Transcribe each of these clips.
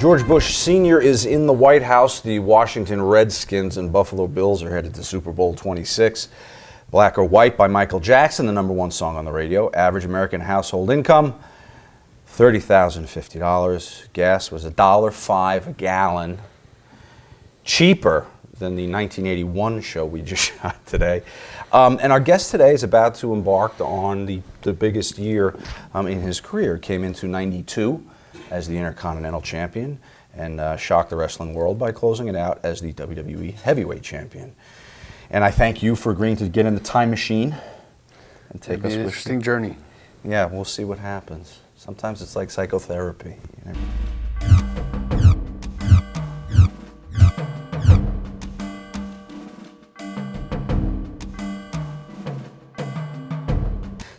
George Bush Sr. is in the White House. The Washington Redskins and Buffalo Bills are headed to Super Bowl 26. Black or White by Michael Jackson, the #1 song on the radio. Average American household income, $30,050. Gas was $1.05 a gallon. Cheaper than the 1981 show we just shot today. And our guest today is about to embark on the biggest year in his career. Came into '92 as the Intercontinental Champion and shocked the wrestling world by closing it out as the WWE Heavyweight Champion. And I thank you for agreeing to get in the time machine and take us an interesting journey. Yeah, we'll see what happens. Sometimes it's like psychotherapy. You know?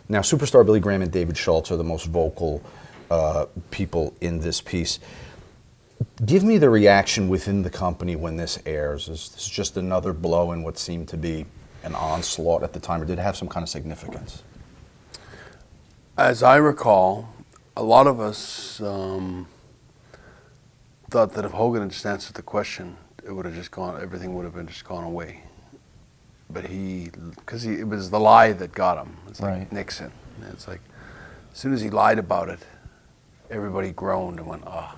Now, superstar Billy Graham and David Schultz are the most vocal people in this piece. Give me the reaction within the company when this airs. Is this just another blow in what seemed to be an onslaught at the time, or did it have some kind of significance? As I recall, a lot of us thought that if Hogan had just answered the question, it would have just gone, everything would have been just gone away. But because it was the lie that got him. It's like right. Nixon. It's like, as soon as he lied about it, everybody groaned and went, oh,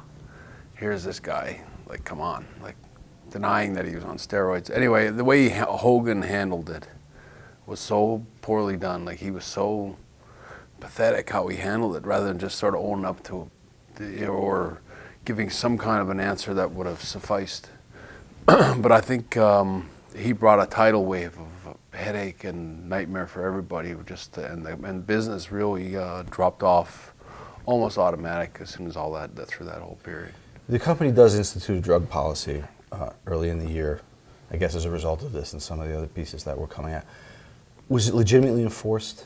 here's this guy, like, come on, like, denying that he was on steroids. Anyway, the way Hogan handled it was so poorly done. Like, he was so pathetic how he handled it, rather than just sort of owning up to it or giving some kind of an answer that would have sufficed. But I think he brought a tidal wave of headache and nightmare for everybody. And business really dropped off almost automatic as soon as all that through that whole period. The company does institute a drug policy early in the year, I guess as a result of this and some of the other pieces that were coming out. Was it legitimately enforced?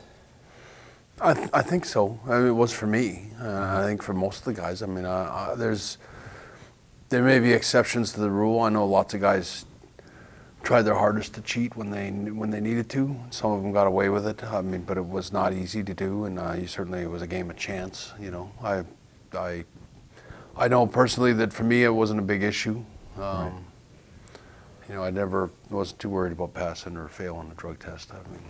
I think so. I mean, it was for me. I think for most of the guys. I mean, there may be exceptions to the rule. I know lots of guys tried their hardest to cheat when they needed to. Some of them got away with it. I mean, but it was not easy to do, and it was a game of chance. You know, I know personally that for me it wasn't a big issue. Right. You know, I wasn't too worried about passing or failing a drug test. I mean.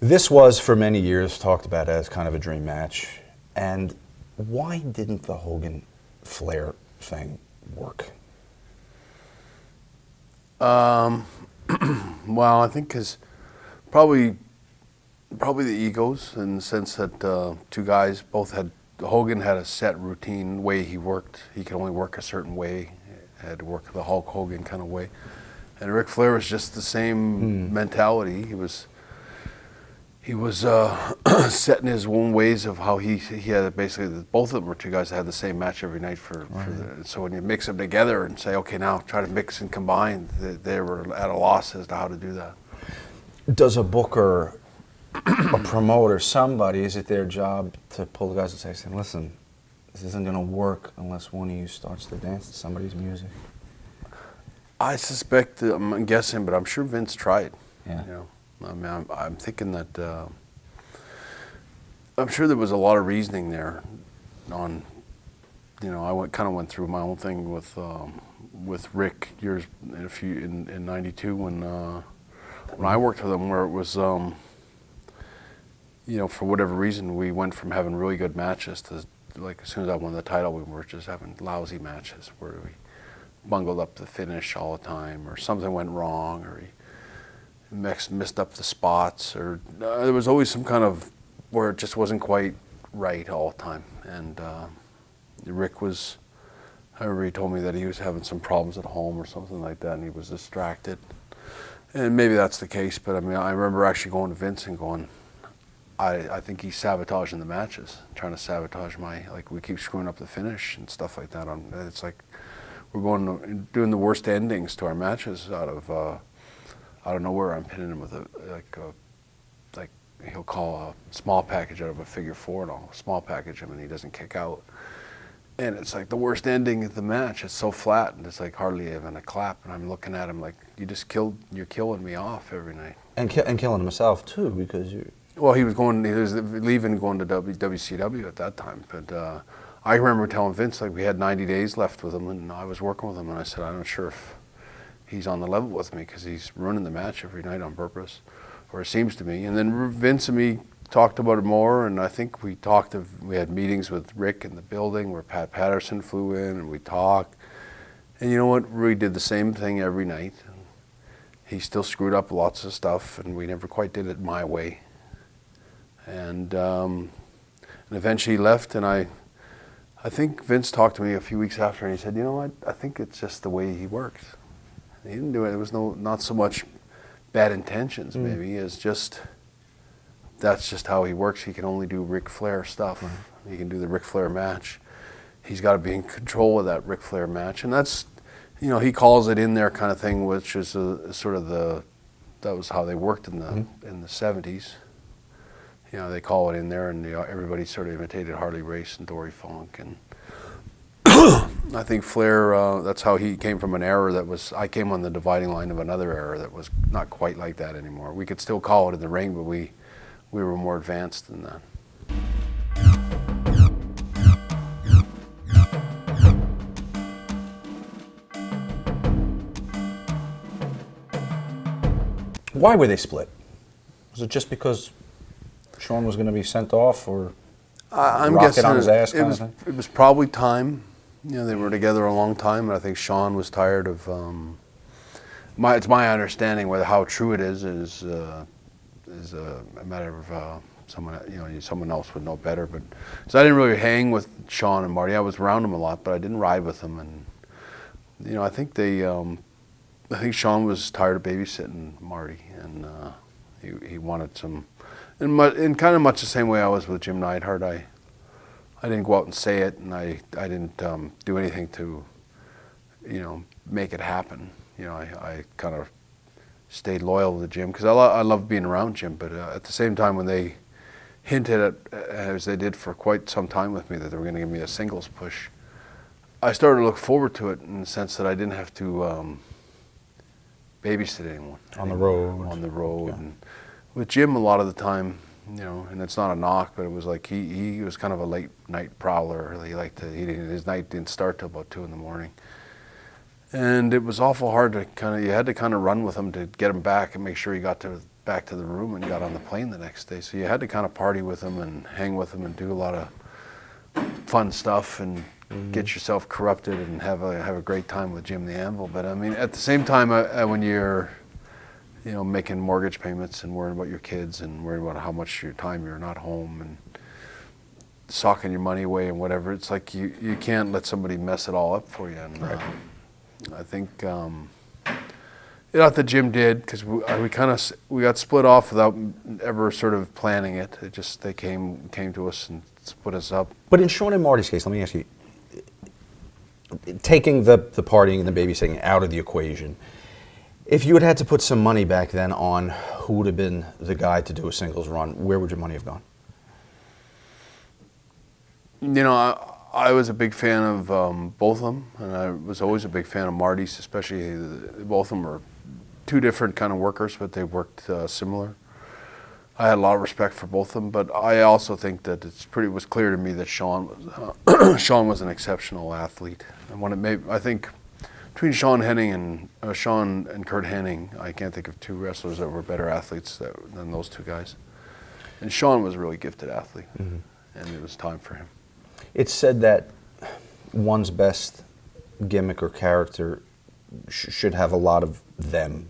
This was, for many years, talked about as kind of a dream match. And why didn't the Hogan-Flair thing work? Well, I think because probably the egos, in the sense that two guys both Hogan had a set routine way he worked. He could only work a certain way. Had to work the Hulk Hogan kind of way. And Ric Flair was just the same mentality. He was set in his own ways of how he had basically, both of them were two guys that had the same match every night so when you mix them together and say, okay, now try to mix and combine, they were at a loss as to how to do that. Does a booker, a promoter, somebody, is it their job to pull the guys and say, listen, this isn't going to work unless one of you starts to dance to somebody's music? I suspect, I'm guessing, but I'm sure Vince tried. Yeah. You know? I mean, I'm thinking that I'm sure there was a lot of reasoning there. On, you know, I kind of went through my own thing with Rick in '92 when I worked with him, where it was you know, for whatever reason we went from having really good matches to, like, as soon as I won the title, we were just having lousy matches where we bungled up the finish all the time, or something went wrong, or missed up the spots, or there was always some kind of where it just wasn't quite right all the time. And Rick was, however, he told me that he was having some problems at home or something like that, and he was distracted. And maybe that's the case, but I mean, I remember actually going to Vince and going, I think he's sabotaging the matches, trying to sabotage like, we keep screwing up the finish and stuff like that. It's like we're doing the worst endings to our matches out of nowhere. I'm pinning him with like he'll call a small package out of a figure four, and I'll small package him, and he doesn't kick out. And it's like the worst ending of the match. It's so flat, and it's like hardly even a clap. And I'm looking at him like, you're killing me off every night. And killing himself too, because you. Well, he was leaving, going to WCW at that time. But I remember telling Vince, like, we had 90 days left with him, and I was working with him, and I said, I'm not sure if he's on the level with me, because he's ruining the match every night on purpose, or it seems to me. And then Vince and me talked about it more, and I think we had meetings with Rick in the building where Pat Patterson flew in, and we talked. And you know what? We did the same thing every night. He still screwed up lots of stuff, and we never quite did it my way. And eventually he left, and I think Vince talked to me a few weeks after, and he said, you know what? I think it's just the way he works. He didn't do it. It was not so much bad intentions, maybe, as just. That's just how he works. He can only do Ric Flair stuff. Right. He can do the Ric Flair match. He's got to be in control of that Ric Flair match. And that's, you know, he calls it in there kind of thing, which is sort of that was how they worked in the 70s. You know, they call it in there, and everybody sort of imitated Harley Race and Dory Funk. And I think Flair, that's how he came from an era that was, I came on the dividing line of another era that was not quite like that anymore. We could still call it in the ring, but we were more advanced than that. Why were they split? Was it just because Shawn was going to be sent off, or I'm rocket guessing on his ass kind of thing? It was probably time. You know, they were together a long time, and I think Shawn was tired of. It's my understanding, whether how true it is a matter of someone else would know better. But so I didn't really hang with Shawn and Marty. I was around them a lot, but I didn't ride with them. And you know, I think Shawn was tired of babysitting Marty, and he wanted some. In kind of much the same way I was with Jim Neidhart. I didn't go out and say it, and I didn't do anything to, you know, make it happen. You know, I kind of stayed loyal to Jim, because I love being around Jim, but at the same time when they hinted at, as they did for quite some time with me, that they were going to give me a singles push, I started to look forward to it in the sense that I didn't have to babysit anyone. On the road. On the road. Okay. And with Jim, a lot of the time, you know, and it's not a knock, but it was like he was kind of a late night prowler. His night didn't start till about 2 in the morning. And it was awful hard to you had to kind of run with him to get him back and make sure he got back to the room and got on the plane the next day. So you had to kind of party with him and hang with him and do a lot of fun stuff and get yourself corrupted and have a great time with Jim the Anvil. But I mean, at the same time, when you're, you know, making mortgage payments and worrying about your kids and worrying about how much of your time you're not home and socking your money away and whatever, it's like you can't let somebody mess it all up for you. And right. I think, not that Jim did, because we got split off without ever sort of planning it. It just, they came to us and split us up. But in Shawn and Marty's case, let me ask you, taking the partying and the babysitting out of the equation, if you had to put some money back then on who would have been the guy to do a singles run, where would your money have gone? You know, I was a big fan of both of them, and I was always a big fan of Marty's, especially both of them were two different kind of workers, but they worked similar. I had a lot of respect for both of them, but I also think that it was clear to me that Shawn was an exceptional athlete. And I think between Shawn and Kurt Hennig, I can't think of two wrestlers that were better athletes than those two guys. And Shawn was a really gifted athlete, and it was time for him. It's said that one's best gimmick or character should have a lot of them,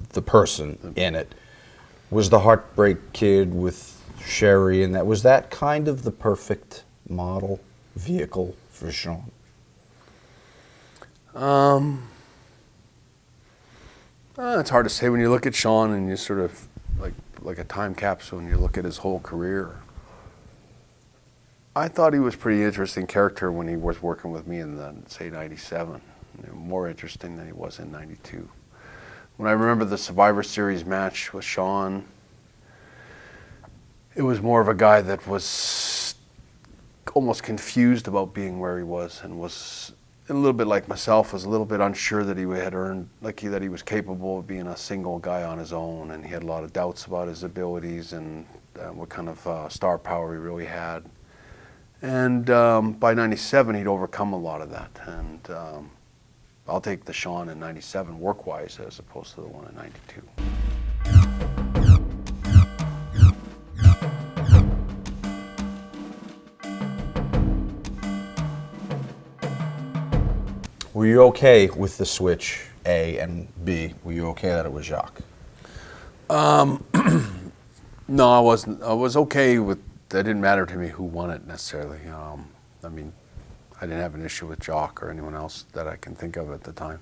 the person in it. Was the Heartbreak Kid with Sherry, and was that kind of the perfect model vehicle for Shawn? It's hard to say. When you look at Shawn and you sort of like a time capsule and you look at his whole career, I thought he was a pretty interesting character when he was working with me in say 97. More interesting than he was in 92. When I remember the Survivor Series match with Shawn, it was more of a guy that was almost confused about being where he was, and was a little bit like myself, was a little bit unsure that he had earned, that he was capable of being a single guy on his own, and he had a lot of doubts about his abilities and what kind of star power he really had. And by 97, he'd overcome a lot of that, and I'll take the Shawn in 97 work-wise as opposed to the one in 92. Were you okay with the switch, A, and B? Were you okay that it was Jacques? No, I wasn't. I was okay with. It didn't matter to me who won it necessarily. I mean, I didn't have an issue with Jacques or anyone else that I can think of at the time.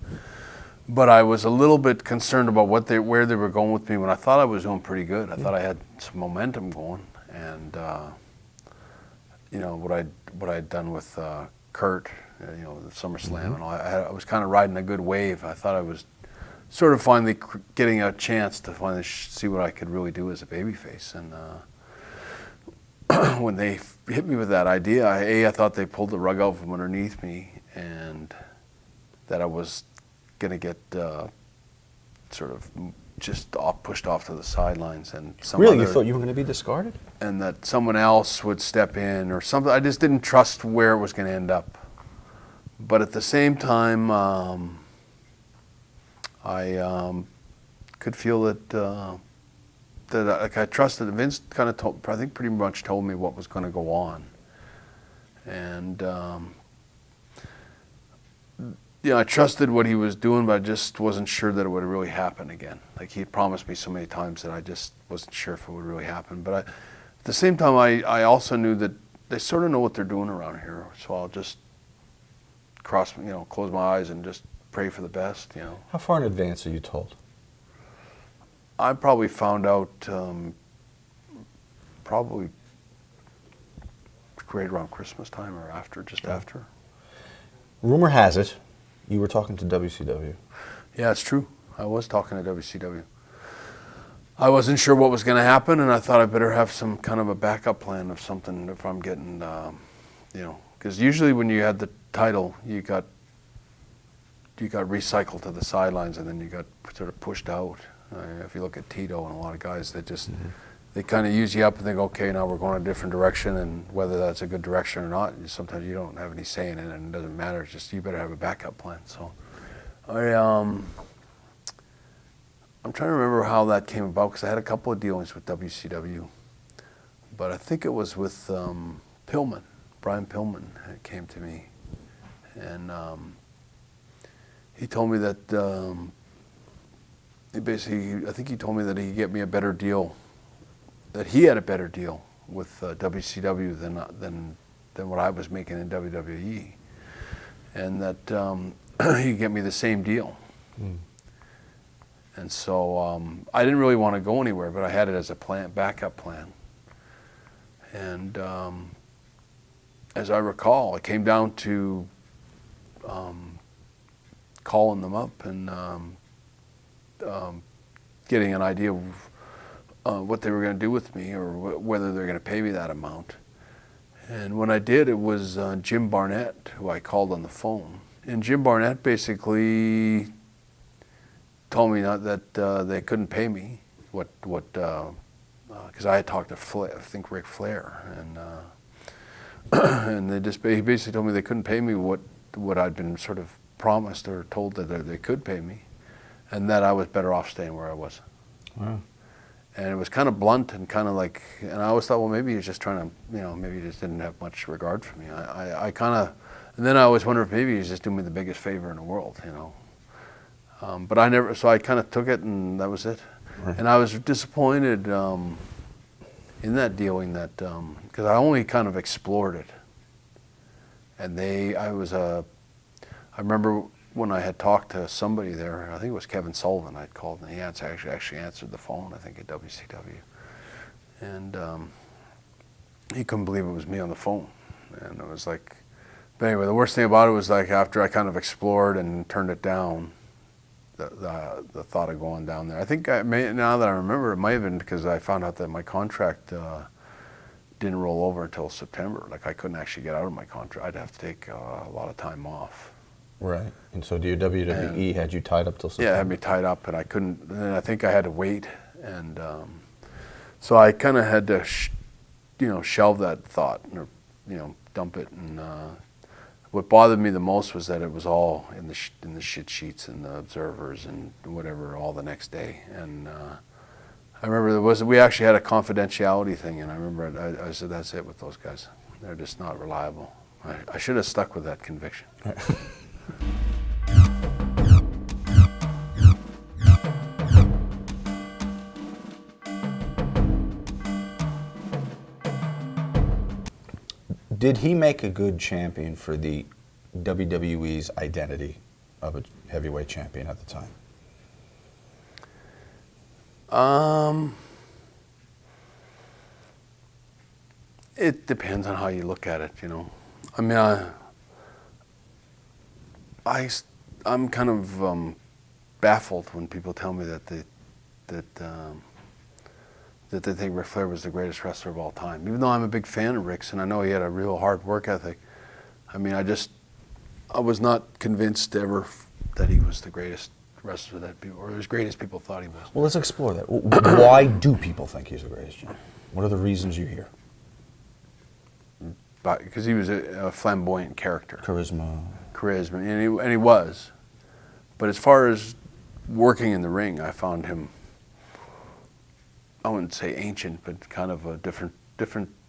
But I was a little bit concerned about where they were going with me when I thought I was doing pretty good. I thought I had some momentum going, and you know what I'd done with Kurt, you know, the SummerSlam, and all. I was kind of riding a good wave. I thought I was sort of finally getting a chance to finally see what I could really do as a babyface. And when they hit me with that idea, I thought they pulled the rug out from underneath me, and that I was going to get sort of just pushed off to the sidelines. And Really? You thought you were going to be discarded? And that someone else would step in or something. I just didn't trust where it was going to end up. But at the same time, I could feel that I trusted. Vince kind of I think pretty much told me what was going to go on. And you know, I trusted what he was doing, but I just wasn't sure that it would really happen again. Like, he had promised me so many times that I just wasn't sure if it would really happen. But at the same time, I also knew that they sort of know what they're doing around here. So I'll just close my eyes and just pray for the best, you know. How far in advance are you told? I probably found out probably right around Christmas time or after, just after. Rumor has it you were talking to WCW. Yeah, it's true. I was talking to WCW. I wasn't sure what was going to happen, and I thought I better have some kind of a backup plan of something if I'm getting, you know, because usually when you had the title, you got recycled to the sidelines, and then you got sort of pushed out. If you look at Tito and a lot of guys, they just they kind of use you up and think, okay, now we're going a different direction, and whether that's a good direction or not, sometimes you don't have any say in it, and it doesn't matter. It's just you better have a backup plan. So I'm trying to remember how that came about, because I had a couple of dealings with WCW, but I think it was with Pillman, Brian Pillman. It came to me, and he told me that I think he told me that he could get me a better deal, that he had a better deal with WCW than what I was making in WWE, and that he could get me the same deal. And so I didn't really want to go anywhere, but I had it as a backup plan. And as I recall, it came down to calling them up and getting an idea of what they were going to do with me, or whether they're going to pay me that amount. And when I did, it was Jim Barnett who I called on the phone. And Jim Barnett basically told me that they couldn't pay me because I had talked to I think Ric Flair, and he basically told me they couldn't pay me what I'd been sort of promised or told that they could pay me, and that I was better off staying where I was. Wow. And it was kind of blunt and kind of like, and I always thought, well, maybe he was just trying to, you know, maybe he just didn't have much regard for me. I kind of, and then I always wondered if maybe he was just doing me the biggest favor in the world, you know. But I never, so I kind of took it, and that was it. Right. And I was disappointed in that dealing, that because I only kind of explored it. And I remember when I had talked to somebody there, I think it was Kevin Sullivan I'd called, and he actually answered the phone, I think, at WCW. And he couldn't believe it was me on the phone. And it was like, but anyway, the worst thing about it was, like, after I kind of explored and turned it down, the thought of going down there. I think now that I remember, it might have been because I found out that my contract didn't roll over until September. Like I couldn't actually get out of my contract. I'd have to take a lot of time off. Right. And so your WWE had you tied up till September? Yeah, it had me tied up, and I couldn't. And I think I had to wait, and so I kind of had to, shelve that thought, or dump it. And what bothered me the most was that it was all in the shit sheets and the observers and whatever all the next day. And I remember we actually had a confidentiality thing, and I remember I said, that's it with those guys. They're just not reliable. I should have stuck with that conviction. Did he make a good champion for the WWE's identity of a heavyweight champion at the time? It depends on how you look at it, I mean, I'm kind of baffled when people tell me that they think Ric Flair was the greatest wrestler of all time. Even though I'm a big fan of Ric's, and I know he had a real hard work ethic, I mean, I was not convinced ever that he was the greatest wrestler or as great as people thought he was. Well, let's explore that. Why do people think he's the greatest champion? What are the reasons you hear? Because he was a flamboyant character. Charisma, and he was. But as far as working in the ring, I found him, I wouldn't say ancient, but kind of a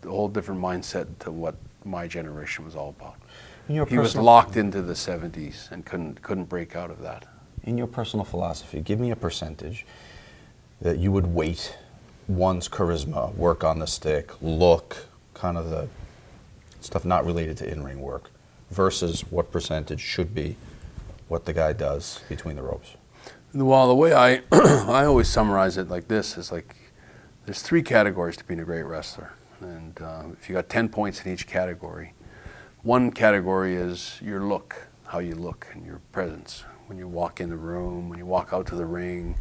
whole different mindset to what my generation was all about. He was locked into the 70s and couldn't break out of that. In your personal philosophy, give me a percentage that you would weight one's charisma, work on the stick, look, kind of the stuff not related to in-ring work, versus what percentage should be what the guy does between the ropes. Well, the way I always summarize it like this is like, there's 3 categories to being a great wrestler. And if you got 10 points in each category, one category is your look, how you look and your presence. When you walk in the room, when you walk out to the ring,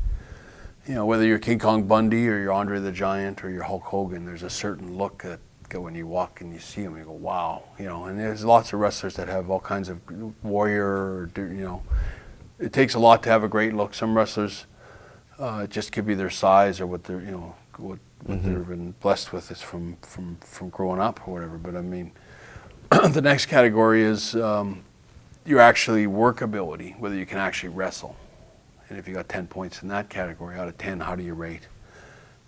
whether you're King Kong Bundy or you're Andre the Giant or you're Hulk Hogan, there's a certain look that when you walk and you see him, you go, wow. And there's lots of wrestlers that have all kinds of warrior, it takes a lot to have a great look. Some wrestlers, it just could be their size or what they're, what they've been blessed with is from growing up or whatever. But I mean, the next category is your actually work ability, whether you can actually wrestle. And if you got 10 points in that category, out of 10, how do you rate?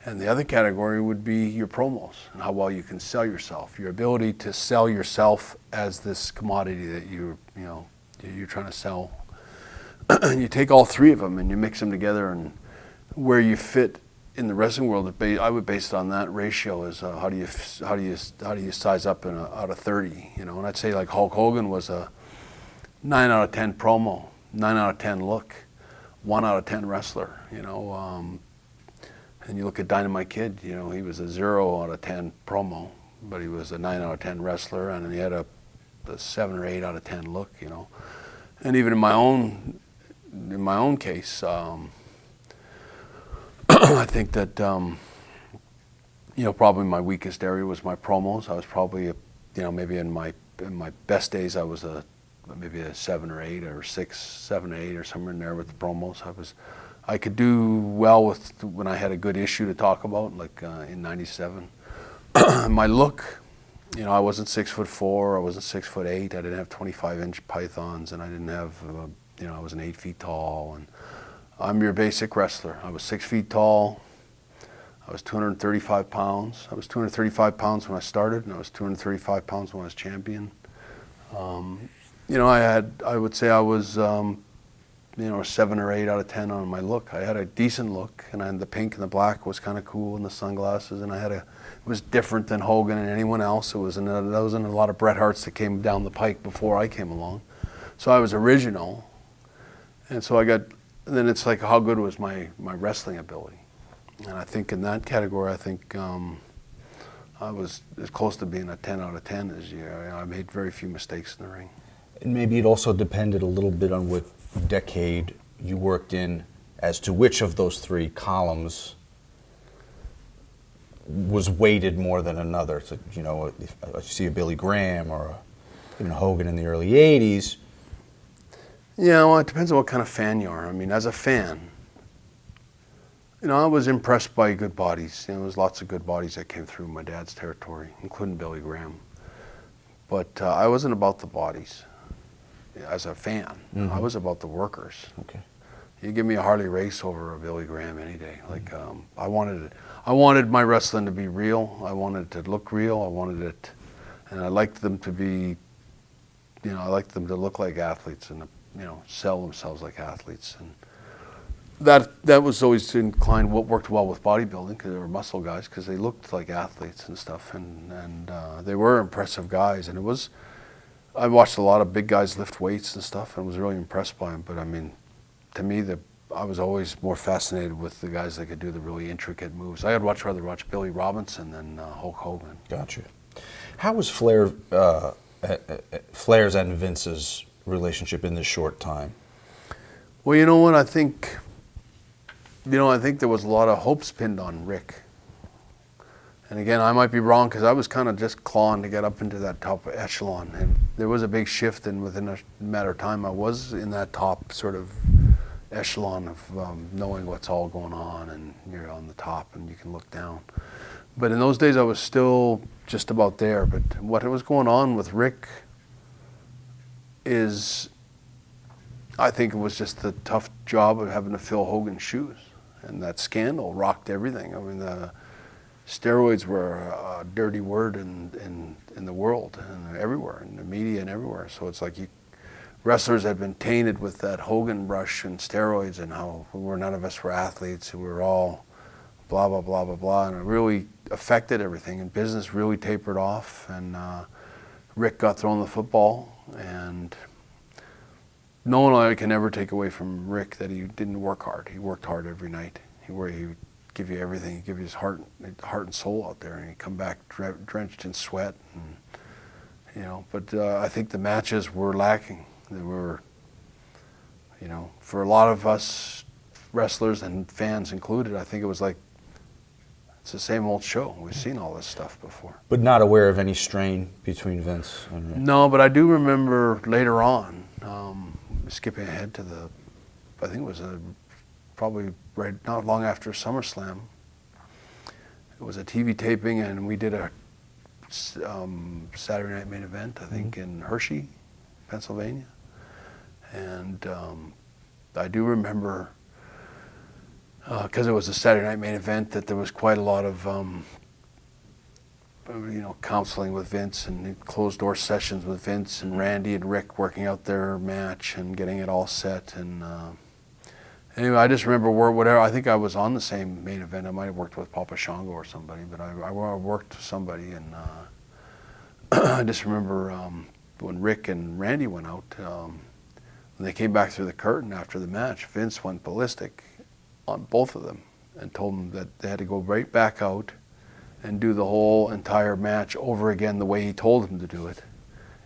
And the other category would be your promos and how well you can sell yourself, your ability to sell yourself as this commodity that you're trying to sell. And you take all 3 of them and you mix them together, and where you fit in the wrestling world, I would base it on that ratio is how do you size up out of 30, And I'd say like Hulk Hogan was a 9 out of 10 promo, 9 out of 10 look, 1 out of 10 wrestler, And you look at Dynamite Kid, he was a 0 out of 10 promo, but he was a 9 out of 10 wrestler, and he had a 7 or 8 out of 10 look, And even in my own case, I think that probably my weakest area was my promos. I was probably maybe in my best days I was maybe a 7 or 8 or 6, 7 or 8 or somewhere in there with the promos. I could do well with when I had a good issue to talk about, like in '97. My look, I wasn't 6'4", I wasn't 6'8", I didn't have 25-inch pythons, and I didn't have, I wasn't 8 feet tall. And I'm your basic wrestler. I was 6 feet tall. I was 235 pounds. I was 235 pounds when I started, and I was 235 pounds when I was champion. I would say I was, 7 or 8 out of 10 on my look. I had a decent look, and the pink and the black was kind of cool, and the sunglasses, and it was different than Hogan and anyone else. There wasn't a lot of Bret Harts that came down the pike before I came along. So I was original, and so then it's like how good was my wrestling ability. And I think in that category, I was as close to being a 10 out of 10 as you. I made very few mistakes in the ring. And maybe it also depended a little bit on what decade you worked in as to which of those 3 columns was weighted more than another? So, you know, if you see a Billy Graham or even a Hogan in the early 80s. Yeah, well, it depends on what kind of fan you are. I mean, as a fan, you know, I was impressed by good bodies. You know, there was lots of good bodies that came through my dad's territory, including Billy Graham. But I wasn't about the bodies as a fan. I was about the workers. Okay. You give me a Harley Race over a Billy Graham any day. Like I wanted my wrestling to be real. I wanted it to look real. I wanted it, and I liked them to be, you know, I liked them to look like athletes and, you know, sell themselves like athletes. And that was always inclined. What worked well with bodybuilding, because they were muscle guys, because they looked like athletes and stuff, and they were impressive guys. And it was, I watched a lot of big guys lift weights and stuff, and was really impressed by them. But I mean, to me, I was always more fascinated with the guys that could do the really intricate moves. I'd rather watch Billy Robinson than Hulk Hogan. Gotcha. How was Flair's and Vince's relationship in this short time? Well, you know what, I think there was a lot of hopes pinned on Rick. And again, I might be wrong, because I was kind of just clawing to get up into that top echelon. And there was a big shift, and within a matter of time, I was in that top sort of echelon of knowing what's all going on, and you're on the top and you can look down. But in those days, I was still just about there. But what was going on with Rick is, I think it was just the tough job of having to fill Hogan's shoes. And that scandal rocked everything. I mean, the steroids were a dirty word in the world and everywhere, in the media and everywhere. So it's like wrestlers had been tainted with that Hogan brush and steroids, and how none of us were athletes, and we were all blah, blah, blah, blah, blah. And it really affected everything, and business really tapered off. And Rick got thrown the football, and no one can ever take away from Rick that he didn't work hard. He worked hard every night. He would give you everything. He'd give you his heart and soul out there, and he'd come back drenched in sweat. And, you know, but I think the matches were lacking. They were, you know, for a lot of us wrestlers and fans included, I think it was like, it's the same old show. We've seen all this stuff before. But not aware of any strain between Vince and Rick? No, but I do remember later on, skipping ahead to I think it was probably right not long after SummerSlam. It was a TV taping, and we did a Saturday Night Main Event, I think, in Hershey, Pennsylvania. And I do remember, because it was a Saturday Night Main Event, that there was quite a lot of you know, counseling with Vince and closed door sessions with Vince and Randy and Rick working out their match and getting it all set. And anyway, I just remember whatever. I think I was on the same Main Event. I might have worked with Papa Shango or somebody, but I worked with somebody, and I just remember when Rick and Randy went out, when they came back through the curtain after the match, Vince went ballistic on both of them and told them that they had to go right back out and do the whole entire match over again the way he told them to do it,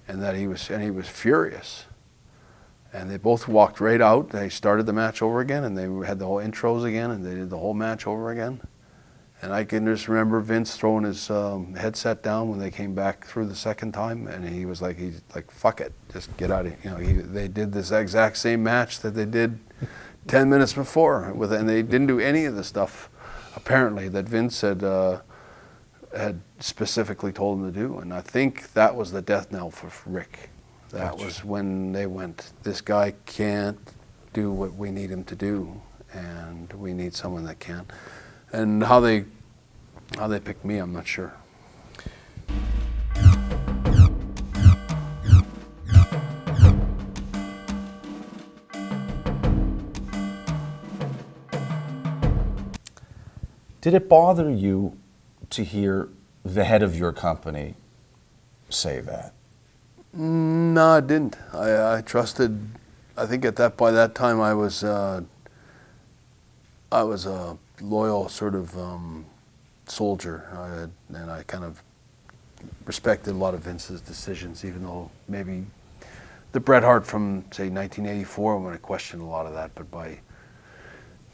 and that he was furious. And they both walked right out. They started the match over again, and they had the whole intros again, and they did the whole match over again. And I can just remember Vince throwing his headset down when they came back through the second time, and he's like, fuck it, just get out of here. You know, they did this exact same match that they did 10 minutes before, and they didn't do any of the stuff apparently that Vince had specifically told him to do. And I think that was the death knell for Rick. That was when they went, this guy can't do what we need him to do, and we need someone that can. And how they picked me, I'm not sure. Did it bother you to hear the head of your company say that? No, it didn't. I trusted. I think by that time I was a loyal sort of soldier, and I kind of respected a lot of Vince's decisions, even though maybe the Bret Hart from say 1984 when I questioned a lot of that, but by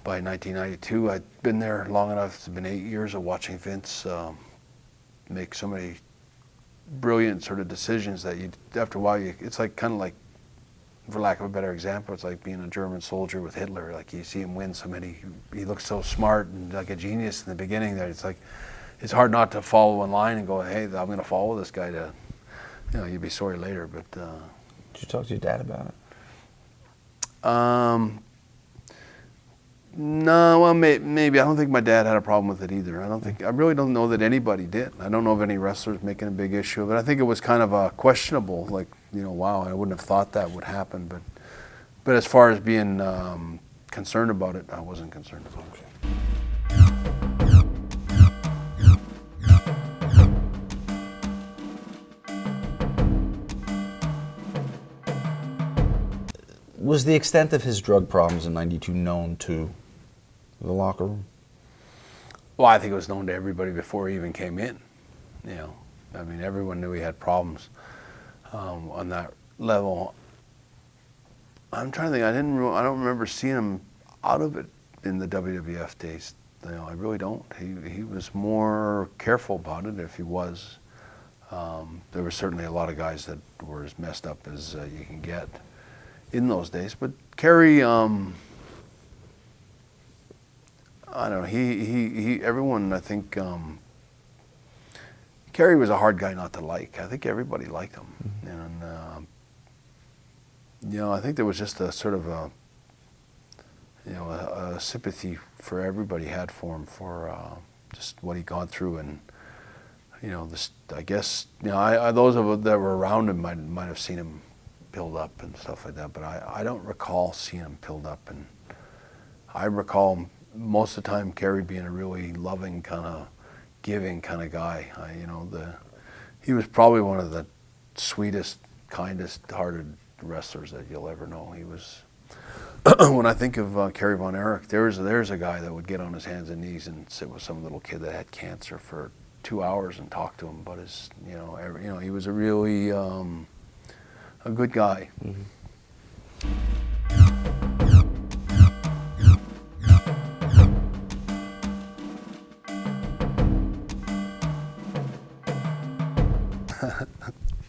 by 1992, I'd been there long enough. It's been 8 years of watching Vince make so many brilliant sort of decisions that you, after a while, it's like kind of like, for lack of a better example, it's like being a German soldier with Hitler. Like you see him win so many, he looks so smart and like a genius in the beginning there. It's like, it's hard not to follow in line and go, hey, I'm going to follow this guy to, you know, you'd be sorry later. But did you talk to your dad about it? No, well, maybe. I don't think my dad had a problem with it either. I really don't know that anybody did. I don't know of any wrestlers making a big issue of it. I think it was kind of questionable, like, you know, wow, I wouldn't have thought that would happen. But as far as being concerned about it, I wasn't concerned about it. Was the extent of his drug problems in '92 known to the locker room? Well, I think it was known to everybody before he even came in. You know, I mean, everyone knew he had problems on that level. I'm trying to think. I don't remember seeing him out of it in the WWF days. You know, I really don't. He was more careful about it if he was. There were certainly a lot of guys that were as messed up as you can get in those days. But Kerry, I don't know. Everyone, I think, Kerry was a hard guy not to like. I think everybody liked him, and you know, I think there was just a sort of a, you know, a sympathy for everybody had for him for just what he'd gone through, and you know, this, I guess, you know, those that were around him might have seen him pilled up and stuff like that, but I don't recall seeing him pilled up, and I recall most of the time Kerry being a really loving, kind of giving kind of guy. You know, he was probably one of the sweetest, kindest hearted wrestlers that you'll ever know. He was, when I think of Kerry Von Erich, there's a guy that would get on his hands and knees and sit with some little kid that had cancer for 2 hours and talk to him about his, you know, he was a really a good guy. Mm-hmm.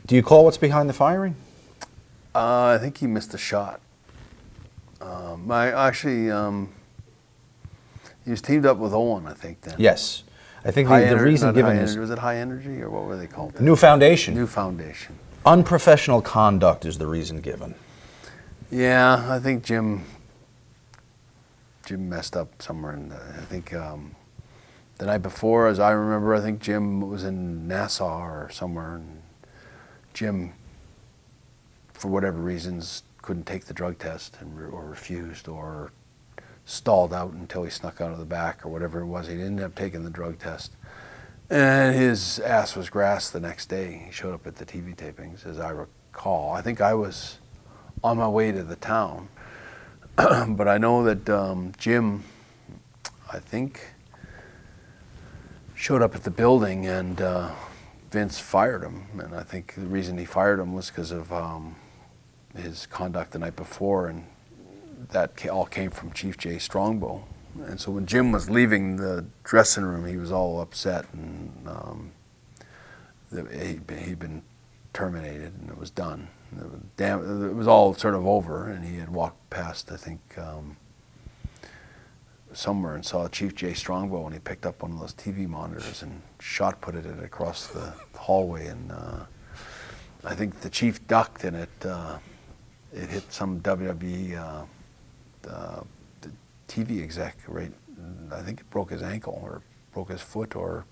Do you call what's behind the firing? I think he missed a shot. He was teamed up with Owen, I think, then. Yes. I think the reason given is... Was it High Energy, or what were they called? New Foundation. New Foundation. Unprofessional conduct is the reason given. Yeah, I think Jim messed up somewhere in I think the night before, as I remember, I think Jim was in Nassau or somewhere, and Jim, for whatever reasons, couldn't take the drug test or refused or stalled out until he snuck out of the back or whatever it was. He didn't end up taking the drug test. And his ass was grassed the next day. He showed up at the TV tapings, as I recall. I think I was on my way to the town. But I know that Jim, I think, showed up at the building, and Vince fired him. And I think the reason he fired him was because of his conduct the night before, and that all came from Chief Jay Strongbow. And so when Jim was leaving the dressing room, he was all upset, and he'd been terminated, and it was done. It was all sort of over, and he had walked past, I think, somewhere, and saw Chief Jay Strongbow, and he picked up one of those TV monitors and shot-putted it across the hallway, and I think the chief ducked, and it hit some WWE TV exec, right? I think it broke his ankle or broke his foot, or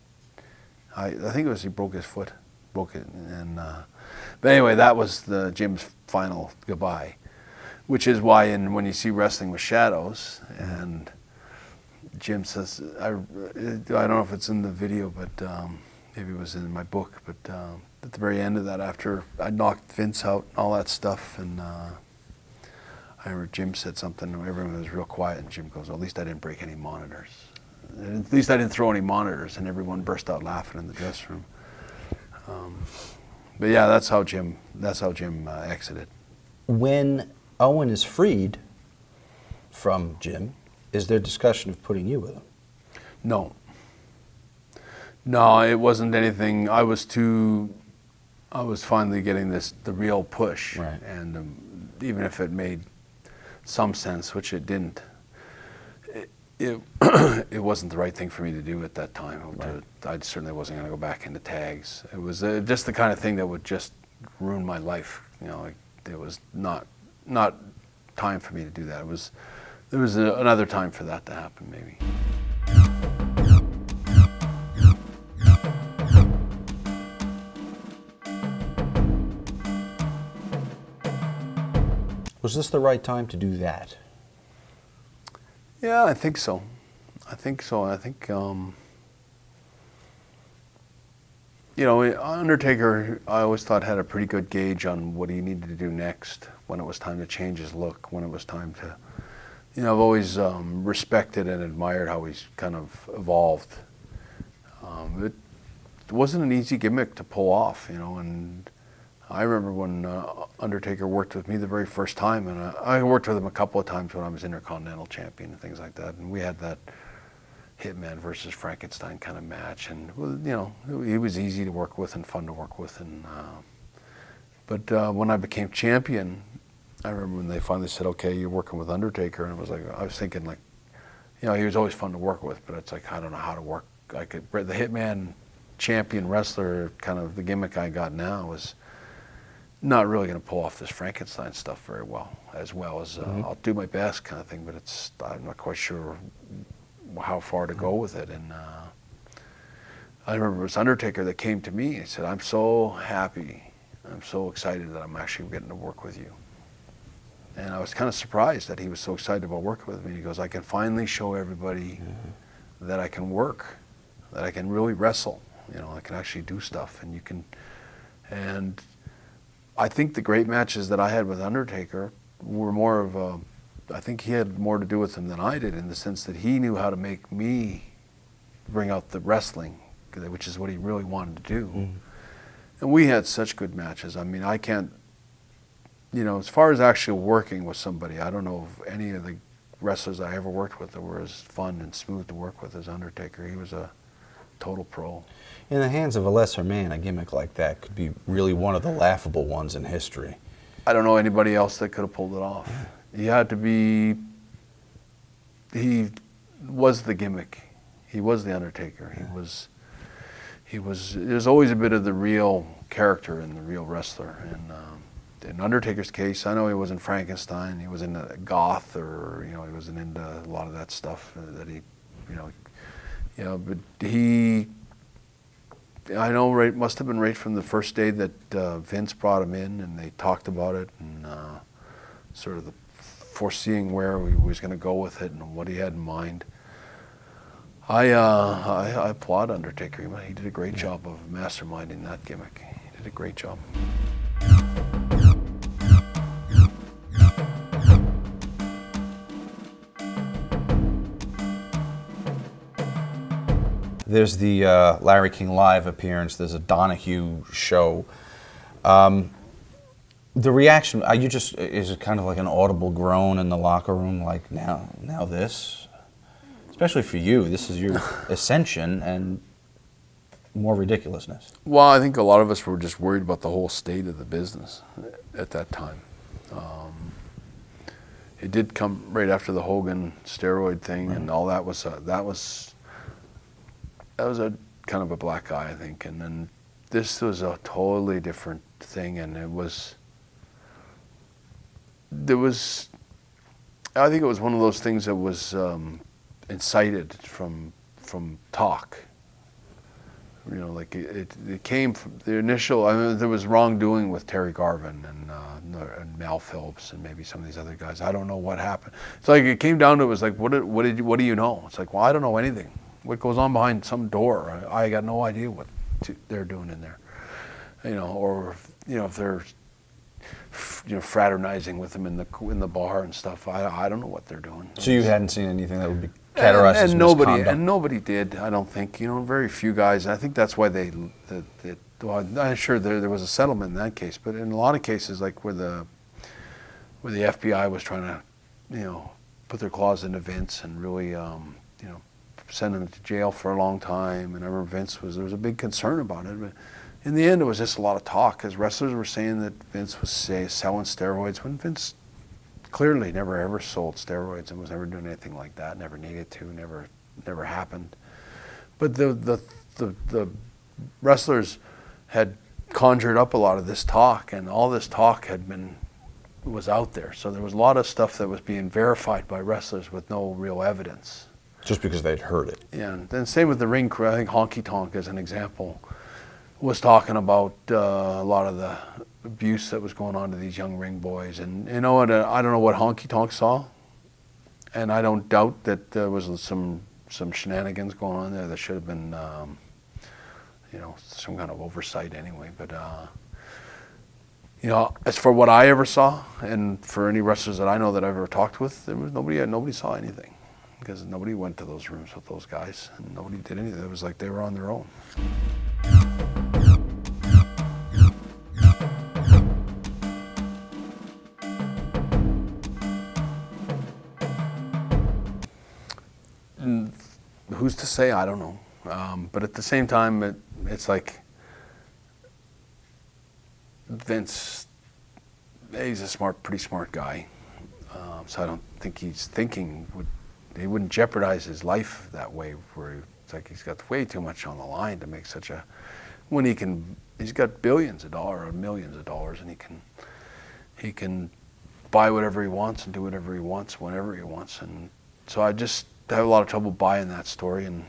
I think it was he broke his foot, broke it, and but anyway, that was Jim's final goodbye, which is why when you see Wrestling with Shadows, and Jim says, I don't know if it's in the video, but maybe it was in my book, but at the very end of that, after I knocked Vince out and all that stuff, and I remember Jim said something, and everyone was real quiet, and Jim goes, well, at least I didn't break any monitors. At least I didn't throw any monitors, and everyone burst out laughing in the dressing room. But yeah, that's how Jim exited. When Owen is freed from Jim, is there discussion of putting you with him? No. No, it wasn't anything. I was finally getting the real push. Right. And even if it made some sense, which it didn't, it wasn't the right thing for me to do at that time. Right. I certainly wasn't going to go back into tags. It was just the kind of thing that would just ruin my life. You know, it was not time for me to do that. There was another time for that to happen, maybe. Was this the right time to do that? Yeah, I think so. I think so. I think, you know, Undertaker, I always thought had a pretty good gauge on what he needed to do next, when it was time to change his look, when it was time to, you know, I've always respected and admired how he's kind of evolved. It wasn't an easy gimmick to pull off, you know, and I remember when Undertaker worked with me the very first time, and I worked with him a couple of times when I was Intercontinental Champion and things like that, and we had that Hitman versus Frankenstein kind of match, and you know, he was easy to work with and fun to work with, and but when I became champion, I remember when they finally said, okay, you're working with Undertaker, and it was like, I was thinking like, you know, he was always fun to work with, but it's like, I don't know how to work. The Hitman champion wrestler, kind of the gimmick I got now, was not really going to pull off this Frankenstein stuff very well as I'll do my best kind of thing, but I'm not quite sure how far to go with it. And I remember it was Undertaker that came to me and said, I'm so happy, I'm so excited that I'm actually getting to work with you. And I was kind of surprised that he was so excited about working with me. He goes, I can finally show everybody that I can work, that I can really wrestle, you know, I can actually do stuff, and you can, and I think the great matches that I had with Undertaker were more of a, I think he had more to do with them than I did, in the sense that he knew how to make me bring out the wrestling, which is what he really wanted to do. And we had such good matches. I mean, I can't, you know, as far as actually working with somebody, I don't know of any of the wrestlers I ever worked with that were as fun and smooth to work with as Undertaker. He was a total pro. In the hands of a lesser man, a gimmick like that could be really one of the laughable ones in history. I don't know anybody else that could have pulled it off. He had to be, he was the gimmick. He was the Undertaker. There's always a bit of the real character and the real wrestler. And in Undertaker's case, I know he wasn't Frankenstein, he wasn't a goth, or, you know, he wasn't into a lot of that stuff that he, you know, but he, I know, right, must have been right from the first day that Vince brought him in and they talked about it, and sort of the foreseeing where he was going to go with it and what he had in mind. I applaud Undertaker. He did a great job of masterminding that gimmick. He did a great job. There's the Larry King Live appearance. There's a Donahue show. The reaction, is it kind of like an audible groan in the locker room, like, now this? Especially for you, this is your ascension and more ridiculousness. Well, I think a lot of us were just worried about the whole state of the business at that time. It did come right after the Hogan-STEROID thing, and all that was a kind of a black eye, I think. And then this was a totally different thing, and I think it was one of those things that was incited from talk. You know, like it came from the initial, I mean, there was wrongdoing with Terry Garvin and Mal Phillips and maybe some of these other guys. I don't know what happened. It's like it came down to, it was like, what do you know? It's like, well, I don't know anything. What goes on behind some door? I got no idea what they're doing in there. You know, or, you know, if they're, you know, fraternizing with them in the bar and stuff. I don't know what they're doing. So you hadn't seen anything that would be categorized as misconduct? And nobody did, I don't think. You know, very few guys. I think that's why well, I'm sure there was a settlement in that case, but in a lot of cases, like where the FBI was trying to, you know, put their claws into Vince and really, send him to jail for a long time. And I remember there was a big concern about it. But in the end, it was just a lot of talk, because wrestlers were saying that Vince was selling steroids, when Vince clearly never ever sold steroids and was never doing anything like that, never needed to, never happened. But the wrestlers had conjured up a lot of this talk, and all this talk was out there. So there was a lot of stuff that was being verified by wrestlers with no real evidence. Just because they'd heard it. Yeah, and then same with the ring crew. I think Honky Tonk, as an example, was talking about a lot of the abuse that was going on to these young ring boys. And you know what? I don't know what Honky Tonk saw, and I don't doubt that there was some shenanigans going on there that should have been, some kind of oversight anyway. But as for what I ever saw, and for any wrestlers that I know that I've ever talked with, there was nobody saw anything, because nobody went to those rooms with those guys, and nobody did anything. It was like they were on their own. And who's to say? I don't know. But at the same time, it's like Vince, he's a pretty smart guy. So I don't think he wouldn't jeopardize his life that way, where it's like he's got way too much on the line to make such a, when he's got billions of dollars or millions of dollars, and he can buy whatever he wants and do whatever he wants whenever he wants. And so I just have a lot of trouble buying that story. And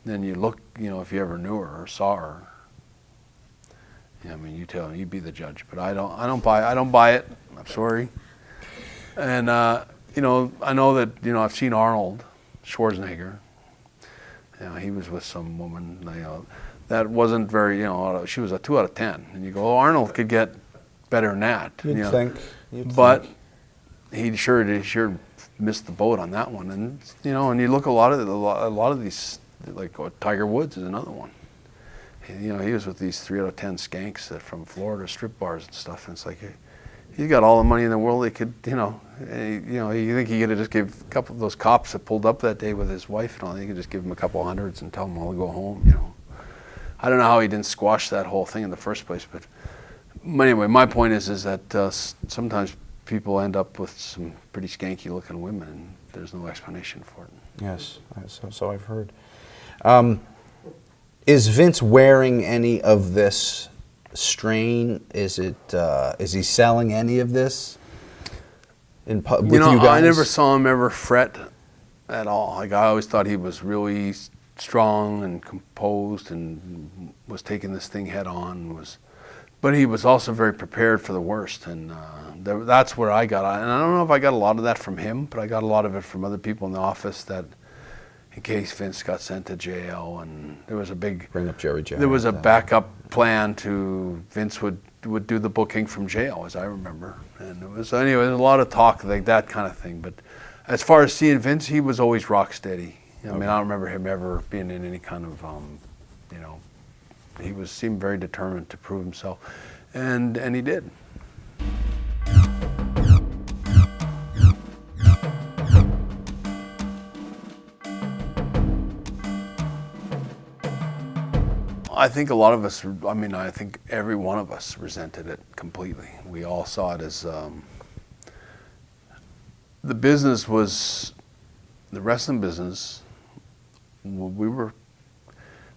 then you look, if you ever knew her or saw her, you be the judge. But I don't buy it. I'm sorry. And I know that I've seen Arnold Schwarzenegger. He was with some woman. That wasn't very. She was a 2 out of 10. And you go, oh, Arnold could get better than that. You'd think. But he sure missed the boat on that one. And and you look a lot of these, like Tiger Woods is another one. He was with these 3 out of 10 skanks from Florida strip bars and stuff. And it's like, he got all the money in the world. He could, you think he could have just gave a couple of those cops that pulled up that day with his wife and all, he could just give them a couple of hundreds and tell them all to go home, I don't know how he didn't squash that whole thing in the first place, but anyway, my point is that sometimes people end up with some pretty skanky looking women, and there's no explanation for it. Yes, so I've heard. Is Vince wearing any of this strain? Is he selling any of this with you guys? I never saw him ever fret at all. Like, I always thought he was really strong and composed and was taking this thing head on. But he was also very prepared for the worst, and that's where I got. And I don't know if I got a lot of that from him, but I got a lot of it from other people in the office, that in case Vince got sent to jail, and there was a big bring up Jerry Jarrett. There was a backup plan to Vince would do the booking from jail, as I remember, and it was anyway. There's a lot of talk like that kind of thing. But as far as seeing Vince, he was always rock steady. I mean, I don't remember him ever being in any kind of he seemed very determined to prove himself, and he did. I think a lot of us, I think every one of us resented it completely. We all saw it as the business was, the wrestling business, we were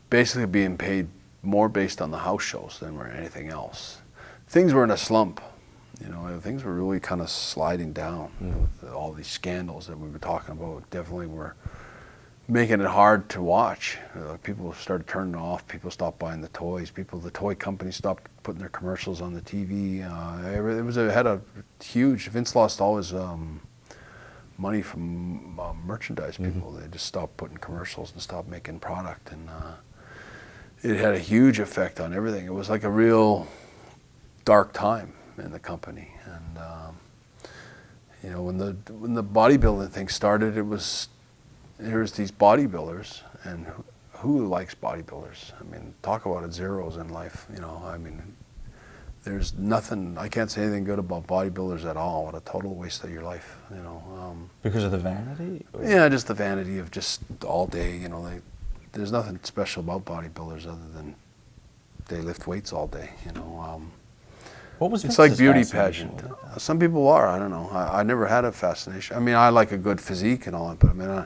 basically being paid more based on the house shows than anything else. Things were in a slump. Things were really kind of sliding down with all these scandals that we were talking about. Definitely were making it hard to watch. People started turning off. People stopped buying the toys. The toy companies stopped putting their commercials on the TV. It had a huge. Vince lost all his money from merchandise people. They just stopped putting commercials and stopped making product, and it had a huge effect on everything. It was like a real dark time in the company. And when the bodybuilding thing started, there's these bodybuilders, and who likes bodybuilders? Talk about zeros in life. there's nothing, I can't say anything good about bodybuilders at all. What a total waste of your life, you know. Because of the vanity? Or? Yeah, just the vanity of just all day, you know. There's nothing special about bodybuilders other than they lift weights all day, you know. What was it's like beauty fascination pageant. with it? Some people are, I don't know. I never had a fascination. I mean, I like a good physique and all that, but I mean,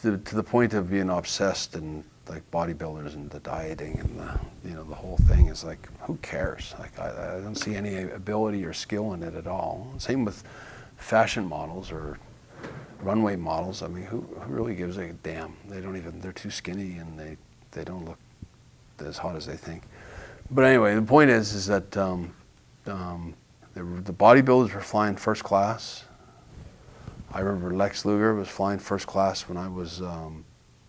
to the point of being obsessed and like bodybuilders and the dieting and the whole thing is like, who cares? Like I don't see any ability or skill in it at all. Same with fashion models or runway models. I mean, who really gives a damn? They don't even, they're too skinny and they don't look as hot as they think. But anyway, the point is that the bodybuilders were flying first class. I remember Lex Luger was flying first class when I was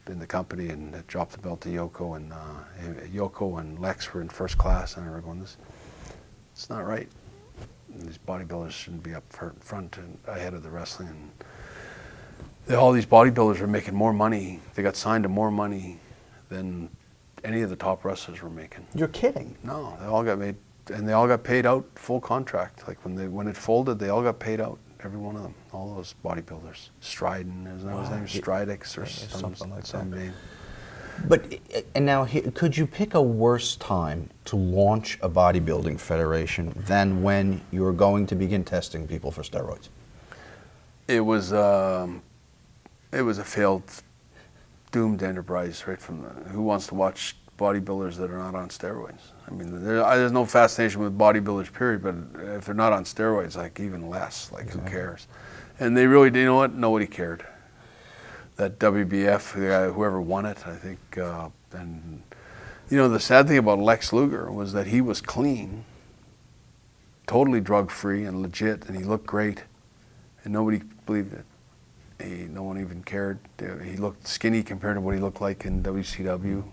in the company and had dropped the belt to Yoko, and Yoko and Lex were in first class, and I remember going, it's not right. And these bodybuilders shouldn't be up front and ahead of the wrestling. And all these bodybuilders were making more money. They got signed to more money than any of the top wrestlers were making. You're kidding. No, they all got made, and they all got paid out full contract. Like when it folded, they all got paid out. Every one of them, all those bodybuilders. Stryden, isn't that his name? Stridex or something like that. Name. But, and now, could you pick a worse time to launch a bodybuilding federation than when you were going to begin testing people for steroids? It was a failed, doomed enterprise right from who wants to watch bodybuilders that are not on steroids? I mean, there's no fascination with bodybuilders, period, but if they're not on steroids, like even less, like who cares? And they really, you know what, nobody cared. That WBF, whoever won it, I think, and you know, the sad thing about Lex Luger was that he was clean, totally drug-free and legit, and he looked great, and nobody believed it. No one even cared. He looked skinny compared to what he looked like in WCW.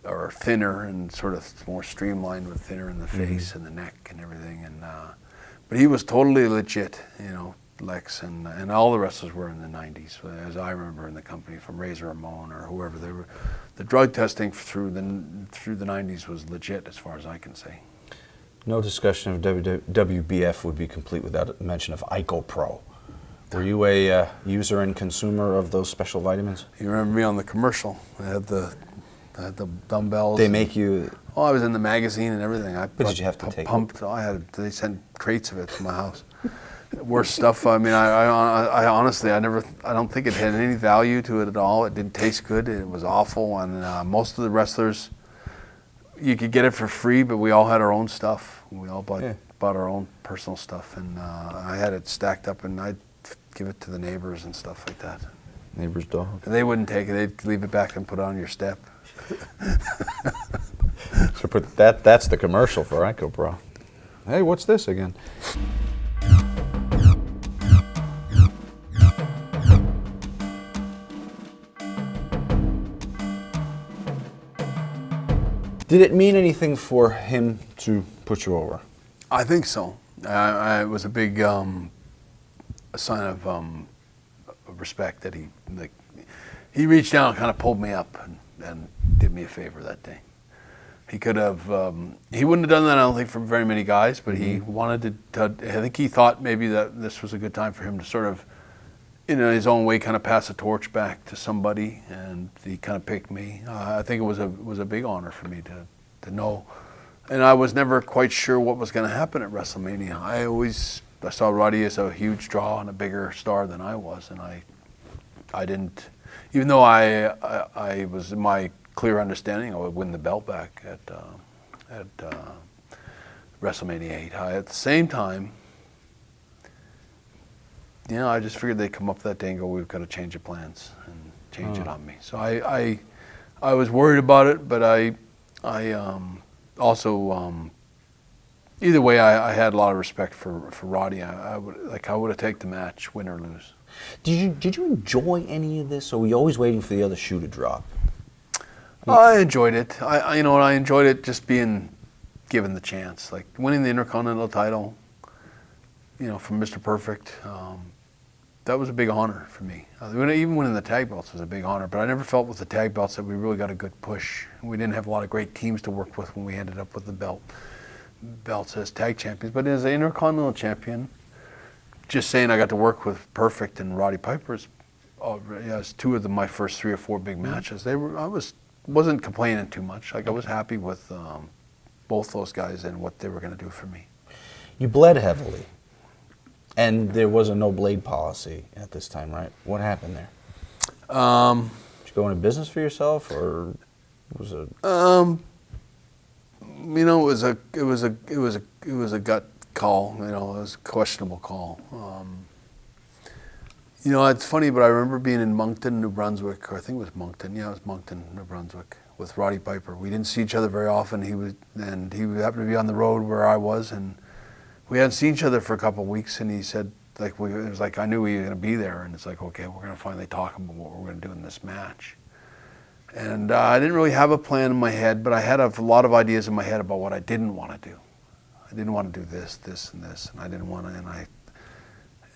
Or thinner and sort of more streamlined with thinner in the face and the neck and everything. And but he was totally legit, you know, Lex, and all the wrestlers were in the 90s, as I remember in the company, from Razor Ramon or whoever they were. The drug testing through the 90s was legit, as far as I can say. No discussion of WBF would be complete without a mention of IcoPro. Were you a user and consumer of those special vitamins? You remember me on the commercial? I had the dumbbells. They make you... Oh, I was in the magazine and everything. But did you have to take it? They sent crates of it to my house. Worst stuff. I mean, I honestly, I don't think it had any value to it at all. It didn't taste good. It was awful. And most of the wrestlers, you could get it for free, but we all had our own stuff. We all bought our own personal stuff. And I had it stacked up, and I'd give it to the neighbors and stuff like that. Neighbor's dog. And they wouldn't take it. They'd leave it back and put it on your step. So that's the commercial for IcoPro. Hey, what's this again? Did it mean anything for him to put you over? I think so. It was a big a sign of respect that he reached down and kind of pulled me up and did me a favor that day. He could have, he wouldn't have done that, I don't think, for very many guys, but he wanted to, I think he thought maybe that this was a good time for him to sort of, in his own way, kind of pass a torch back to somebody, and he kind of picked me. I think it was a big honor for me to know. And I was never quite sure what was going to happen at WrestleMania. I saw Roddy as a huge draw and a bigger star than I was, and I didn't, even though I was in my clear understanding I would win the belt back at WrestleMania VIII. At the same time, you know, I just figured they'd come up that day and go, we've got to change the plans and change it on me. So I was worried about it, but I also, either way, I had a lot of respect for Roddy. I would have taken the match, win or lose. Did you enjoy any of this, or were you always waiting for the other shoe to drop? I enjoyed it. You know, I enjoyed it just being given the chance, like winning the Intercontinental title. You know, from Mr. Perfect. That was a big honor for me. Even winning the tag belts was a big honor, but I never felt with the tag belts that we really got a good push. We didn't have a lot of great teams to work with when we ended up with the belt. belts as tag champions, but as an Intercontinental Champion, just saying I got to work with Perfect and Roddy Piper's, it's two of my first 3 or 4 big matches. I wasn't complaining too much. Like I was happy with both those guys and what they were going to do for me. You bled heavily, and there was a no blade policy at this time, right? What happened there? Did you go into business for yourself, or was it? You know, it was a gut call. You know, it was a questionable call. You know, it's funny, but I remember being in Moncton, New Brunswick, or I think it was Moncton. Yeah, it was Moncton, New Brunswick, with Roddy Piper. We didn't see each other very often. He happened to be on the road where I was, and we hadn't seen each other for a couple of weeks. And he said, like, it was like I knew we were going to be there, and it's like, okay, we're going to finally talk about what we're going to do in this match. And I didn't really have a plan in my head, but I had a lot of ideas in my head about what I didn't want to do. I didn't want to do this, this, and this, and I didn't want to,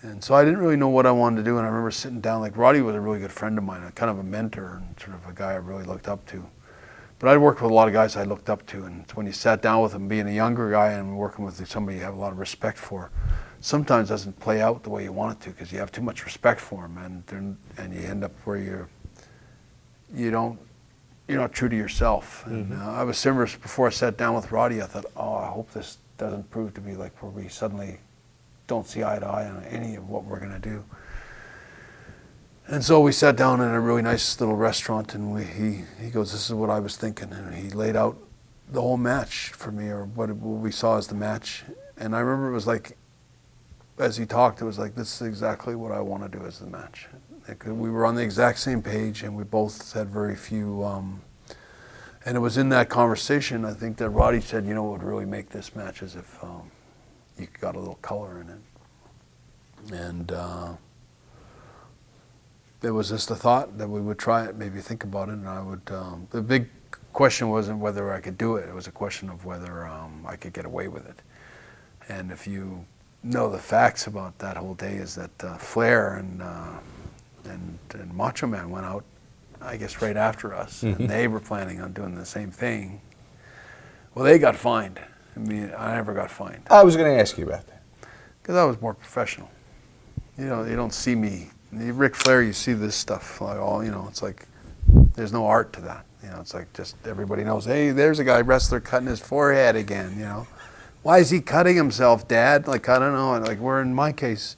and so I didn't really know what I wanted to do. And I remember sitting down, like Roddy was a really good friend of mine, kind of a mentor and sort of a guy I really looked up to. But I'd worked with a lot of guys I looked up to, and when you sat down with them, being a younger guy and working with somebody you have a lot of respect for, sometimes doesn't play out the way you want it to because you have too much respect for them, and you end up where you're not true to yourself. Mm-hmm. And I was similar before I sat down with Roddy. I thought, oh, I hope this doesn't prove to be like where we suddenly don't see eye to eye on any of what we're going to do. And so we sat down in a really nice little restaurant, and he goes, this is what I was thinking. And he laid out the whole match for me, or what we saw as the match. And I remember it was like, as he talked, it was like, this is exactly what I want to do as the match. We were on the exact same page, and we both had very few, and it was in that conversation, I think, that Roddy said, you know, what would really make this match is if you got a little color in it. And there was just a thought that we would try it, maybe think about it, and I would, the big question wasn't whether I could do it, it was a question of whether I could get away with it. And if you know the facts about that whole day is that Flair and Macho Man went out, I guess, right after us, mm-hmm. and they were planning on doing the same thing. Well, they got fined. I mean, I never got fined. I was going to ask you about that. Because I was more professional. You know, you don't see me. Ric Flair, you see this stuff, like all, you know, it's like, there's no art to that. You know, it's like just everybody knows, hey, there's a guy, wrestler, cutting his forehead again, you know. Why is he cutting himself, Dad? Like, I don't know. Like, where in my case,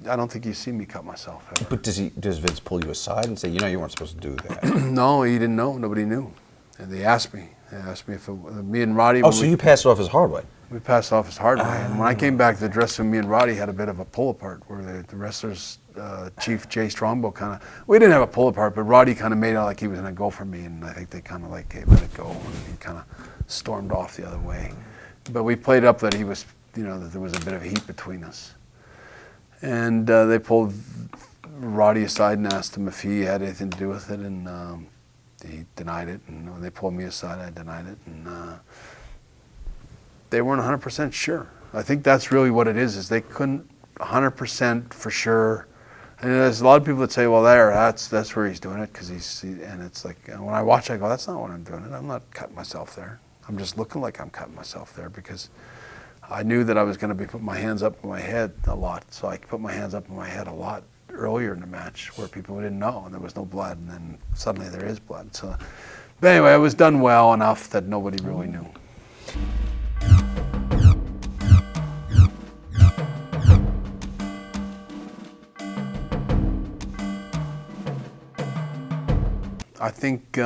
I don't think you see me cut myself ever. But does Vince pull you aside and say, you know, you weren't supposed to do that? No, he didn't know. Nobody knew. And they asked me. They asked me if me and Roddy. Oh, so you passed it off as hard way? We passed off as hard way. And when I came back to the dressing room, me and Roddy had a bit of a pull apart where the wrestlers, Chief Jay Strongbow kind of, we didn't have a pull apart, but Roddy kind of made out like he was going to go for me. And I think they kind of like, hey, let it go. And he kind of stormed off the other way. But we played up that he was, you know, that there was a bit of heat between us. And they pulled Roddy aside and asked him if he had anything to do with it, and he denied it. And when they pulled me aside, I denied it. And they weren't 100% sure. I think that's really what it is they couldn't 100% for sure. And there's a lot of people that say, well, that's where he's doing it, because and it's like, when I watch, I go, that's not what I'm doing it. I'm not cutting myself there. I'm just looking like I'm cutting myself there, because I knew that I was going to be putting my hands up in my head a lot, so I could put my hands up in my head a lot earlier in the match where people didn't know and there was no blood, and then suddenly there is blood. So, but anyway, it was done well enough that nobody really knew. I think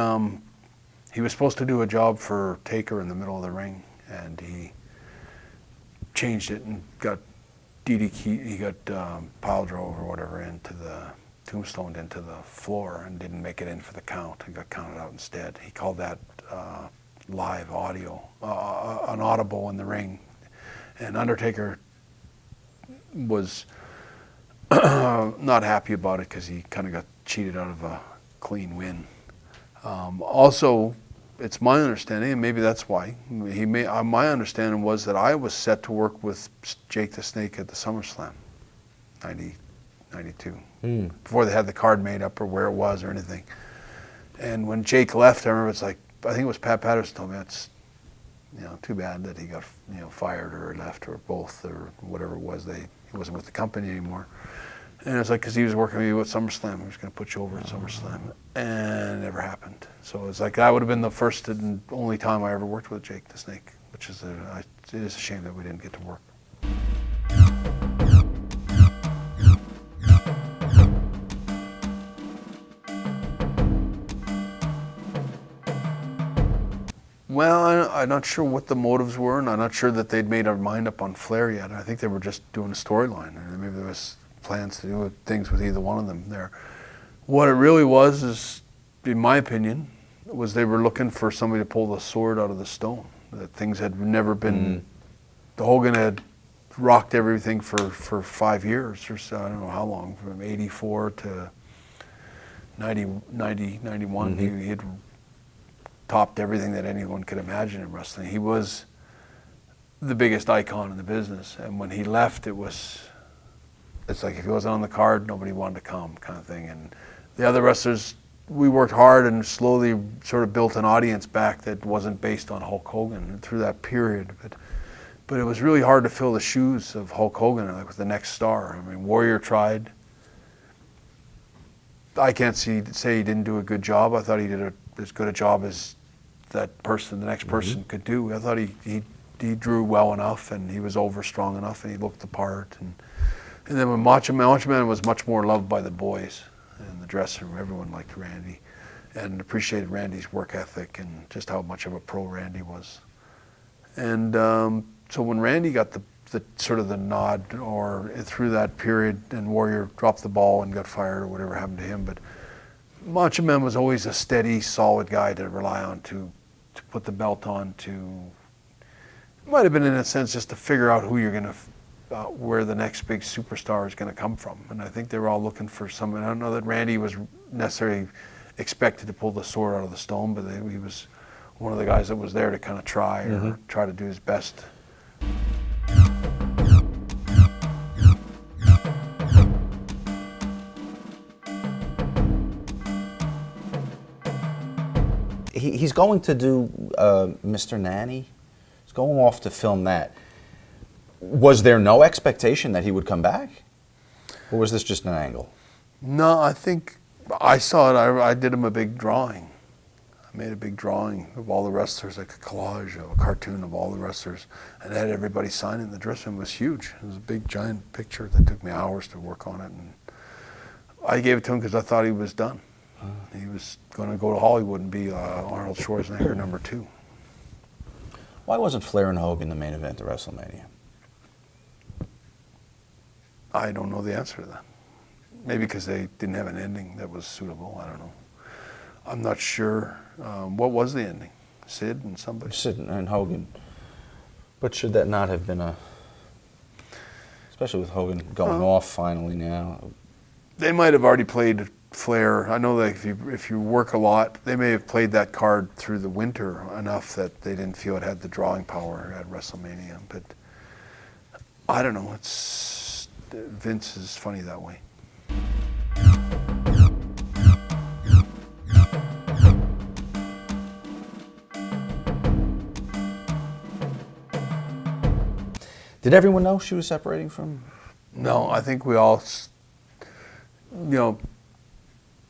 he was supposed to do a job for Taker in the middle of the ring, and he changed it and got he got pile drove or whatever into the tombstone into the floor and didn't make it in for the count and got counted out instead. He called that live audio, an audible in the ring, and Undertaker was not happy about it because he kind of got cheated out of a clean win. Also, it's my understanding, and maybe that's why, my understanding was that I was set to work with Jake the Snake at the SummerSlam, 92, before they had the card made up or where it was or anything. And when Jake left, I remember it's like, I think it was Pat Patterson told me, you know, too bad that he got, you know, fired or left or both or whatever it was. He wasn't with the company anymore. And it's like, because he was working with me with SummerSlam, he was going to put you over at SummerSlam, and it never happened. So it's like that would have been the first and only time I ever worked with Jake the Snake, which is it is a shame that we didn't get to work. Well, I'm not sure what the motives were, and I'm not sure that they'd made their mind up on Flair yet. I think they were just doing a storyline, and maybe there was plans to do things with either one of them there. What it really was is, in my opinion, was they were looking for somebody to pull the sword out of the stone. That things had never been, the Hogan had rocked everything for 5 years or so, I don't know how long, from 84 to 91. He had topped everything that anyone could imagine in wrestling. He was the biggest icon in the business, and when he left, it's like if he wasn't on the card, nobody wanted to come, kind of thing. And the other wrestlers, we worked hard and slowly sort of built an audience back that wasn't based on Hulk Hogan through that period. But it was really hard to fill the shoes of Hulk Hogan, like with the next star. I mean, Warrior tried. I can't say he didn't do a good job. I thought he did as good a job as that person, the next person, could do. I thought he drew well enough, and he was over strong enough, and he looked the part. And then when Macho Man was much more loved by the boys in the dressing room. Everyone liked Randy and appreciated Randy's work ethic and just how much of a pro Randy was. And so when Randy got the sort of the nod, or through that period, and Warrior dropped the ball and got fired or whatever happened to him, but Macho Man was always a steady, solid guy to rely on, to put the belt on, might have been in a sense just to figure out who you're going to, where the next big superstar is going to come from. And I think they were all looking for someone. I don't know that Randy was necessarily expected to pull the sword out of the stone, but he was one of the guys that was there to kind of try to do his best. He's going to do Mr. Nanny. He's going off to film that. Was there no expectation that he would come back? Or was this just an angle? No, I think I saw it. I did him a big drawing. I made a big drawing of all the wrestlers, like a collage, a cartoon of all the wrestlers, and had everybody sign it. The dressing room was huge. It was a big, giant picture that took me hours to work on it. And I gave it to him because I thought he was done. He was going to go to Hollywood and be Arnold Schwarzenegger #2. Why wasn't Flair and Hogan the main event of WrestleMania? I don't know the answer to that. Maybe because they didn't have an ending that was suitable. I don't know. I'm not sure. What was the ending? Sid and somebody? Sid and Hogan. But should that not have been especially with Hogan going off finally now? They might have already played Flair. I know that if you work a lot, they may have played that card through the winter enough that they didn't feel it had the drawing power at WrestleMania. But I don't know. Vince is funny that way. Did everyone know she was separating from? No, I think we all,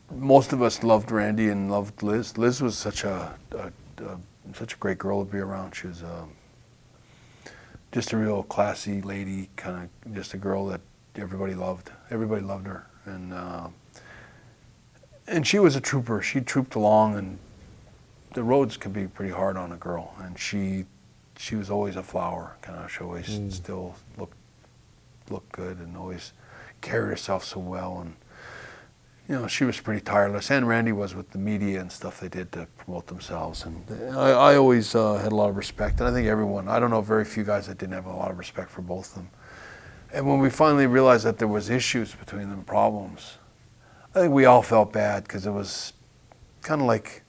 most of us loved Randy and loved Liz. Liz was such a great girl to be around. She was just a real classy lady, kind of just a girl that everybody loved. Everybody loved her, and she was a trooper. She trooped along, and the roads can be pretty hard on a girl, and she was always a flower. Kind of, she always still looked good, and always carried herself so well, and she was pretty tireless. And Randy was with the media and stuff they did to promote themselves, and I always had a lot of respect. And I think everyone, I don't know very few guys that didn't have a lot of respect for both of them. And when we finally realized that there was issues between them, problems, I think we all felt bad, because it was kind of like,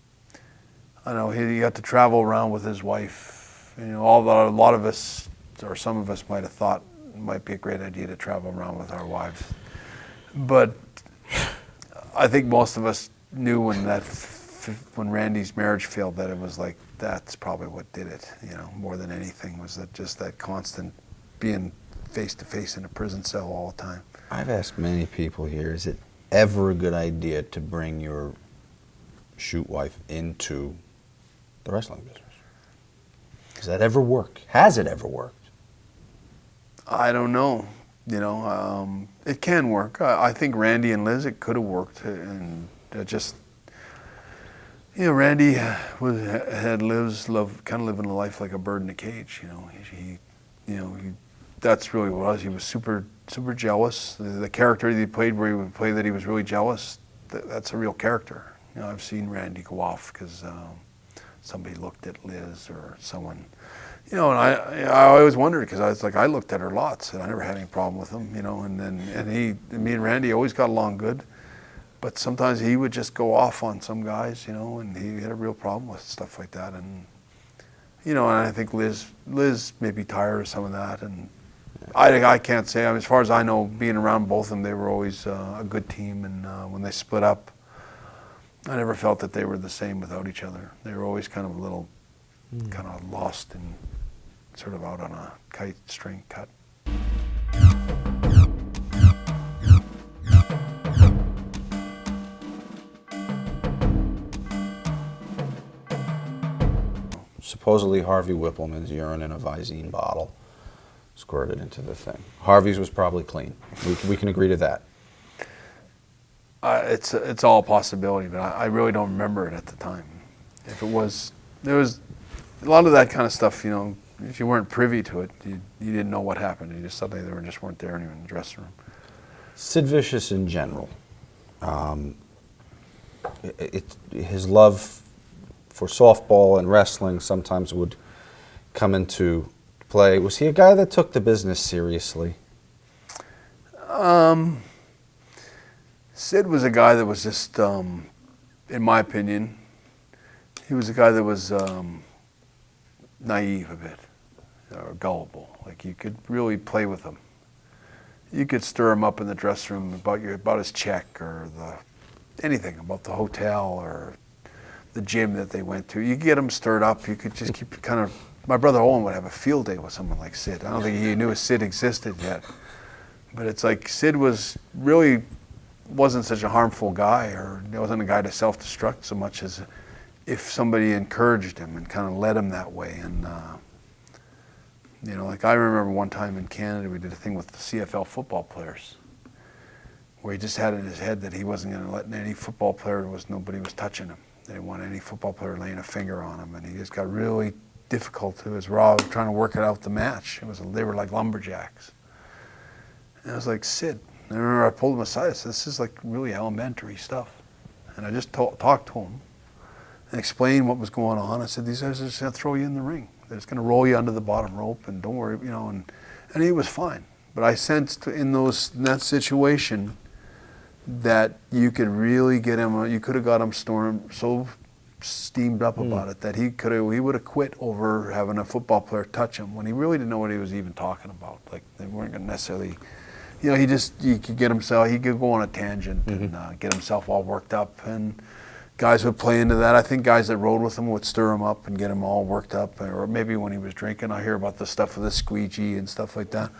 I don't know, he got to travel around with his wife. A lot of us, or some of us, might have thought it might be a great idea to travel around with our wives. But I think most of us knew when that when Randy's marriage failed, that it was like, that's probably what did it, more than anything, was that just that constant being face to face in a prison cell all the time. I've asked many people here, is it ever a good idea to bring your shoot wife into the wrestling business? Does that ever work? Has it ever worked? I don't know. It can work. I think Randy and Liz, it could have worked, and just, Randy had kind of living a life like a bird in a cage. That's really what it was. He was super jealous. The character that he played, where he would play that he was really jealous, that's a real character. I've seen Randy go off because somebody looked at Liz or someone. And I always wondered, because I was like, I looked at her lots and I never had any problem with him, and me and Randy always got along good, but sometimes he would just go off on some guys, and he had a real problem with stuff like that, and and I think Liz may be tired of some of that, and I can't say. As far as I know, being around both of them, they were always a good team, and when they split up, I never felt that they were the same without each other. They were always kind of a little, kind of lost and sort of out on a kite string cut. Supposedly Harvey Whippleman's urine in a Visine bottle squirted into the thing. Harvey's was probably clean. We can agree to that. It's all a possibility, but I really don't remember it at the time. If it was, there was a lot of that kind of stuff, if you weren't privy to it, you didn't know what happened. You just suddenly just weren't there anymore in the dressing room. Sid Vicious in general, his love for softball and wrestling sometimes would come into play. Was he a guy that took the business seriously? Sid was a guy that was just, in my opinion, he was a guy that was naive a bit, or gullible. Like, you could really play with him. You could stir him up in the dressing room about his check, or anything about the hotel or the gym that they went to. You could get him stirred up. You could just keep kind of. My brother Owen would have a field day with someone like Sid. I don't think he knew Sid existed yet, but it's like Sid wasn't such a harmful guy, or he wasn't a guy to self-destruct so much as if somebody encouraged him and kind of led him that way. And like I remember one time in Canada, we did a thing with the CFL football players, where he just had in his head that he wasn't going to let any football player, nobody was touching him. They didn't want any football player laying a finger on him, and he just got really difficult. It was raw, trying to work it out the match. They were like lumberjacks. And I was like, Sid. And I remember I pulled him aside. I said, this is like really elementary stuff. And I just talked to him and explained what was going on. I said, these guys are just going to throw you in the ring. They're just going to roll you under the bottom rope, and don't worry, and he was fine. But I sensed in that situation that you could really get him, you could have got him so steamed up about it that he would have quit over having a football player touch him when he really didn't know what he was even talking about. Like, they weren't going to necessarily. He could get himself, he could go on a tangent and get himself all worked up, and guys would play into that. I think guys that rode with him would stir him up and get him all worked up, or maybe when he was drinking, I hear about the stuff with the squeegee and stuff like that.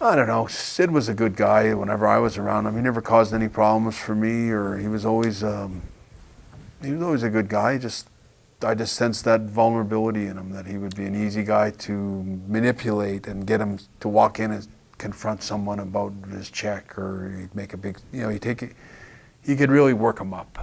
I don't know. Sid was a good guy whenever I was around him. He never caused any problems for me, or he was always a good guy. I just sensed that vulnerability in him, that he would be an easy guy to manipulate and get him to walk in and confront someone about his check, or he'd make a big, he could really work him up.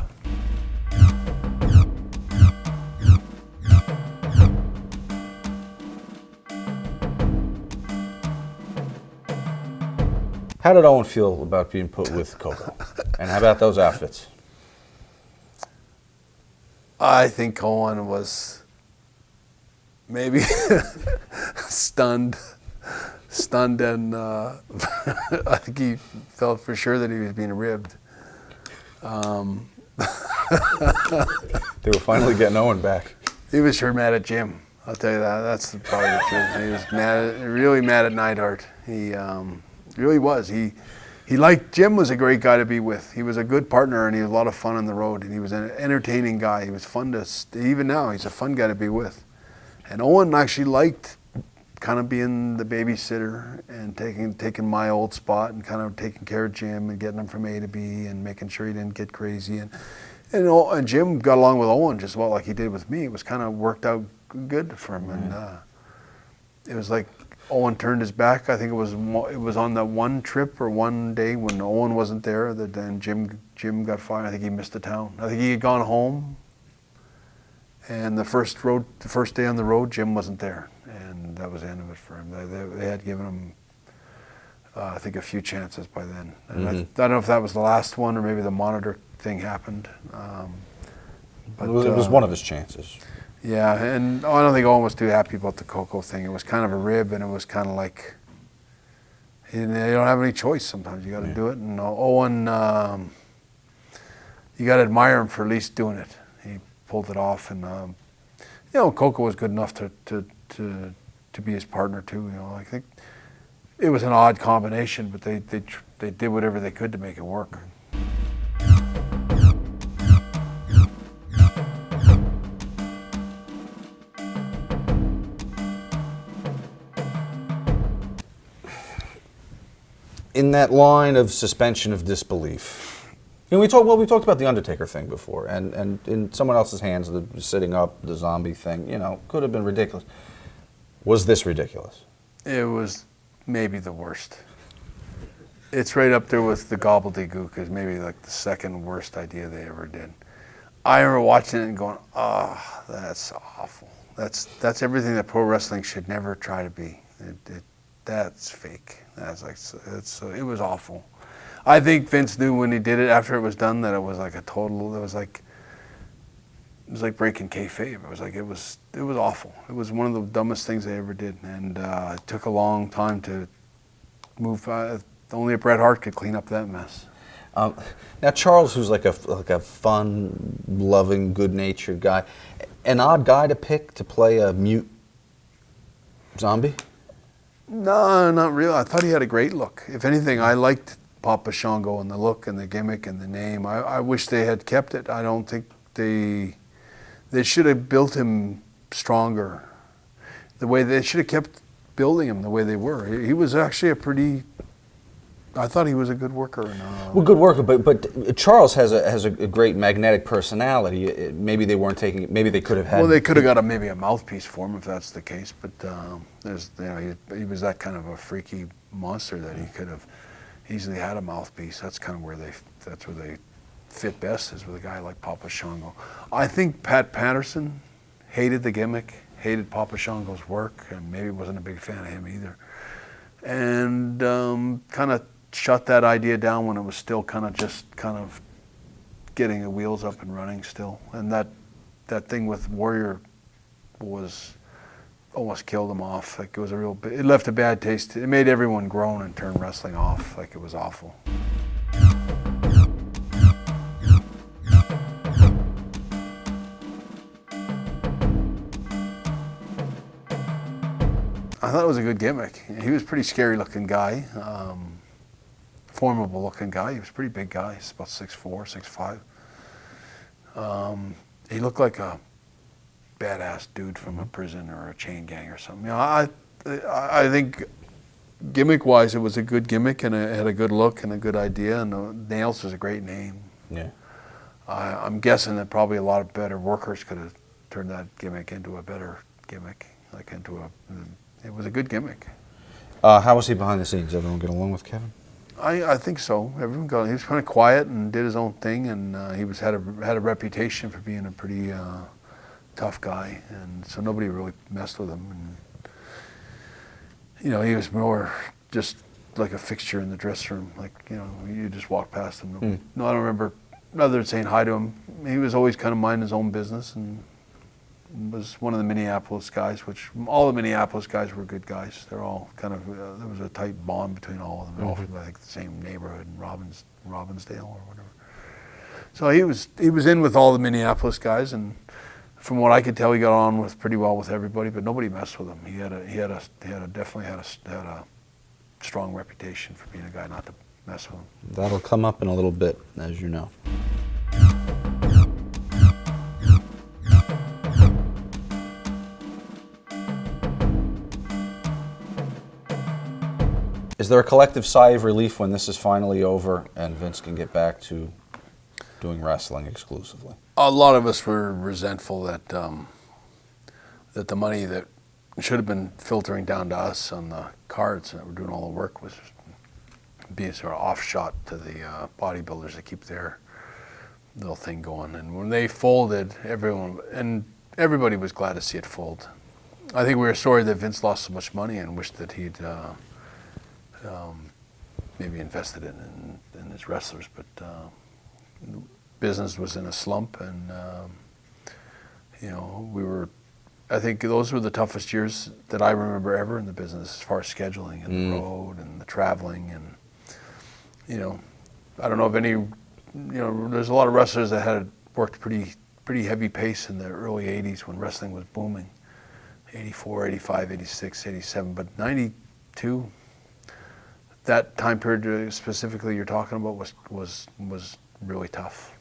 How did Owen feel about being put with Coco? And how about those outfits? I think Owen was maybe stunned, and I think he felt for sure that he was being ribbed. They were finally getting Owen back. He was sure mad at Jim. I'll tell you that. That's probably the truth. He was really mad at Neidhart. He really was. He Jim was a great guy to be with. He was a good partner, and he was a lot of fun on the road, and he was an entertaining guy. He was fun to, even now, he's a fun guy to be with. And Owen actually liked kind of being the babysitter and taking my old spot and kind of taking care of Jim and getting him from A to B and making sure he didn't get crazy. And Jim got along with Owen just about like he did with me. It was kind of worked out good for him. And it was like Owen turned his back. I think it was on that one trip or one day when Owen wasn't there that then Jim got fired. I think he missed the town. I think he had gone home, and the first day on the road, Jim wasn't there, and that was the end of it for him. They had given him, I think, a few chances by then. And I don't know if that was the last one or maybe the monitor thing happened. But it was one of his chances. Yeah, and I don't think Owen was too happy about the Coco thing. It was kind of a rib, and it was kind of like, you don't have any choice sometimes. You got to do it. And Owen, you got to admire him for at least doing it. He pulled it off, and Coco was good enough to be his partner too. I think it was an odd combination, but they did whatever they could to make it work. In that line of suspension of disbelief, we talked about the Undertaker thing before, and in someone else's hands, the sitting up, the zombie thing, could have been ridiculous. Was this ridiculous? It was maybe the worst. It's right up there with the gobbledygook as maybe like the second worst idea they ever did. I remember watching it and going, "Oh, that's awful. That's everything that pro wrestling should never try to be. That's fake." It was awful. I think Vince knew when he did it after it was done that it was like it was like breaking kayfabe. It was awful. It was one of the dumbest things they ever did, and it took a long time to move. Only Bret Hart could clean up that mess. Now Charles, who's like a fun, loving, good-natured guy, an odd guy to pick to play a mute zombie. No, not really. I thought he had a great look. If anything, I liked Papa Shango and the look and the gimmick and the name. I wish they had kept it. I don't think they should have built him stronger. They should have kept building him the way they were. He was actually I thought he was a good worker. Well, good worker, but Charles has a great magnetic personality. Maybe they weren't taking it. Maybe they could have had. Well, they could have got maybe a mouthpiece for him if that's the case. But he was that kind of a freaky monster that he could have easily had a mouthpiece. That's kind of where they fit best, is with a guy like Papa Shango. I think Pat Patterson hated the gimmick, hated Papa Shango's work, and maybe wasn't a big fan of him either. And kind of shut that idea down when it was still kind of getting the wheels up and running still. And that thing with Warrior was almost killed him off. Like it left a bad taste. It made everyone groan and turn wrestling off. Like it was awful. I thought it was a good gimmick. He was a pretty scary looking guy, formidable looking guy. He was a pretty big guy. He's about 6'4", 6'5". He looked like a badass dude from a prison or a chain gang or something. I think gimmick-wise, it was a good gimmick, and it had a good look and a good idea, and Nails was a great name. Yeah. I'm guessing that probably a lot of better workers could have turned that gimmick into a better gimmick, it was a good gimmick. How was he behind the scenes? Everyone get along with Kevin? I think so. He was kind of quiet and did his own thing, and he had a reputation for being a pretty tough guy, and so nobody really messed with him. And he was more just like a fixture in the dressing room. You just walk past him. No, I don't remember, other than saying hi to him. He was always kind of minding his own business, and was one of the Minneapolis guys, which all the Minneapolis guys were good guys. They're all kind of, there was a tight bond between all of them. They're all from, I think, the same neighborhood in Robbinsdale or whatever. So he was in with all the Minneapolis guys, and from what I could tell, he got on pretty well with everybody, but nobody messed with him. He definitely had a strong reputation for being a guy not to mess with him. That'll come up in a little bit, as you know. Is there a collective sigh of relief when this is finally over and Vince can get back to doing wrestling exclusively? A lot of us were resentful that that the money that should have been filtering down to us on the cards that were doing all the work was being sort of offshot to the bodybuilders that keep their little thing going. And when they folded, everybody was glad to see it fold. I think we were sorry that Vince lost so much money and wished that he'd maybe invested it in his wrestlers, but business was in a slump, and you know, I think those were the toughest years that I remember ever in the business, as far as scheduling and the road and the traveling, and you know, I don't know if any, you know, there's a lot of wrestlers that had worked pretty heavy pace in the early 80s when wrestling was booming, 84, 85, 86, 87, but 92. That time period specifically you're talking about was really tough.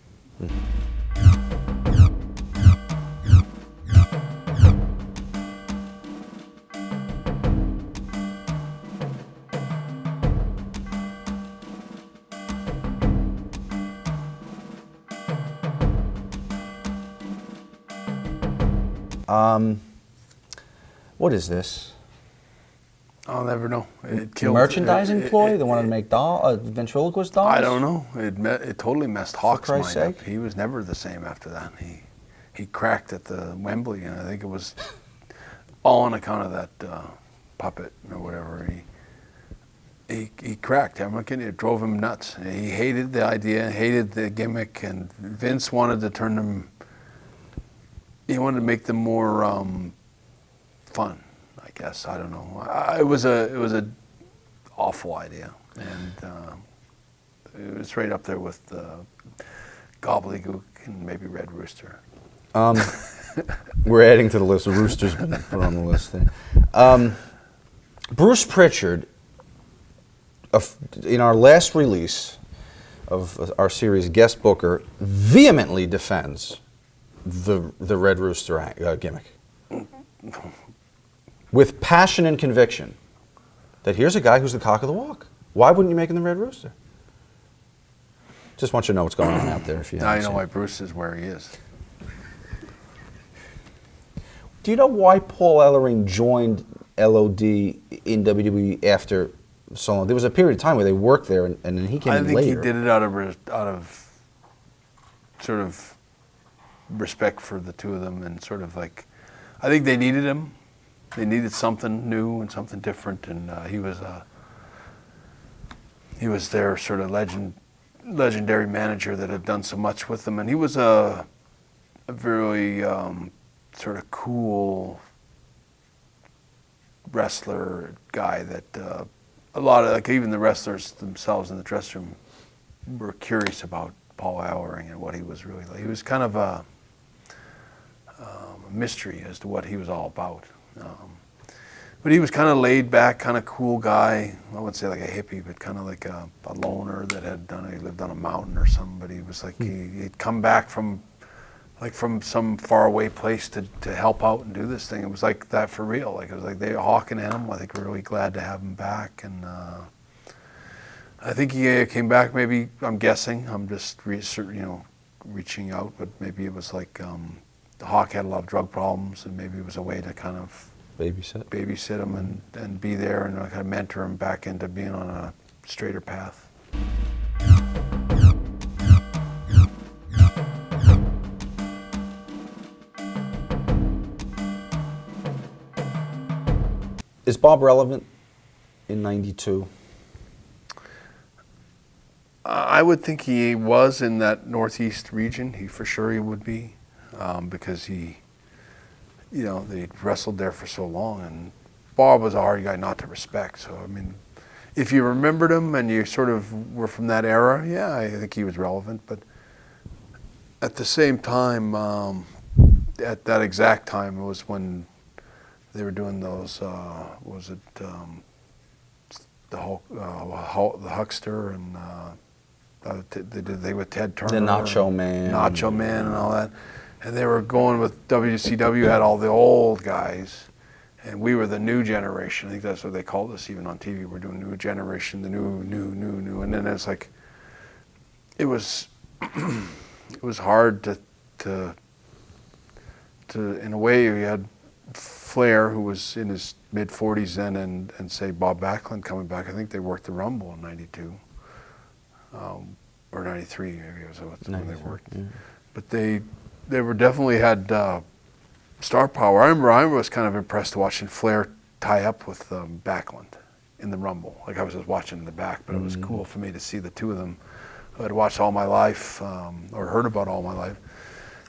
What is this? I'll never know. It The killed merchandising ploy? They wanted to make ventriloquist dolls? I don't know. It totally messed Hawk's mind Christ's up. sake. He was never the same after that. He cracked at the Wembley, and I think it was all on account of that puppet or whatever. He cracked. I'm not kidding. It drove him nuts. He hated the idea, hated the gimmick, and Vince wanted to turn them. He wanted to make them more fun. I guess, I don't know. It was a awful idea, and it was right up there with Gobbledygook and maybe Red Rooster. We're adding to the list. The Rooster's been put on the list there. Bruce Pritchard, in our last release of our series, Guest Booker, vehemently defends the Red Rooster gimmick. With passion and conviction, that here's a guy who's the cock of the walk. Why wouldn't you make him the Red Rooster? Just want you to know what's going on out there. If you Now you haven't know seen why it. Bruce is where he is. Do you know why Paul Ellering joined LOD in WWE after so long? There was a period of time where they worked there, and then he came in later. I think he did it out of sort of respect for the two of them, and sort of like, I think they needed him. They needed something new and something different, and he was their sort of legendary manager that had done so much with them, and he was a very sort of cool wrestler guy that a lot of, like, even the wrestlers themselves in the dressing room were curious about Paul Ellering and what he was really like. He was kind of a mystery as to what he was all about. But he was kind of laid back, kind of cool guy. I wouldn't say like a hippie, but kind of like a loner that he lived on a mountain or something. But he was like, he'd come back from some faraway place to help out and do this thing. It was like that for real. Like, it was like Hawk and him. I think we're really glad to have him back. And I think he came back, maybe, I'm guessing, I'm just reaching out, but maybe it was like Hawk had a lot of drug problems, and maybe it was a way to kind of babysit him and be there and kind of mentor him back into being on a straighter path. Is Bob relevant in '92? I would think he was in that Northeast region. He for sure he would be, because they wrestled there for so long, and Bob was a hard guy not to respect. So I mean, if you remembered him and you sort of were from that era, yeah, I think he was relevant. But at the same time, at that exact time, it was when they were doing those, the Huckster, and they did they with Ted Turner, The Nacho Man. Nacho Man, and all that. And they were going with WCW, had all the old guys, and we were the new generation. I think that's what they called us, even on TV. We're doing new generation, the new. And then it's like, it was hard to in a way, you had Flair, who was in his mid-40s then, and say Bob Backlund coming back. I think they worked the Rumble in '92, or '93, maybe it was when they worked. Yeah. But they were definitely had star power. I remember I was kind of impressed watching Flair tie up with Backlund in the Rumble. Like, I was just watching in the back, but it was cool for me to see the two of them who I'd watched all my life, or heard about all my life.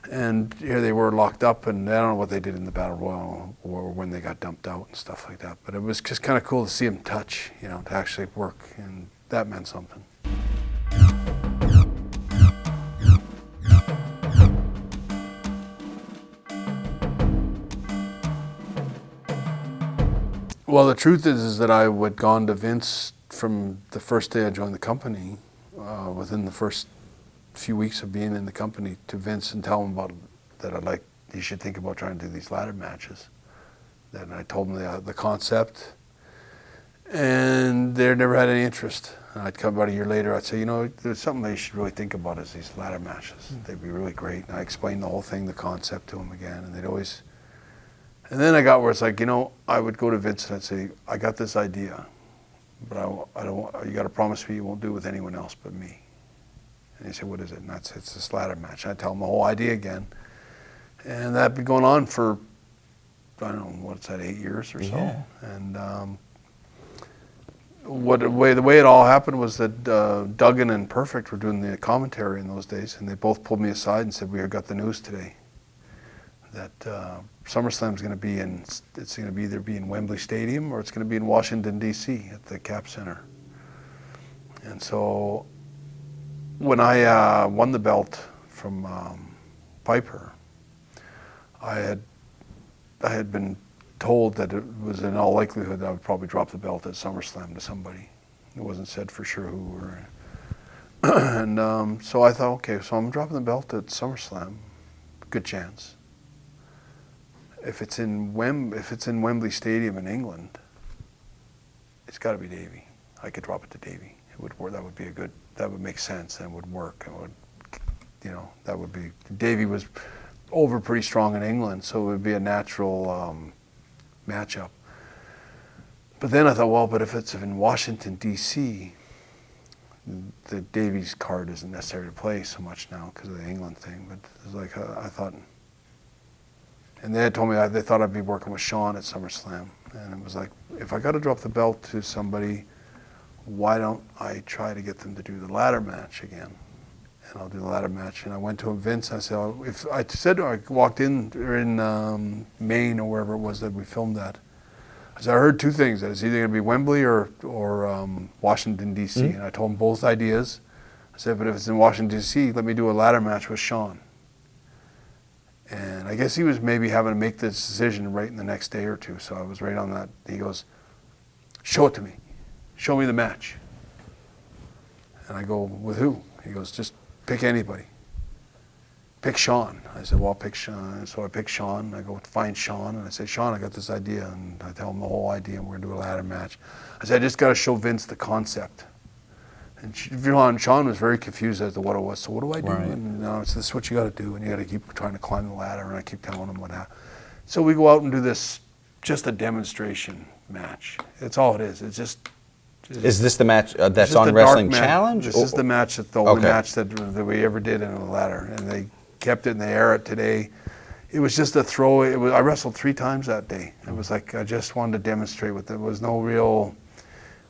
And here they were locked up, and I don't know what they did in the Battle Royal or when they got dumped out and stuff like that. But it was just kind of cool to see them touch, you know, to actually work, and that meant something. Well, the truth is that I had gone to Vince from the first day I joined the company, within the first few weeks of being in the company, to Vince and tell him about that he should think about trying to do these ladder matches. Then I told him the concept, and they never had any interest. And I'd come about a year later, I'd say, you know, there's something they should really think about, is these ladder matches. They'd be really great. And I explained the whole thing, the concept, to them again, and they'd always. And then I got where it's like, you know, I would go to Vince and I'd say, I got this idea, but I don't. You got to promise me you won't do it with anyone else but me. And he said, what is it? And it's this ladder match. And I tell him the whole idea again. And that'd been going on for, I don't know, what's that, 8 years or so? Yeah. And the way it all happened was that Duggan and Perfect were doing the commentary in those days, and they both pulled me aside and said, we got the news today that SummerSlam's going to be it's going to either be in Wembley Stadium or it's going to be in Washington, D.C. at the Cap Center. And so when I won the belt from Piper, I had been told that it was in all likelihood that I would probably drop the belt at SummerSlam to somebody. It wasn't said for sure who. And so I thought, okay, so I'm dropping the belt at SummerSlam. Good chance. If it's in Wembley Stadium in England, it's got to be Davey. I could drop it to Davey. It would work. That would be that would make sense and would work. And would, you know, that would be. Davey was over pretty strong in England, so it would be a natural matchup. But then I thought, well, but if it's in Washington, D.C., the Davies card isn't necessary to play so much now because of the England thing. But it was like, I thought, and they had told me they thought I'd be working with Shawn at SummerSlam. And it was like, if I got to drop the belt to somebody, why don't I try to get them to do the ladder match again? And I'll do the ladder match. And I went to Vince and I said, I walked in Maine or wherever it was that we filmed that. I said, I heard two things. That it's either going to be Wembley or Washington, D.C. And I told him both ideas. I said, but if it's in Washington, D.C., let me do a ladder match with Shawn. And I guess he was maybe having to make this decision right in the next day or two. So I was right on that. He goes, show it to me. Show me the match. And I go, with who? He goes, just pick anybody. Pick Shawn. I said, well, I'll pick Shawn. So I picked Shawn. I go find Shawn, and I say, Shawn, I got this idea. And I tell him the whole idea, and we're going to do a ladder match. I said, I just got to show Vince the concept. And Shawn was very confused as to what it was. So what do I do? Right. And this is what you got to do, and you got to keep trying to climb the ladder. And I keep telling him what happened. So we go out and do this, just a demonstration match. That's all it is. It's just. Is this the match that's on Wrestling Challenge? This is the match, the only match that we ever did in a ladder, and they kept it and they air it today. It was just a throw. I wrestled 3 times that day. It was like I just wanted to demonstrate with it. There was no real.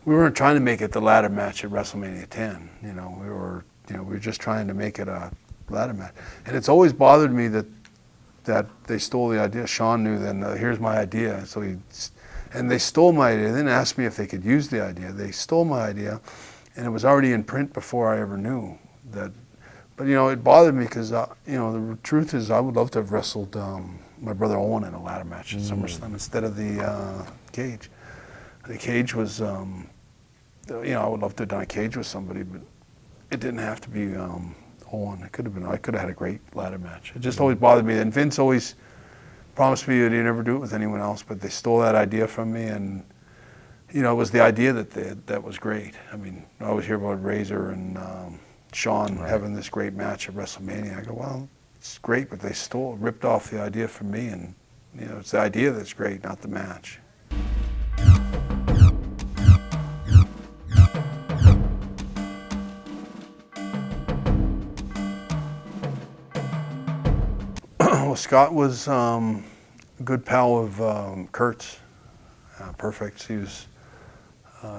We weren't trying to make it the ladder match at WrestleMania 10. You know, we were just trying to make it a ladder match. And it's always bothered me that they stole the idea. Shawn knew then. Here's my idea. So and they stole my idea. They didn't ask me if they could use the idea. They stole my idea, and it was already in print before I ever knew that. But you know, it bothered me because the truth is I would love to have wrestled my brother Owen in a ladder match at SummerSlam instead of the cage. The cage was you know, I would love to have done a cage with somebody, but it didn't have to be Owen. It could have been. I could have had a great ladder match. It just always bothered me. And Vince always promised me that he'd never do it with anyone else, but they stole that idea from me, and you know, it was the idea that was great. I mean, I always hear about Razor and Shawn having this great match at WrestleMania. I go, well, it's great, but they ripped off the idea from me, and you know, it's the idea that's great, not the match. Well, Scott was a good pal of Kurt's. Perfect. He was.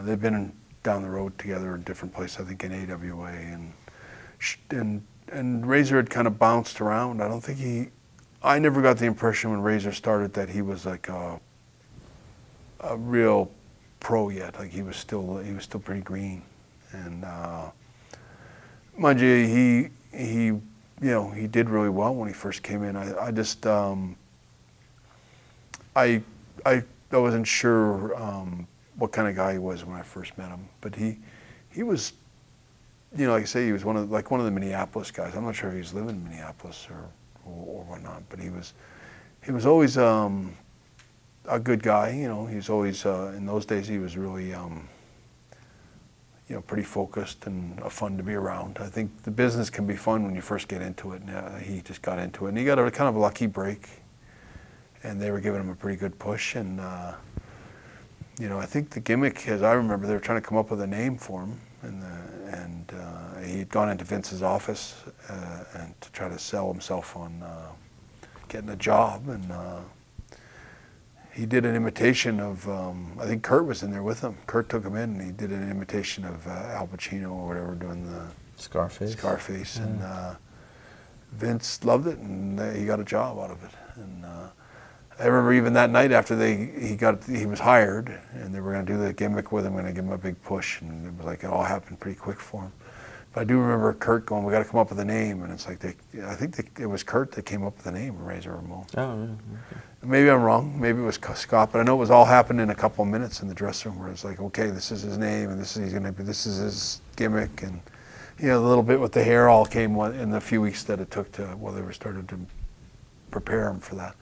They've been down the road together in different places. I think in AWA, and Razor had kind of bounced around. I don't think I never got the impression when Razor started that he was like a real pro yet. Like he was still pretty green. And mind you, he you know, he did really well when he first came in. I just I wasn't sure what kind of guy he was when I first met him, but he was, you know, like I say, he was one of the Minneapolis guys. I'm not sure if he was living in Minneapolis or whatnot, but he was always a good guy. You know, he was always in those days he was really you know, pretty focused and fun to be around. I think the business can be fun when you first get into it, and he just got into it, and he got a kind of a lucky break, and they were giving him a pretty good push, and you know, I think the gimmick, as I remember, they were trying to come up with a name for him, and he had gone into Vince's office and to try to sell himself on getting a job, and he did an imitation of, I think Kurt was in there with him. Kurt took him in, and he did an imitation of Al Pacino or whatever, doing the Scarface, yeah. And Vince loved it, and he got a job out of it. And I remember even that night after he was hired, and they were going to do the gimmick with him, going to give him a big push, and it was like it all happened pretty quick for him. But I do remember Kurt going, "We got to come up with a name," and it's like I think it was Kurt that came up with the name, Razor Ramon. Oh, yeah. Okay. Maybe I'm wrong. Maybe it was Scott, but I know it was all happened in a couple of minutes in the dressing room, where it's like, okay, this is his name, and this is his gimmick, and you know, the little bit with the hair all came in the few weeks that it took they were started to prepare him for that.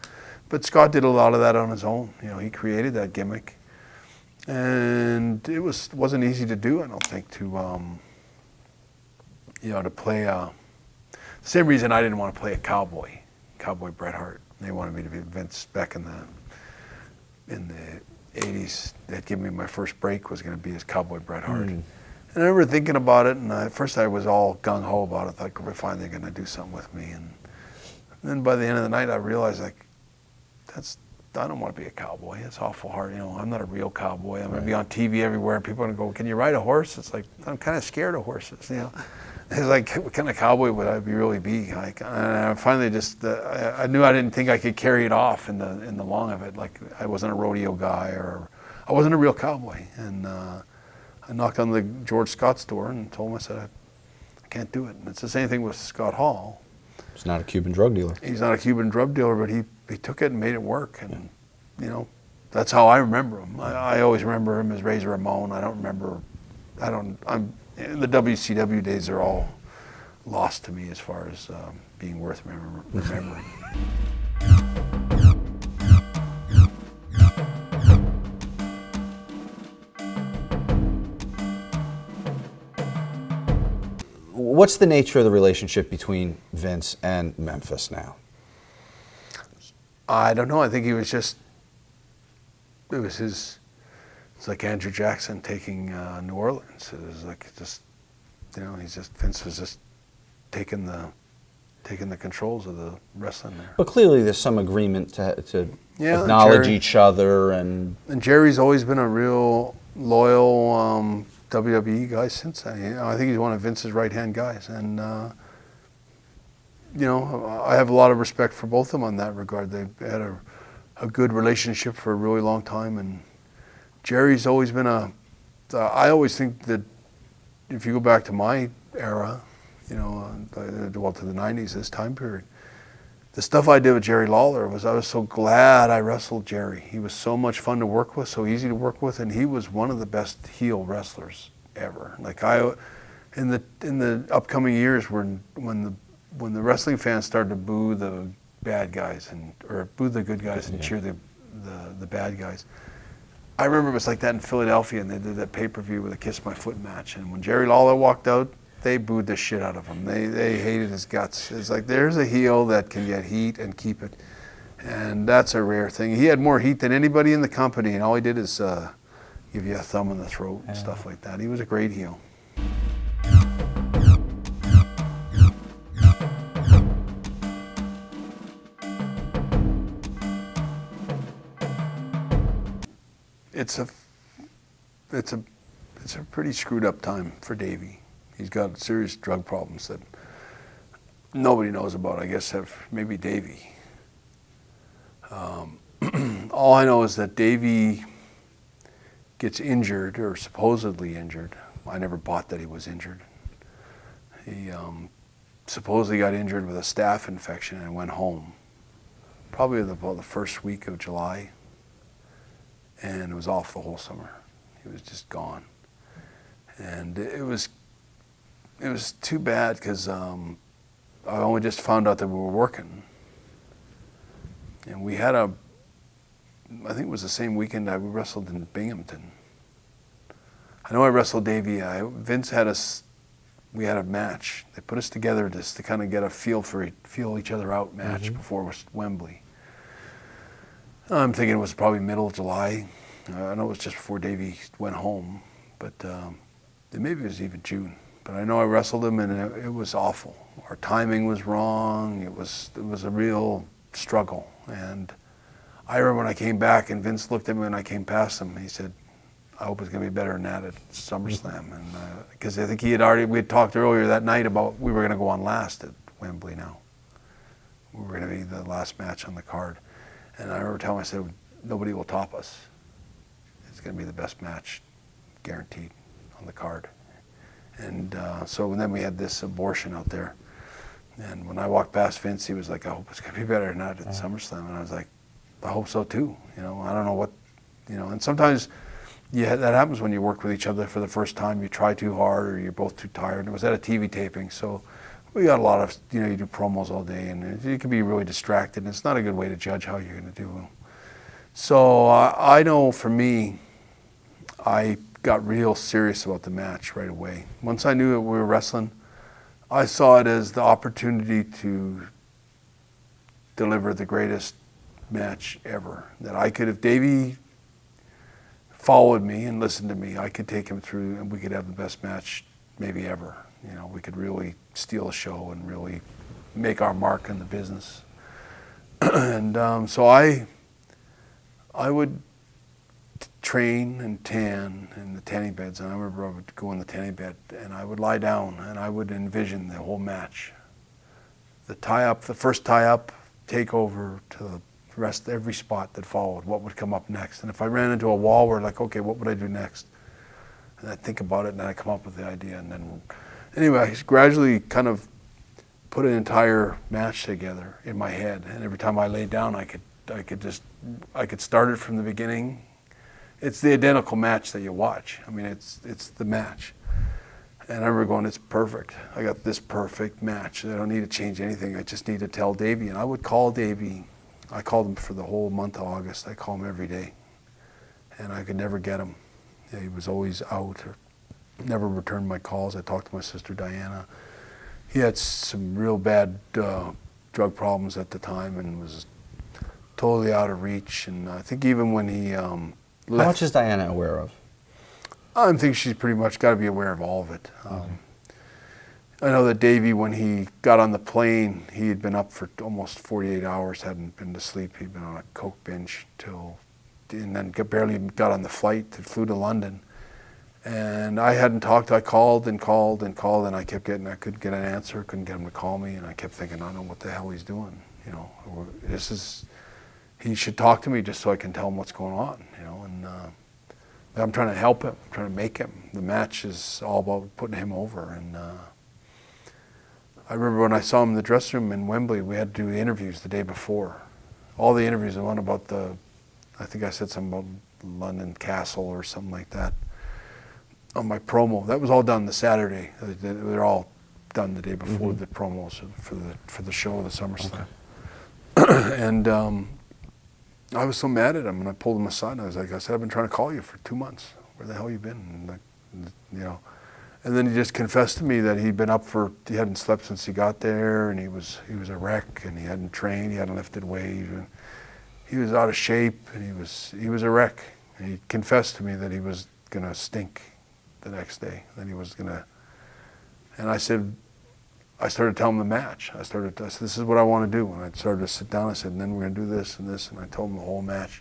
But Scott did a lot of that on his own. You know, he created that gimmick, and it wasn't easy to do. I don't think you know, to play the same reason I didn't want to play a cowboy Bret Hart. They wanted me to be Vince back in the 80s. They'd given me my first break was going to be as Cowboy Bret Hart. And I remember thinking about it, and at first I was all gung-ho about it. I thought, we're finally going to do something with me. And then by the end of the night, I realized, like, I don't want to be a cowboy. It's awful hard. You know, I'm not a real cowboy. I'm going to be on TV everywhere, and people are going to go, "Can you ride a horse?" It's like, I'm kind of scared of horses, you know. It's like, what kind of cowboy would I really be? Like, and I finally just, I knew I didn't think I could carry it off in the long of it. Like, I wasn't a rodeo guy, or I wasn't a real cowboy. And I knocked on the George Scott's door and told him, I said, I can't do it. And it's the same thing with Scott Hall. He's not a Cuban drug dealer. He's not a Cuban drug dealer, but he took it and made it work. And, you know, that's how I remember him. I always remember him as Razor Ramon. The WCW days are all lost to me as far as being worth remembering. What's the nature of the relationship between Vince and Memphis now? I don't know. I think it's like Andrew Jackson taking New Orleans. It was like just, you know, Vince was just taking the controls of the wrestling there. But clearly there's some agreement to acknowledge each other. And Jerry's always been a real loyal WWE guy since then. You know, I think he's one of Vince's right-hand guys. And, you know, I have a lot of respect for both of them on that regard. They've had a good relationship for a really long time. And Jerry's always been I always think that if you go back to my era, you know, well, to the 90s, this time period, the stuff I did with Jerry Lawler I was so glad I wrestled Jerry. He was so much fun to work with, so easy to work with, and he was one of the best heel wrestlers ever. Like in the upcoming years, when the wrestling fans started to boo the bad guys or boo the good guys and cheer the bad guys. I remember it was like that in Philadelphia, and they did that pay-per-view with a Kiss My Foot match, and when Jerry Lawler walked out, they booed the shit out of him. They hated his guts. It's like, there's a heel that can get heat and keep it, and that's a rare thing. He had more heat than anybody in the company, and all he did is give you a thumb in the throat and stuff like that. He was a great heel. It's a pretty screwed up time for Davey. He's got serious drug problems that nobody knows about, I guess, maybe Davey. All I know is that Davey gets injured, or supposedly injured. I never bought that he was injured. He supposedly got injured with a staph infection and went home, probably about the first week of July, and it was off the whole summer. He was just gone. And it was too bad, because I only just found out that we were working. And we had I think it was the same weekend we wrestled in Binghamton. I know I wrestled Davey. Vince had we had a match. They put us together just to kind of get a feel each other out match before Wembley. I'm thinking it was probably middle of July. I know it was just before Davey went home, but maybe it was even June. But I know I wrestled him, and it was awful. Our timing was wrong. It was a real struggle. And I remember when I came back, and Vince looked at me when I came past him. He said, "I hope it's going to be better than that at SummerSlam." And because I think we had talked earlier that night about we were going to go on last at Wembley. Now we were going to be the last match on the card. And I remember telling him, I said, "Nobody will top us. It's going to be the best match, guaranteed, on the card." And so then we had this abortion out there. And when I walked past Vince, he was like, "I hope it's going to be better than that at SummerSlam." And I was like, "I hope so too." I don't know what, and sometimes that happens when you work with each other for the first time. You try too hard, or you're both too tired. And it was at a TV taping, so we got a lot of, you do promos all day, and you can be really distracted, and it's not a good way to judge how you're going to do. So I know for me, I got real serious about the match right away. Once I knew that we were wrestling, I saw it as the opportunity to deliver the greatest match ever. That I could, if Davey followed me and listened to me, I could take him through, and we could have the best match maybe ever. We could really steal a show and really make our mark in the business. And so I would train and tan in the tanning beds, and I remember I would go in the tanning bed and I would lie down and I would envision the whole match. The tie-up, the first tie-up, takeover to the rest, every spot that followed, what would come up next. And if I ran into a wall, we're like, okay, what would I do next? And I'd think about it, and then I'd come up with the idea. And then, anyway, I gradually kind of put an entire match together in my head. And every time I laid down, I could start it from the beginning. It's the identical match that you watch. I mean, it's the match. And I remember going, it's perfect. I got this perfect match. I don't need to change anything. I just need to tell Davey. And I would call Davey. I called him for the whole month of August. I called him every day. And I could never get him. He was always out or never returned my calls. I talked to my sister Diana. He had some real bad drug problems at the time and was totally out of reach. And I think even when he left... How much is Diana aware of? I think she's pretty much got to be aware of all of it. I know that Davey, when he got on the plane, he had been up for almost 48 hours, hadn't been to sleep. He'd been on a coke binge and then barely got on the flight that flew to London. And I hadn't talked. I called and called and called, and I couldn't get an answer, couldn't get him to call me, and I kept thinking, I don't know what the hell he's doing. He should talk to me just so I can tell him what's going on, and I'm trying to help him, I'm trying to make him. The match is all about putting him over. And I remember when I saw him in the dressing room in Wembley, we had to do interviews the day before. All the interviews, the one about I think I said something about London Castle or something like that. my promo. That was all done the Saturday. They're all done the day before the promos for the show, the SummerSlam. Okay. And I was so mad at him, and I pulled him aside, and I was like, I said, I've been trying to call you for 2 months. Where the hell you been? And like, you know. And then he just confessed to me that he hadn't slept since he got there, and he was a wreck, and he hadn't trained, he hadn't lifted weight, and he was out of shape, and he was a wreck. And he confessed to me that he was gonna stink the next day. Then he was gonna, and I started telling him the match. I said, this is what I want to do. And I started to sit down. I said, and then we're gonna do this and this, and I told him the whole match.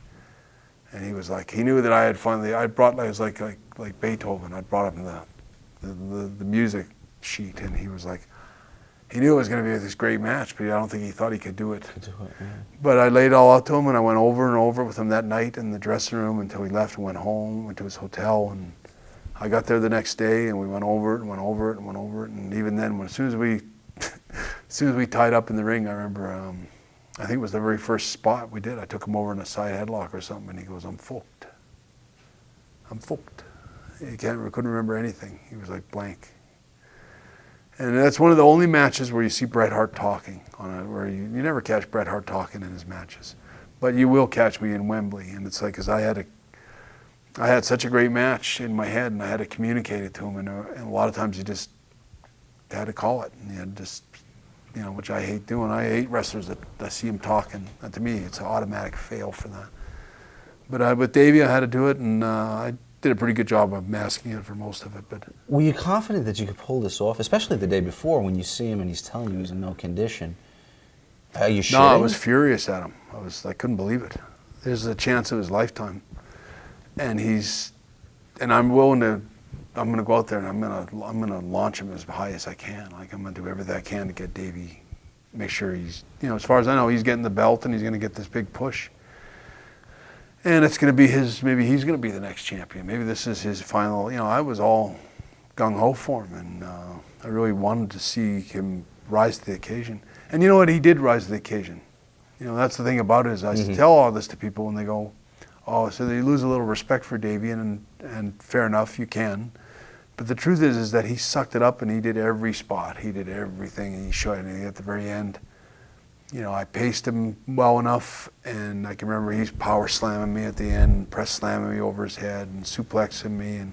And he was like, he knew that I brought, I was like Beethoven. I brought him the music sheet, and he was like, he knew it was going to be this great match, but I don't think he thought he could do it. Yeah. But I laid it all out to him, and I went over and over with him that night in the dressing room until he left and went home, went to his hotel, and I got there the next day, and we went over it and went over it and went over it, and even then, as soon as we tied up in the ring, I remember, I think it was the very first spot we did. I took him over in a side headlock or something, and he goes, "I'm fucked. I'm fucked." He couldn't remember anything. He was like blank. And that's one of the only matches where you see Bret Hart talking where you never catch Bret Hart talking in his matches, but you will catch me in Wembley. And it's like, because I had such a great match in my head, and I had to communicate it to him, and a lot of times you just had to call it, and you had just, you know, which I hate doing. I hate wrestlers that I see him talking. And to me, it's an automatic fail for that. But with Davey, I had to do it, and I did a pretty good job of masking it for most of it. But were you confident that you could pull this off, especially the day before when you see him and he's telling you he's in no condition? Are you shitting? No, I was furious at him. I couldn't believe it. There's a chance of his lifetime, and I'm going to go out there, and I'm gonna launch him as high as I can. Like, I'm gonna do everything I can to get Davey, make sure he's, you know, as far as I know, he's getting the belt, and he's gonna get this big push. And it's going to be maybe he's going to be the next champion. Maybe this is his final, you know, I was all gung-ho for him, and I really wanted to see him rise to the occasion. And you know what, he did rise to the occasion. You know, that's the thing about it, is I tell all this to people, and they go, oh, so they lose a little respect for Davey, and fair enough, you can. But the truth is that he sucked it up, and he did every spot. He did everything, and he showed it. And at the very end, you know, I paced him well enough, and I can remember he's power slamming me at the end, press slamming me over his head, and suplexing me, and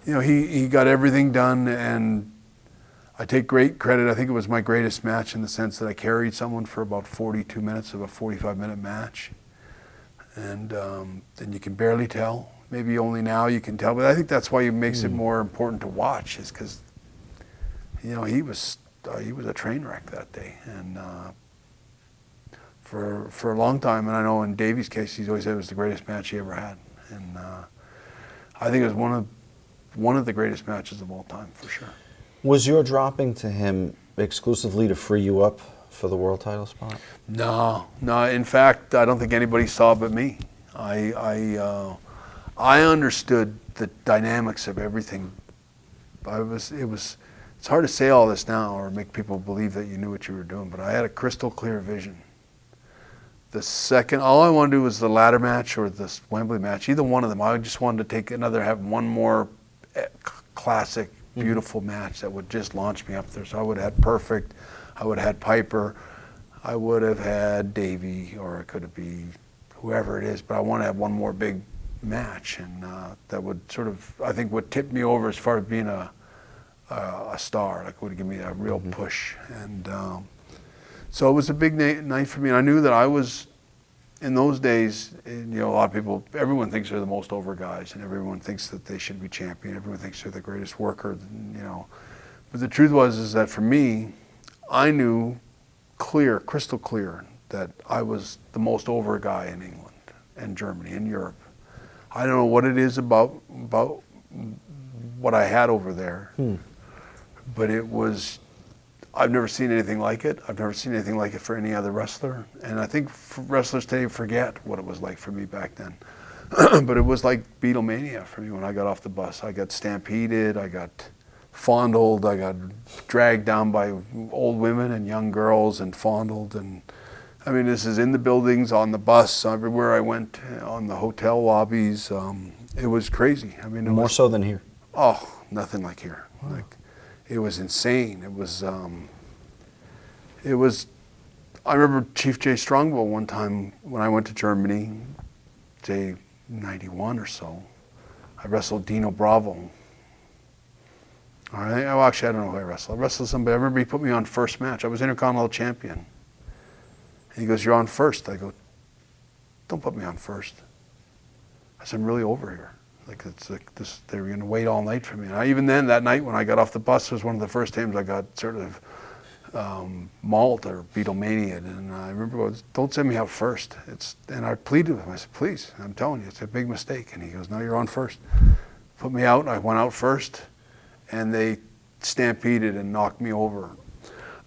you know, he got everything done, and I take great credit. I think it was my greatest match in the sense that I carried someone for about 42 minutes of a 45-minute match, and you can barely tell. Maybe only now you can tell, but I think that's why it makes it more important to watch, is because, you know, he was a train wreck that day, and for a long time, and I know in Davey's case, he's always said it was the greatest match he ever had, and I think it was one of the greatest matches of all time, for sure. Was your dropping to him exclusively to free you up for the world title spot? No. In fact, I don't think anybody saw it but me. I understood the dynamics of everything. It's hard to say all this now or make people believe that you knew what you were doing, but I had a crystal clear vision. All I wanted to do was the ladder match or this Wembley match, either one of them. I just wanted to have one more classic, beautiful match that would just launch me up there. So I would have had Perfect, I would have had Piper, I would have had Davey, or it could be whoever it is, but I want to have one more big match, and that would sort of, I think, would tip me over as far as being a star, like would give me a real push. And so it was a big night for me, and I knew that I was, in those days, you know, a lot of people, everyone thinks they're the most over guys, and everyone thinks that they should be champion, everyone thinks they're the greatest worker, you know. But the truth is that for me, I knew crystal clear, that I was the most over guy in England and Germany and Europe. I don't know what it is about what I had over there, but it was, I've never seen anything like it. I've never seen anything like it for any other wrestler. And I think wrestlers today forget what it was like for me back then. But it was like Beatlemania for me when I got off the bus. I got stampeded, I got fondled, I got dragged down by old women and young girls and fondled. And I mean, this is in the buildings, on the bus, everywhere I went, on the hotel lobbies. It was crazy. I mean, more so than here. Oh, nothing like here. Like, it was insane. It was, I remember Chief Jay Strongbow one time when I went to Germany, say 91 or so, I wrestled Dino Bravo. All right, well, actually, I don't know who I wrestled. I wrestled somebody. I remember he put me on first match. I was Intercontinental Champion. And he goes, "You're on first." I go, "Don't put me on first." I said, "I'm really over here. Like, it's like this, they were going to wait all night for me." And even then, that night when I got off the bus, was one of the first times I got sort of mauled or Beatlemania. And I remember going, "Don't send me out first." And I pleaded with him. I said, "Please, I'm telling you, it's a big mistake." And he goes, "No, you're on first." Put me out. I went out first, and they stampeded and knocked me over.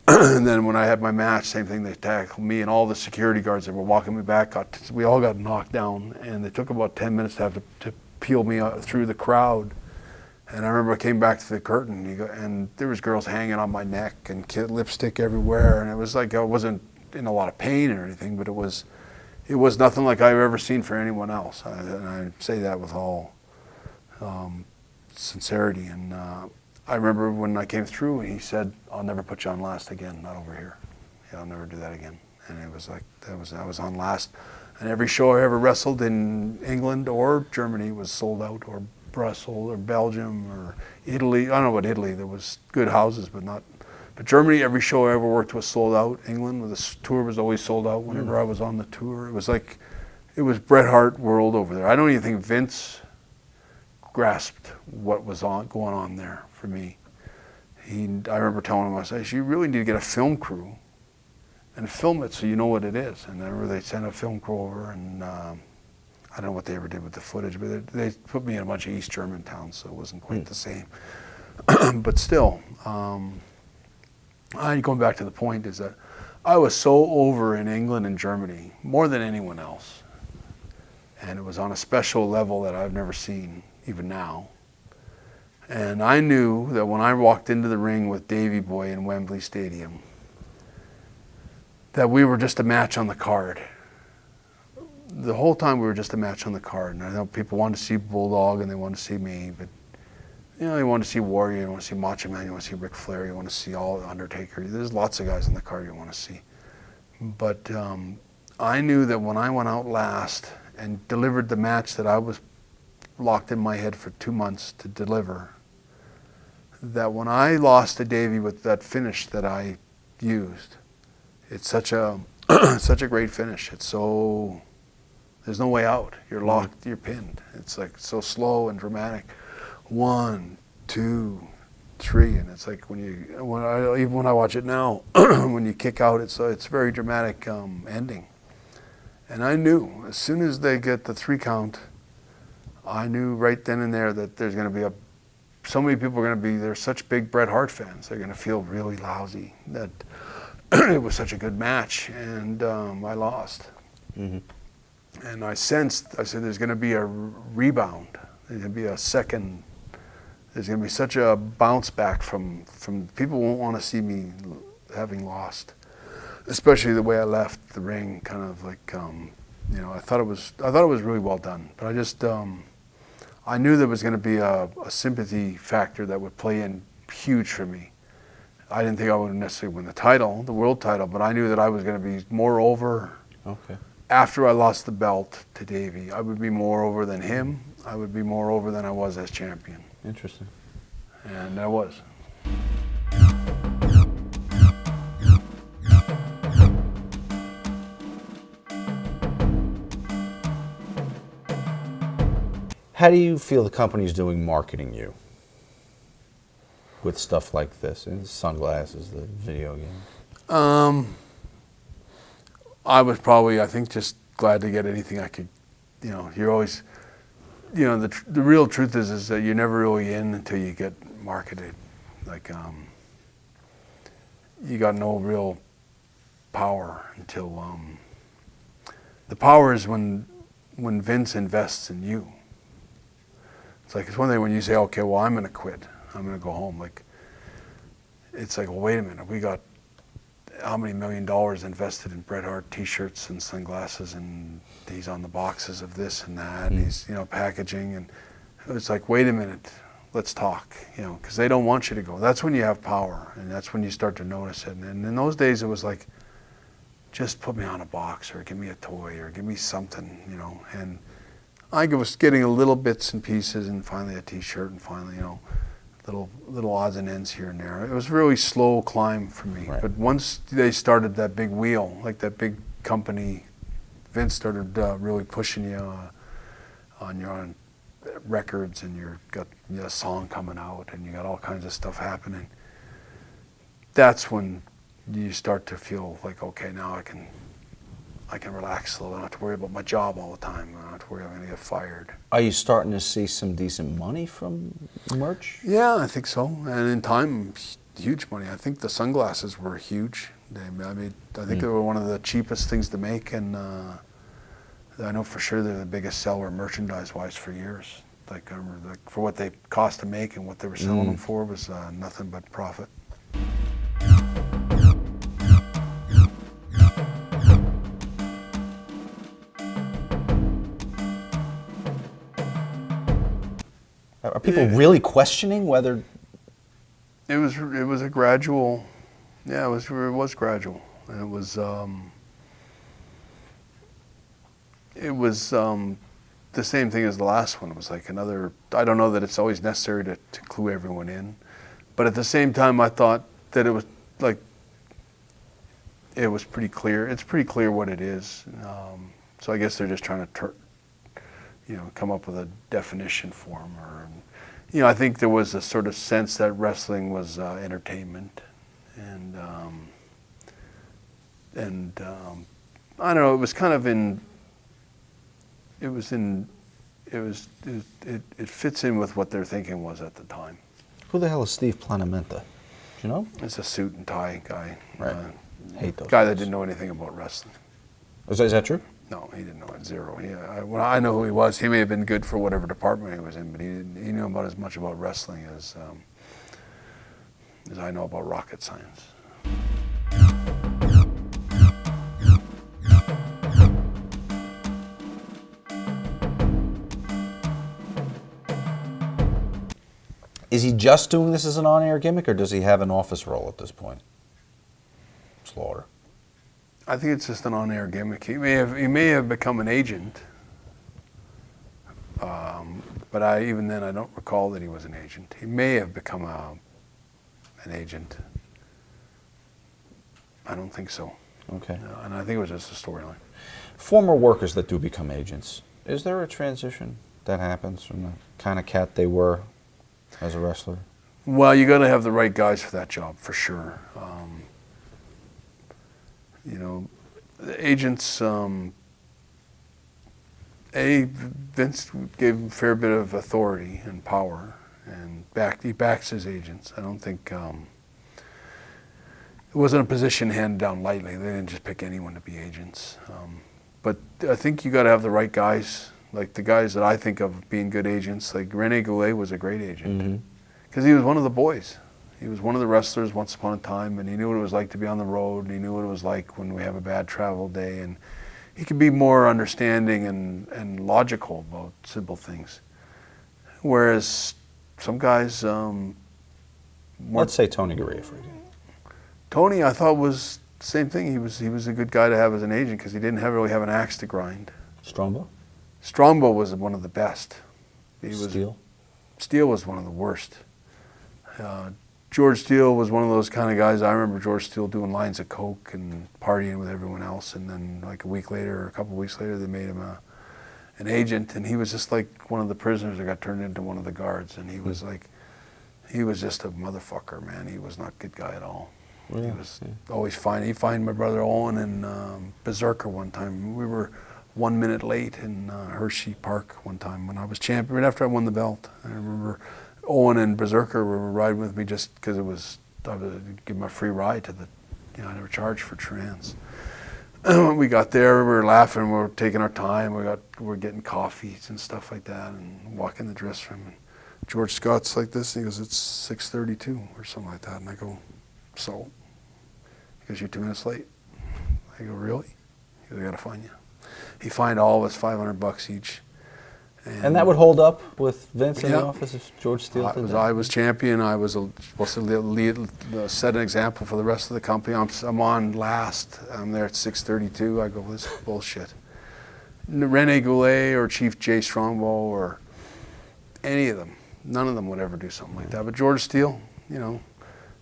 And then when I had my match, same thing, they tackled me, and all the security guards that were walking me back, we all got knocked down, and it took about 10 minutes to peel me out through the crowd. And I remember I came back to the curtain, and there was girls hanging on my neck and lipstick everywhere, and it was like I wasn't in a lot of pain or anything, but it was nothing like I've ever seen for anyone else. And I say that with all sincerity. And I remember when I came through, and he said, "I'll never put you on last again, not over here. Yeah, I'll never do that again." And it was like, I was on last. And every show I ever wrestled in England or Germany was sold out, or Brussels or Belgium or Italy. I don't know about Italy, there was good houses, but not. But Germany, every show I ever worked was sold out. England, the tour was always sold out whenever I was on the tour. It was like, it was Bret Hart world over there. I don't even think Vince grasped what was going on there for me. I remember telling him, I said, "You really need to get a film crew and film it so you know what it is." And I remember they sent a film crew over, and I don't know what they ever did with the footage, but they put me in a bunch of East German towns, so it wasn't quite the same. But still, going back to the point is that I was so over in England and Germany, more than anyone else. And it was on a special level that I've never seen, even now. And I knew that when I walked into the ring with Davey Boy in Wembley Stadium, that we were just a match on the card. The whole time we were just a match on the card. And I know people wanted to see Bulldog and they wanted to see me, but you know, you want to see Warrior, you want to see Macho Man, you want to see Ric Flair, you want to see all Undertaker. There's lots of guys on the card you want to see. But I knew that when I went out last and delivered the match that I was locked in my head for 2 months to deliver, that when I lost to Davey with that finish that I used, it's such a such a great finish. It's so, there's no way out. You're locked, you're pinned. It's like so slow and dramatic. 1, 2, 3, and it's like even when I watch it now, when you kick out, it's very dramatic ending. And I knew as soon as they get the 3 count, I knew right then and there that there's going to be so many people are going to be, they're such big Bret Hart fans, they're going to feel really lousy that it was such a good match, and I lost. And I said there's going to be a rebound, there's going to be a second, there's going to be such a bounce back from people won't want to see me having lost, especially the way I left the ring, kind of like, you know, I thought it was really well done, but I just, I knew there was going to be a sympathy factor that would play in huge for me. I didn't think I would necessarily win the title, the world title, but I knew that I was going to be more over. Okay. After I lost the belt to Davey, I would be more over than him. I would be more over than I was as champion. Interesting. And I was. How do you feel the company's doing marketing you with stuff like this, and the sunglasses, the video games? I was probably, I think, just glad to get anything I could. You know, you're always, you know, the real truth is that you're never really in until you get marketed. Like, you got no real power until, the power is when Vince invests in you. It's like, it's one thing when you say, okay, well, I'm going to quit. I'm going to go home. Like, it's like, well, wait a minute. We got how many $1 million invested in Bret Hart T-shirts and sunglasses, and he's on the boxes of this and that, and he's, you know, packaging, and it's like, wait a minute. let's talk, you know, because they don't want you to go. That's when you have power, and that's when you start to notice it. And in those days, it was like, just put me on a box, or give me a toy, or give me something, you know. And I was getting a little bits and pieces, and finally a T-shirt, and finally, you know, little odds and ends here and there. It was a really slow climb for me. Right. But once they started that big wheel, like that big company, Vince started really pushing you on your own records, and you got a song coming out, and you got all kinds of stuff happening. That's when you start to feel like, okay, now I can relax a little. I don't have to worry about my job all the time. I don't have to worry I'm going to get fired. Are you starting to see some decent money from merch? Yeah, I think so. And in time, huge money. I think the sunglasses were huge. I think they were one of the cheapest things to make, and I know for sure they're the biggest seller merchandise-wise for years. Like, I remember, like, for what they cost to make and what they were selling them for was nothing but profit. Are people really questioning whether? It was a gradual, yeah, it was gradual, and it was the same thing as the last one. It was like another. I don't know that it's always necessary to clue everyone in, but at the same time, I thought that it was like it was pretty clear. It's pretty clear what it is. So I guess they're just trying to come up with a definition for them, or, you know, I think there was a sort of sense that wrestling was entertainment, and I don't know, it was kind of it fits in with what their thinking was at the time. Who the hell is Steve Planamenta? Do you know? It's a suit and tie guy. Right. Hate those guy guys. that didn't know anything about wrestling. Is that true? No, he didn't know it, zero. Well, I know who he was. He may have been good for whatever department he was in, but he knew about as much about wrestling as I know about rocket science. Is he just doing this as an on-air gimmick, or does he have an office role at this point? Slaughter. I think it's just an on-air gimmick. He may have become an agent, but even then I don't recall that he was an agent. He may have become an agent. I don't think so. Okay. And I think it was just a storyline. Former workers that do become agents, is there a transition that happens from the kind of cat they were as a wrestler? Well, you got to have the right guys for that job, for sure. You know, the agents, Vince gave him a fair bit of authority and power, and he backs his agents. I don't think, it wasn't a position handed down lightly. They didn't just pick anyone to be agents. But I think you got to have the right guys, like the guys that I think of being good agents. Like Rene Goulet was a great agent, because he was one of the boys. He was one of the wrestlers once upon a time, and he knew what it was like to be on the road, and he knew what it was like when we have a bad travel day, and he could be more understanding and logical about simple things. Whereas some guys... Let's say Tony Garea, for example. Tony, I thought, was the same thing. He was a good guy to have as an agent, because he didn't really have an axe to grind. Strongbow? Strongbow was one of the best. Steele? Steele was one of the worst. George Steele was one of those kind of guys. I remember George Steele doing lines of coke and partying with everyone else, and then like a week later or a couple of weeks later, they made him an agent, and he was just like one of the prisoners that got turned into one of the guards, and he was just a motherfucker, man. He was not a good guy at all. Yeah, he was always fine. He fined my brother Owen and Berserker one time. We were 1 minute late in Hershey Park one time when I was champion, right after I won the belt. I remember Owen and Berserker were riding with me just because I was give them a free ride to the, I never charged for trans. When we got there, we were laughing, we were taking our time, we were getting coffees and stuff like that, and walking the dress room. And George Scott's like this, and he goes, "It's 6:32 or something like that," and I go, "So?" He goes, "You're 2 minutes late." I go, "Really?" He goes, "I gotta fine you." He fined all of us $500 each. And that would hold up with Vince in Yeah. the office if George Steele did that? I was champion. I was supposed to set an example for the rest of the company. I'm on last. I'm there at 6:32. I go, this is bullshit. Rene Goulet or Chief Jay Strongbow or any of them, none of them would ever do something like that. But George Steele, you know,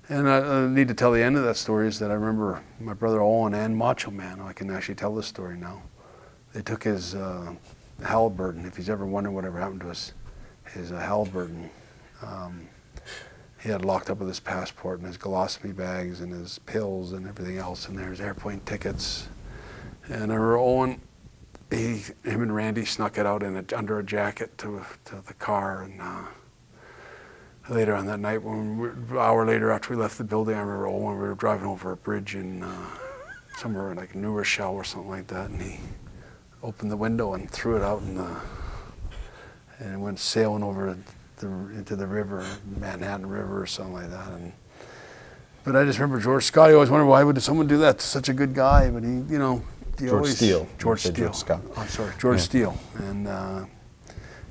and I need to tell the end of that story is that I remember my brother Owen and Macho Man. I can actually tell this story now. They took his Halliburton, if he's ever wondered whatever happened to his Halliburton. He had locked up with his passport and his colostomy bags and his pills and everything else, and there's airplane tickets. And I remember Owen, him and Randy snuck it out under a jacket to the car. And later on that night, an hour later after we left the building, I remember Owen, we were driving over a bridge in somewhere like New Rochelle or something like that, and he opened the window and threw it out and it went sailing over into the river, Manhattan River or something like that. But I just remember George Scott. I always wondered why would someone do that to such a good guy, but he, you know, George Steele. George Steele. George Scott. I'm sorry, George Steele. And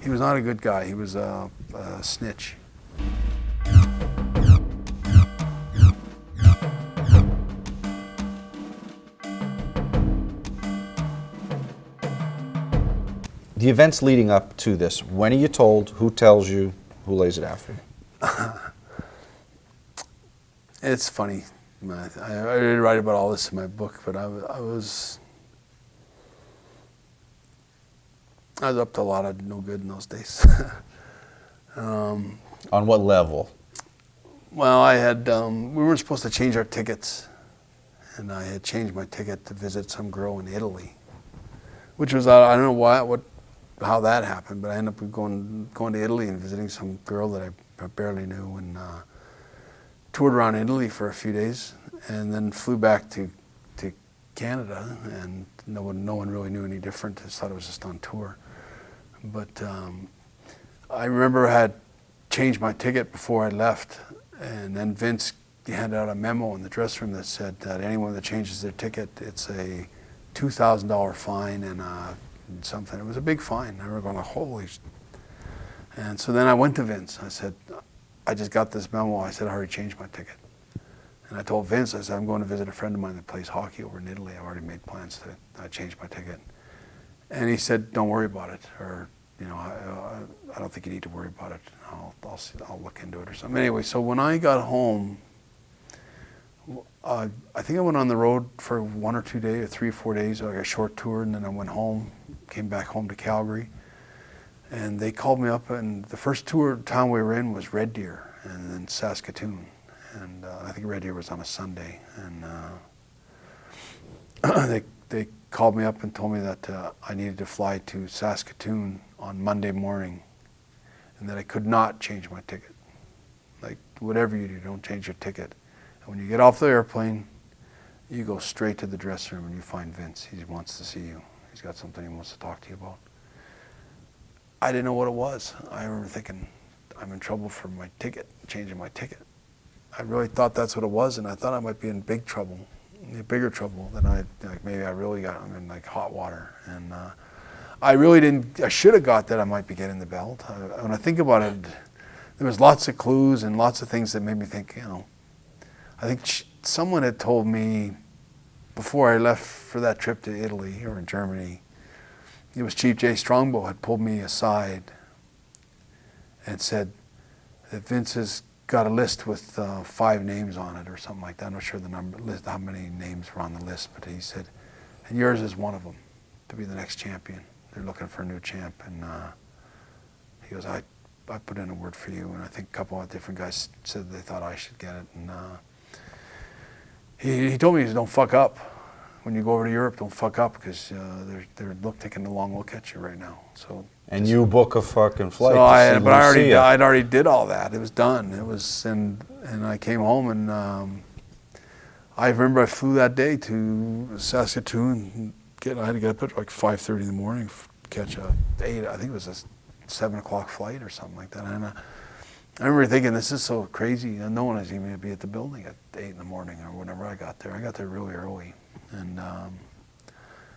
he was not a good guy. He was a snitch. The events leading up to this, when are you told, who tells you, who lays it out for you? It's funny. I didn't write about all this in my book, but I was up to a lot of no good in those days. On what level? Well, I had, we weren't supposed to change our tickets, and I had changed my ticket to visit some girl in Italy, which was, I don't know how that happened, but I ended up going to Italy and visiting some girl that I barely knew, and toured around Italy for a few days, and then flew back to Canada, and no one really knew any different. I just thought it was just on tour. But I remember I had changed my ticket before I left, and then Vince handed out a memo in the dressing room that said that anyone that changes their ticket, it's a $2,000 fine and something. It was a big fine. I remember going, holy. And so then I went to Vince. I said, I just got this memo. I said, I already changed my ticket. And I told Vince, I said, I'm going to visit a friend of mine that plays hockey over in Italy. I've already made plans to change my ticket. And he said, don't worry about it. Or, you know, I don't think you need to worry about it. I'll look into it or something. Anyway, so when I got home, I think I went on the road for 1 or 2 days, or 3 or 4 days, like a short tour, and then I went home, came back home to Calgary, and they called me up, and the first town we were in was Red Deer, and then Saskatoon, and I think Red Deer was on a Sunday, and they called me up and told me that I needed to fly to Saskatoon on Monday morning, and that I could not change my ticket. Like, whatever you do, don't change your ticket. And when you get off the airplane, you go straight to the dressing room and you find Vince. He wants to see you. He's got something he wants to talk to you about. I didn't know what it was. I remember thinking, I'm in trouble for my ticket, changing my ticket. I really thought that's what it was, and I thought I might be in big trouble, bigger trouble than maybe I really got. I'm in like hot water. And I really didn't, I should have got that I might be getting the belt. When I think about it, there was lots of clues and lots of things that made me think, you know, I think someone had told me before I left for that trip to Italy or in Germany, it was Chief Jay Strongbow had pulled me aside and said that Vince has got a list with 5 names on it or something like that. I'm not sure the list, how many names were on the list, but he said, and yours is one of them to be the next champion. They're looking for a new champ, and he goes, I put in a word for you, and I think a couple of different guys said they thought I should get it, and he told me, don't fuck up. When you go over to Europe, don't fuck up, because they're taking a long look at you right now. So. And you book a fucking flight. So I'd already did all that. It was done. It was, and I came home, and I remember I flew that day to Saskatoon. I had to get up at like 5:30 in the morning, catch I think it was a 7 o'clock flight or something like that. And I remember thinking, this is so crazy. No one is even going to be at the building at 8 in the morning or whenever I got there. I got there really early. And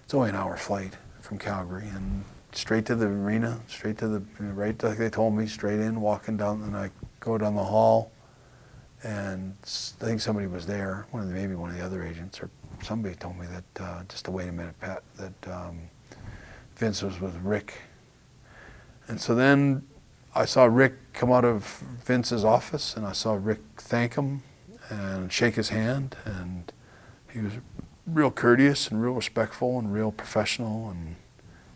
it's only an hour flight from Calgary. And straight to the arena, straight to the, right like they told me, straight in, walking down, and I go down the hall, and I think somebody was there, maybe one of the other agents, or somebody told me that, just to wait a minute, Pat, that Vince was with Rick. And so then I saw Rick come out of Vince's office, and I saw Rick thank him and shake his hand, and he was real courteous and real respectful and real professional, and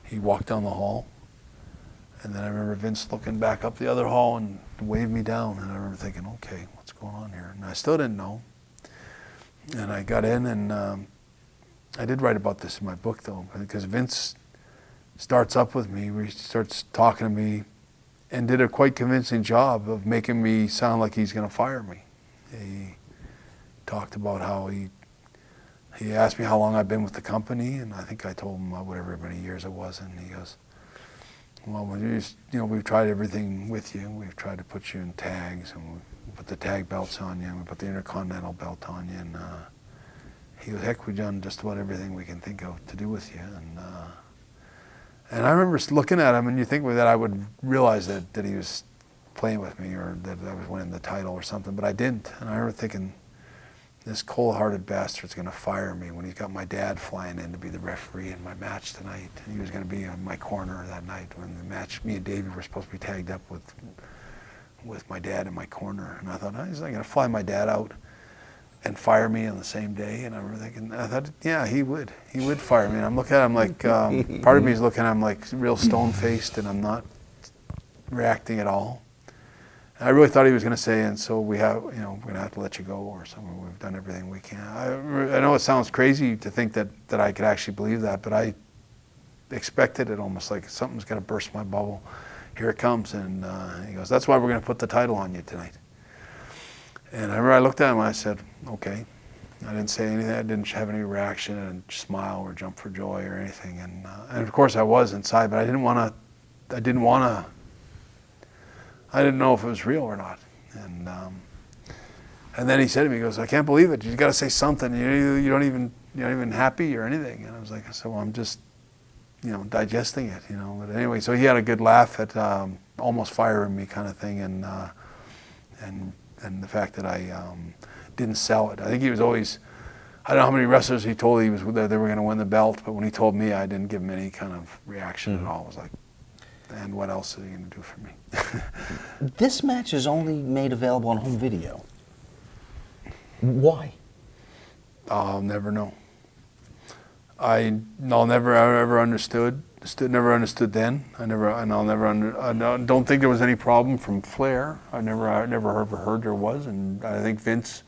he walked down the hall. And then I remember Vince looking back up the other hall and waved me down, and I remember thinking, okay, what's going on here? And I still didn't know. And I got in, and I did write about this in my book, though, because Vince starts up with me, he starts talking to me, and did a quite convincing job of making me sound like he's going to fire me. He talked about how he asked me how long I've been with the company, and I think I told him whatever many years it was, and he goes, well, we've tried everything with you. We've tried to put you in tags, and we put the tag belts on you, and we put the Intercontinental belt on you, and he goes, heck, we've done just about everything we can think of to do with you. And I remember looking at him, and you think that I would realize that he was playing with me, or that I was winning the title or something, but I didn't. And I remember thinking, this cold-hearted bastard's going to fire me when he's got my dad flying in to be the referee in my match tonight. And he was going to be in my corner that night when the match, me and Davey were supposed to be tagged up with my dad in my corner. And I thought, oh, he's not going to fly my dad out and fire me on the same day. And I remember thinking, I thought, yeah, he would fire me. And I'm looking at him like, part of me is looking at him like real stone-faced, and I'm not reacting at all. And I really thought he was going to say, and so we have, we're going to have to let you go or something. We've done everything we can. I know it sounds crazy to think that I could actually believe that, but I expected it almost like something's going to burst my bubble. Here it comes. And he goes, that's why we're going to put the title on you tonight. And I remember I looked at him and I said, okay. I didn't say anything. I didn't have any reaction and smile or jump for joy or anything. And of course I was inside, but I didn't know if it was real or not. And then he said to me, he goes, I can't believe it. You got to say something. You're not even happy or anything. And I was like, so I'm just, digesting it, But anyway, so he had a good laugh at almost firing me kind of thing, and the fact that I didn't sell it. I think he was always, I don't know how many wrestlers he told they were going to win the belt, but when he told me, I didn't give him any kind of reaction at all. I was like, and what else are you going to do for me? This match is only made available on home video. Why? I'll never know. I'll never ever understood. Never understood then. I don't think there was any problem from Flair. I never ever heard there was, and I think Vince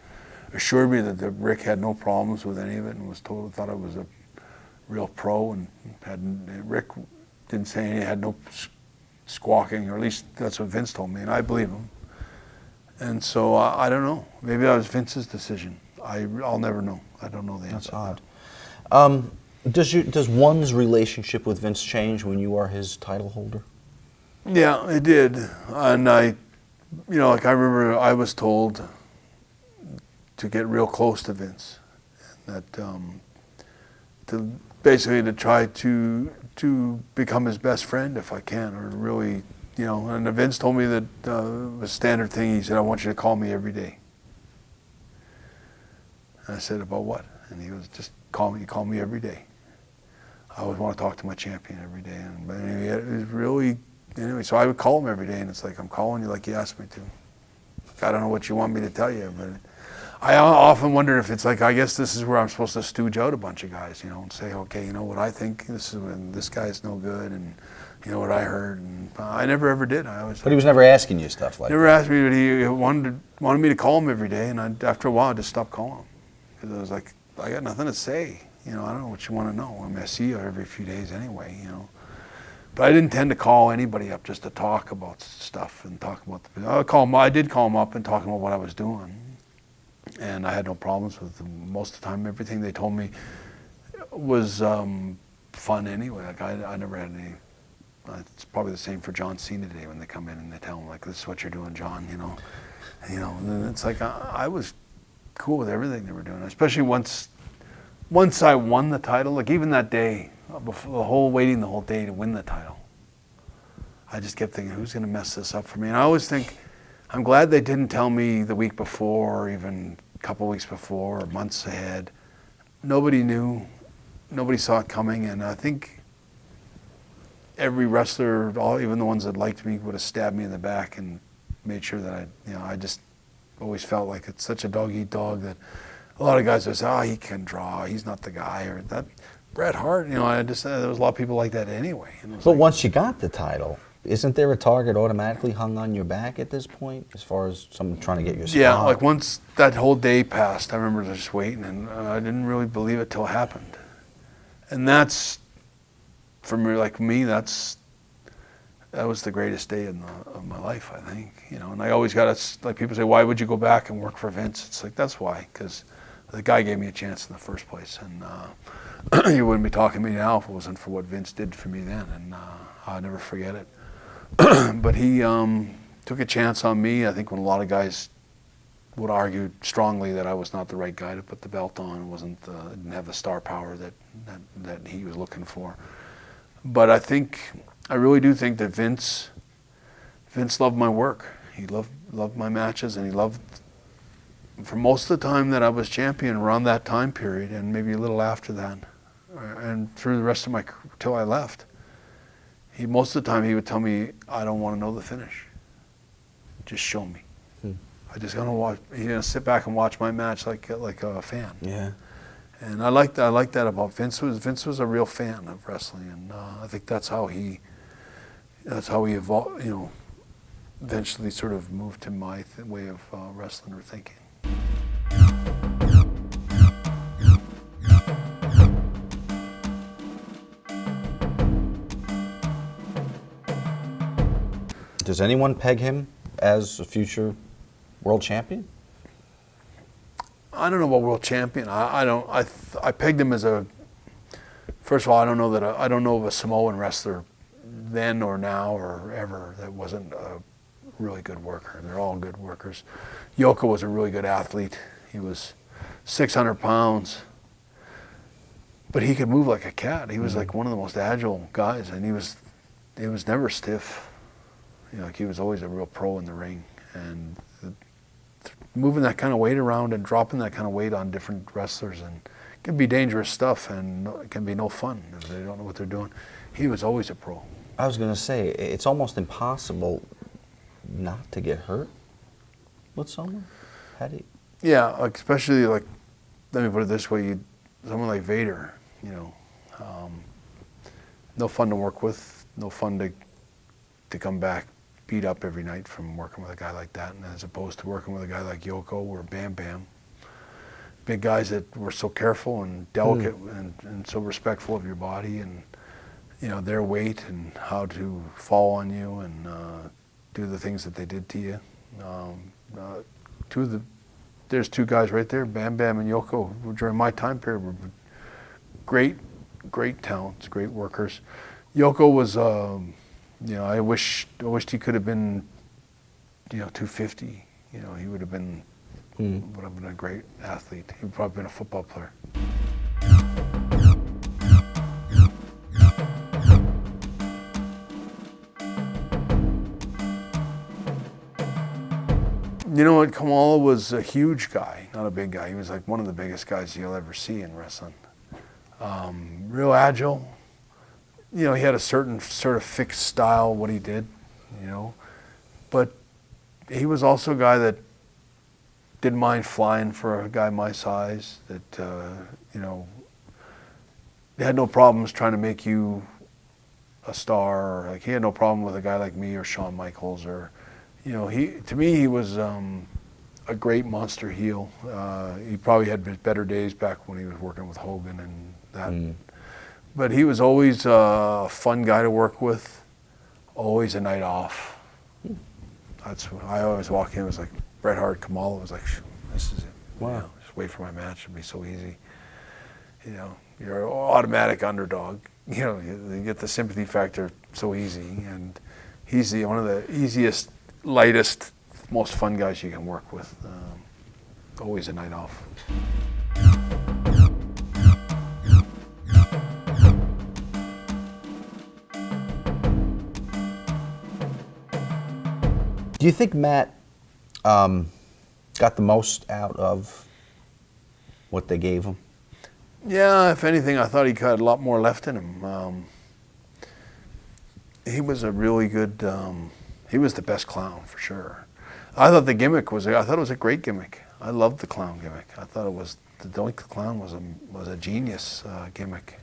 assured me that Rick had no problems with any of it, and thought I was a real pro, and Rick didn't say anything, had no squawking, or at least that's what Vince told me, and I believe him. And so I don't know. Maybe that was Vince's decision. I'll never know. I don't know the answer. That's odd. Does one's relationship with Vince change when you are his title holder? Yeah, it did. And I remember I was told to get real close to Vince, and that basically to try to become his best friend if I can, or really, and Vince told me that the standard thing, he said, I want you to call me every day. And I said, about what? And he goes, just call me every day. I always want to talk to my champion every day. But anyway, it was really, anyway, so I would call him every day, and it's like, I'm calling you like you asked me to. I don't know what you want me to tell you, but I often wonder if it's like, I guess this is where I'm supposed to stooge out a bunch of guys, and say, okay, you know what I think, this guy's no good, and you know what I heard, and I never ever did. But he was never asking you stuff like that. Never asked me, but he wanted me to call him every day, and after a while I just stopped calling him, because I was like, I got nothing to say, I don't know what you want to know. I mean, I see you every few days anyway, But I didn't tend to call anybody up just to talk about stuff and talk about I did call him up and talk about what I was doing. And I had no problems with them. Most of the time, everything they told me was fun anyway. Like I never had any. It's probably the same for John Cena today when they come in and they tell him like, "This is what you're doing, John." And it's like I was cool with everything they were doing, especially once I won the title. Like even that day, before waiting the whole day to win the title. I just kept thinking, who's going to mess this up for me? And I always think, I'm glad they didn't tell me the week before, or even a couple weeks before, or months ahead. Nobody knew. Nobody saw it coming. And I think every wrestler, even the ones that liked me, would have stabbed me in the back and made sure that I just always felt like it's such a dog-eat-dog that a lot of guys would say, oh, he can draw, he's not the guy, or that Bret Hart, there was a lot of people like that anyway. But once you got the title, isn't there a target automatically hung on your back at this point, as far as someone trying to get your spot? Yeah, like once that whole day passed, I remember just waiting, and I didn't really believe it till it happened. And that's, for me, that was the greatest day of my life, I think. And I always got to, like people say, why would you go back and work for Vince? It's like, that's why, because the guy gave me a chance in the first place. And you wouldn't be talking to me now if it wasn't for what Vince did for me then. And I'll never forget it. But he took a chance on me. I think when a lot of guys would argue strongly that I was not the right guy to put the belt on, didn't have the star power that he was looking for. But I really do think that Vince loved my work. He loved my matches, and he loved, for most of the time that I was champion, around that time period, and maybe a little after that, and through the rest of till I left. Most of the time he would tell me, I don't want to know the finish. Just show me. I just gonna watch. He's gonna sit back and watch my match like a fan. Yeah. And I like that about Vince. Vince was a real fan of wrestling, and I think that's how he evolved. Eventually sort of moved to my way of wrestling or thinking. Does anyone peg him as a future world champion? I don't know about world champion. I pegged him as a. First of all, I don't know of a Samoan wrestler then or now or ever that wasn't a really good worker. They're all good workers. Yoko was a really good athlete. He was 600 pounds, but he could move like a cat. He was like one of the most agile guys, and he was never stiff. He was always a real pro in the ring, and moving that kind of weight around and dropping that kind of weight on different wrestlers, and it can be dangerous stuff, and it can be no fun if they don't know what they're doing. He was always a pro. I was going to say, it's almost impossible not to get hurt with someone. How do you? Yeah, especially let me put it this way: someone like Vader, no fun to work with, no fun to come back beat up every night from working with a guy like that, and as opposed to working with a guy like Yoko or Bam Bam, big guys that were so careful and delicate and so respectful of your body and their weight and how to fall on you and do the things that they did to you. There's two guys right there, Bam Bam and Yoko, who during my time period were great talents, great workers. Yoko was. I wished he could have been, 250. He would have been a great athlete. He would probably been a football player. You know what? Kamala was a huge guy, not a big guy. He was like one of the biggest guys you'll ever see in wrestling. Real agile. He had a certain sort of fixed style, what he did, but he was also a guy that didn't mind flying for a guy my size, that, had no problems trying to make you a star, or he had no problem with a guy like me or Shawn Michaels, or, to me, he was a great monster heel. He probably had better days back when he was working with Hogan and that. But he was always a fun guy to work with, always a night off. That's what I always walk in. It was like Bret Hart, Kamala was like, this is it. Wow. Just wait for my match. It'll be so easy. You're an automatic underdog. You get the sympathy factor so easy, and he's one of the easiest, lightest, most fun guys you can work with. Always a night off. Do you think Matt got the most out of what they gave him? Yeah, if anything, I thought he had a lot more left in him. He was a really good, he was the best clown for sure. I thought the gimmick was, I thought it was a great gimmick. I loved the clown gimmick. I thought it was, the Doink the Clown was a genius gimmick.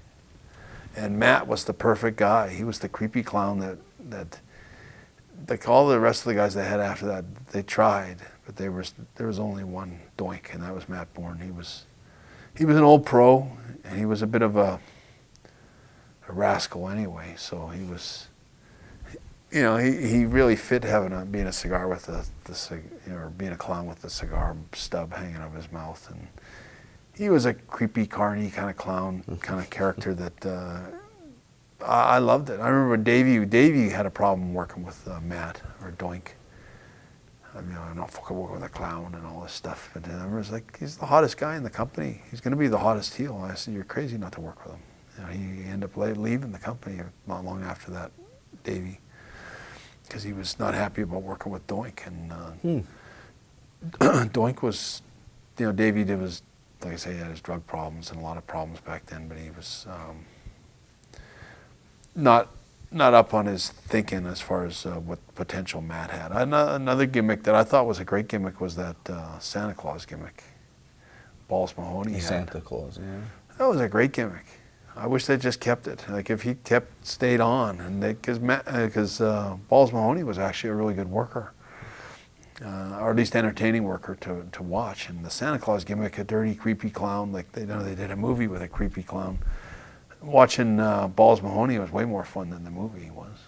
And Matt was the perfect guy. He was the creepy clown that like all the rest of the guys they had after that, they tried, but there was only one Doink, and that was Matt Bourne. He was an old pro, and he was a bit of a rascal anyway. So he was, you know, he really fit being a cigar with or being a clown with the cigar stub hanging out of his mouth, and he was a creepy, carny kind of clown kind of character that I loved it. I remember when Davey had a problem working with Matt or Doink. I mean, I'm not fucking working with a clown and all this stuff. But I was like, he's the hottest guy in the company. He's going to be the hottest heel. I said, you're crazy not to work with him. You know, he ended up leaving the company not long after that, Davey, because he was not happy about working with Doink. And Doink was, you know, Davey was, like I say, he had his drug problems and a lot of problems back then, but he was not up on his thinking as far as what potential Matt had. Another gimmick that I thought was a great gimmick was that Santa Claus gimmick. Balls Mahoney had. Santa Claus, yeah. That was a great gimmick. I wish they just kept it. Like if he stayed on, and because Balls Mahoney was actually a really good worker, or at least entertaining worker to watch. And the Santa Claus gimmick, a dirty, creepy clown, like they did a movie with a creepy clown. Watching Balls Mahoney was way more fun than the movie was.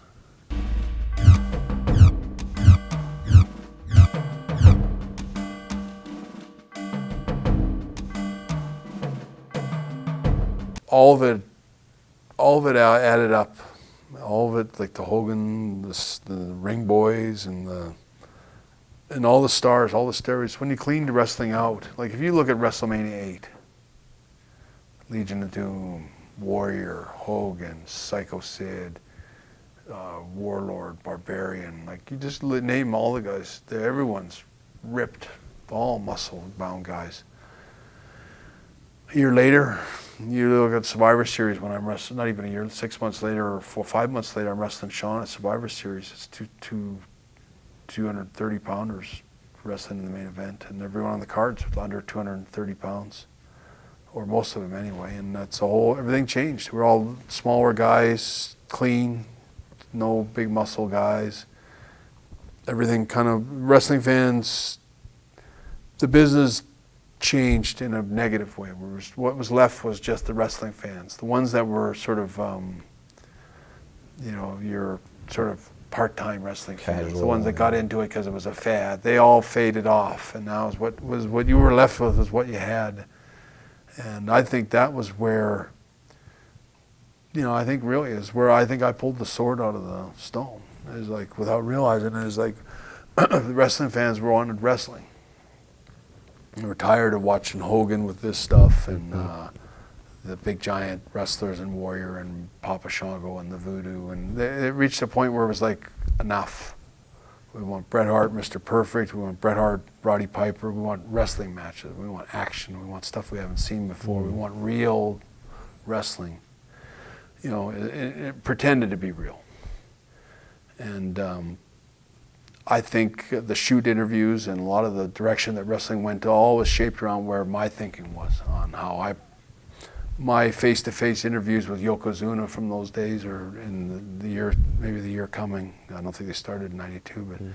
All of it added up. All of it, like the Hogan, the Ring Boys, and all the stars, all the steroids. When you cleaned wrestling out, like if you look at WrestleMania VIII, Legion of Doom, Warrior, Hogan, Psycho Sid, Warlord, Barbarian, like you just name all the guys. Everyone's ripped, all muscle-bound guys. A year later, you look at Survivor Series when I'm wrestling, not even a year, 6 months later or 5 months later, I'm wrestling Sean at Survivor Series. It's two 230-pounders wrestling in the main event, and everyone on the cards was under 230 pounds. Or most of them anyway, and that's everything changed. We're all smaller guys, clean, no big muscle guys. Everything kind of, wrestling fans, the business changed in a negative way. What was left was just the wrestling fans. The ones that were sort of, you know, your sort of part-time wrestling fans. The ones that got into it because it was a fad. They all faded off, and now what you were left with was what you had. And I think that was where, you know, I think really is where I think I pulled the sword out of the stone. It was like, without realizing it, was like the wrestling fans wanted wrestling. They were tired of watching Hogan with this stuff and the big giant wrestlers and Warrior and Papa Shango and the Voodoo. And it reached a point where it was like, enough. We want Bret Hart, Mr. Perfect. We want Bret Hart, Roddy Piper. We want wrestling matches. We want action. We want stuff we haven't seen before. We want real wrestling. You know, it pretended to be real. And I think the shoot interviews and a lot of the direction that wrestling went all was shaped around where my thinking was on how my face-to-face interviews with Yokozuna from those days, or in the year, maybe the year coming. I don't think they started in '92,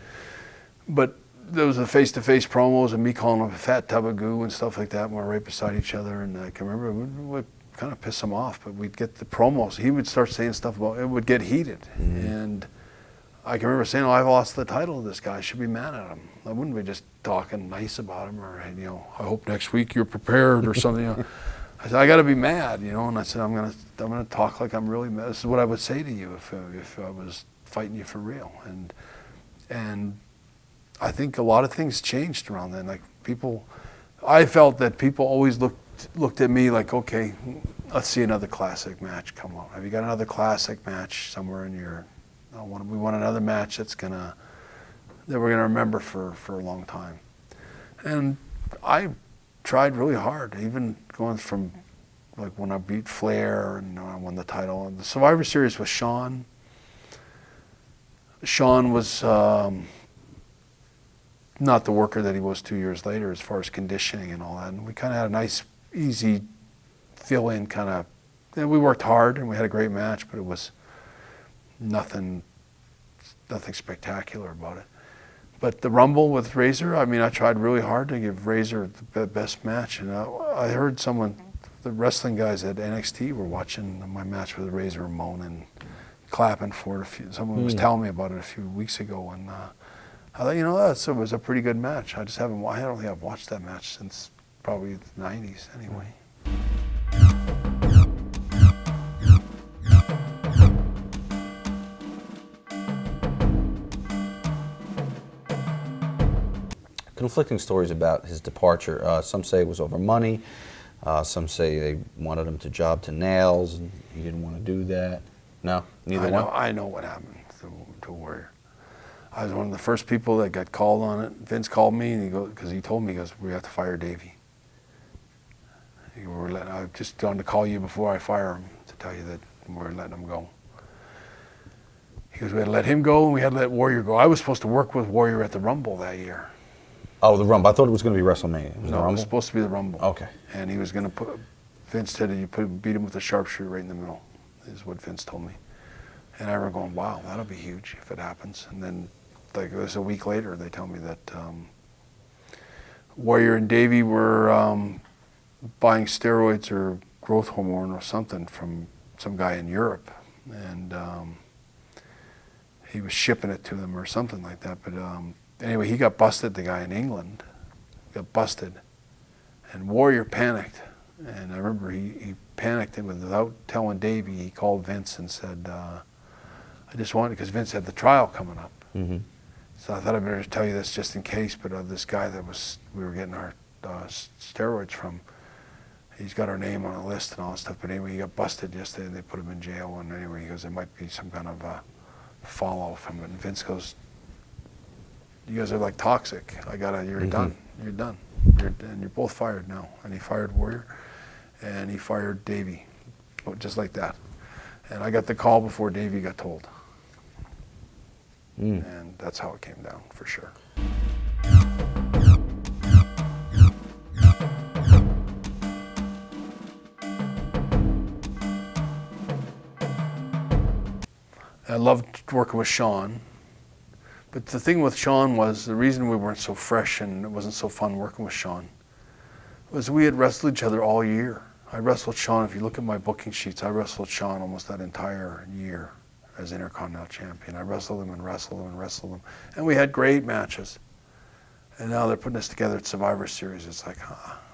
but there was the face-to-face promos and me calling him a fat tub of goo and stuff like that. And we're right beside each other, and I can remember it would kind of piss him off, but we'd get the promos. He would start saying stuff about it would get heated, and I can remember saying, "Oh, I've lost the title of this guy. I should be mad at him. I wouldn't be just talking nice about him, or you know, I hope next week you're prepared or something." You know. I said, I got to be mad, you know, and I said, I'm gonna talk like I'm really mad. This is what I would say to you if I was fighting you for real. And I think a lot of things changed around then. Like I felt that people always looked at me like, okay, let's see another classic match come on. Have you got another classic match somewhere in your? We want another match that's gonna that we're going to remember for a long time. And I tried really hard, even going from like when I beat Flair and I won the title. The Survivor Series with Shawn. Shawn was not the worker that he was 2 years later as far as conditioning and all that. And we kind of had a nice, easy fill-in kind of. We worked hard and we had a great match, but it was nothing spectacular about it. But the Rumble with Razor, I mean, I tried really hard to give Razor the best match. And I heard someone, the wrestling guys at NXT were watching my match with Razor and moaning, clapping for it. Someone was telling me about it a few weeks ago, and I thought, you know, it was a pretty good match. I don't think I've watched that match since probably the 90s anyway. Conflicting stories about his departure. Some say it was over money. Some say they wanted him to job to nails, and he didn't want to do that. No, neither one. I know what happened to Warrior. I was one of the first people that got called on it. Vince called me, and because he told me, he goes, "We have to fire Davey. I've just gone to call you before I fire him to tell you that we're letting him go." He goes, "We had to let him go, and we had to let Warrior go." I was supposed to work with Warrior at the Rumble that year. Oh, the Rumble. I thought it was going to be WrestleMania. No, it was supposed to be the Rumble. Okay. And he was going to Vince said you beat him with a sharpshooter right in the middle, is what Vince told me. And I remember going, wow, that'll be huge if it happens. And then, like, it was a week later, they tell me that Warrior and Davey were buying steroids or growth hormone or something from some guy in Europe. And he was shipping it to them or something like that. But anyway, he got busted, the guy in England. Got busted. And Warrior panicked. And I remember he panicked, and without telling Davey, he called Vince and said, I just wanted, because Vince had the trial coming up. Mm-hmm. So I thought I'd better tell you this just in case, but this guy that we were getting our steroids from, he's got our name on a list and all that stuff. But anyway, he got busted yesterday, and they put him in jail. And anyway, he goes, there might be some kind of follow from it. And Vince goes, you guys are like toxic. You're done. You're done. And you're both fired now. And he fired Warrior, and he fired Davey, just like that. And I got the call before Davey got told. And that's how it came down, for sure. I loved working with Shawn. But the thing with Shawn was, the reason we weren't so fresh and it wasn't so fun working with Shawn was we had wrestled each other all year. I wrestled Shawn, if you look at my booking sheets, I wrestled Shawn almost that entire year as Intercontinental Champion. I wrestled him and wrestled him and wrestled him. And we had great matches. And now they're putting us together at Survivor Series. It's like,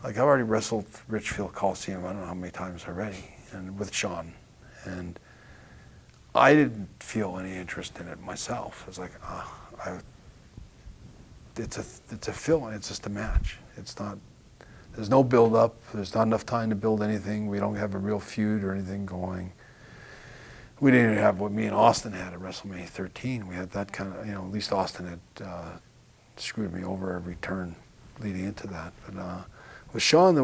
like I've already wrestled Richfield Coliseum, I don't know how many times already, and with Shawn. And I didn't feel any interest in it myself. It was like, it's a fill-in, it's just a match. It's not, there's no build-up, there's not enough time to build anything. We don't have a real feud or anything going. We didn't even have what me and Austin had at WrestleMania 13. We had that kind of, at least Austin had screwed me over every turn leading into that. But with Shawn,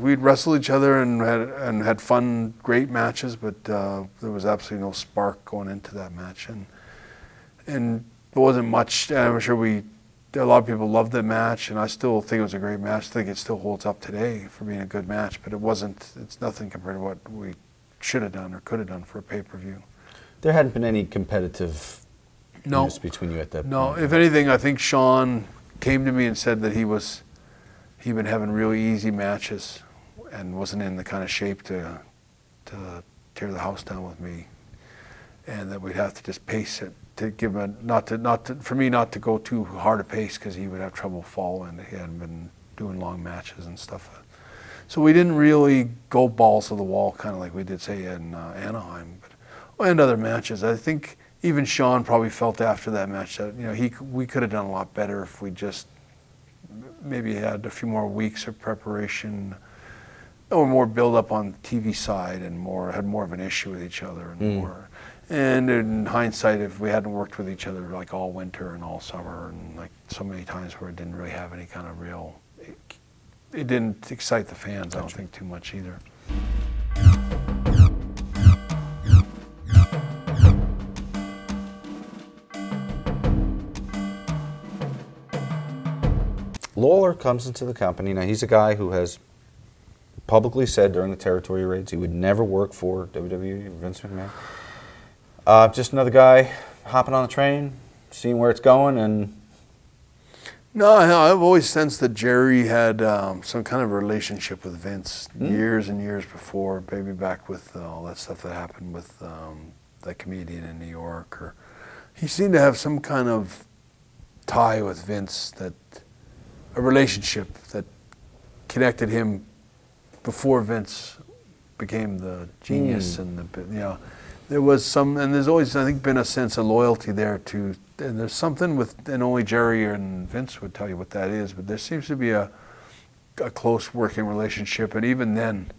we'd wrestle each other and had fun, great matches, but there was absolutely no spark going into that match. And there wasn't much, and I'm sure a lot of people loved that match, and I still think it was a great match. I think it still holds up today for being a good match, but it's nothing compared to what we should have done or could have done for a pay-per-view. There hadn't been any competitive news between you at that point? No, if anything, I think Shawn came to me and said that he'd been having really easy matches and wasn't in the kind of shape to tear the house down with me, and that we'd have to just pace it to give him for me not to go too hard a pace because he would have trouble following. He hadn't been doing long matches and stuff. So we didn't really go balls to the wall, kind of like we did, say, in Anaheim, and other matches. I think even Shawn probably felt after that match that we could have done a lot better if we just maybe had a few more weeks of preparation or more build up on the TV side and had more of an issue with each other and more. And in hindsight, if we hadn't worked with each other like all winter and all summer, and like so many times where it didn't really have any kind of real, it didn't excite the fans, I don't think, too much either. Lawler comes into the company. Now, he's a guy who has publicly said during the territory raids he would never work for WWE or Vince McMahon. Just another guy hopping on the train, seeing where it's going, and... No, I've always sensed that Jerry had some kind of relationship with Vince years and years before, maybe back with all that stuff that happened with that comedian in New York. Or he seemed to have some kind of tie with Vince, that a relationship that connected him before Vince became the genius and the, you know, there was some, and there's always, I think, been a sense of loyalty there too. And there's something with, and only Jerry and Vince would tell you what that is, but there seems to be a close working relationship. And even then,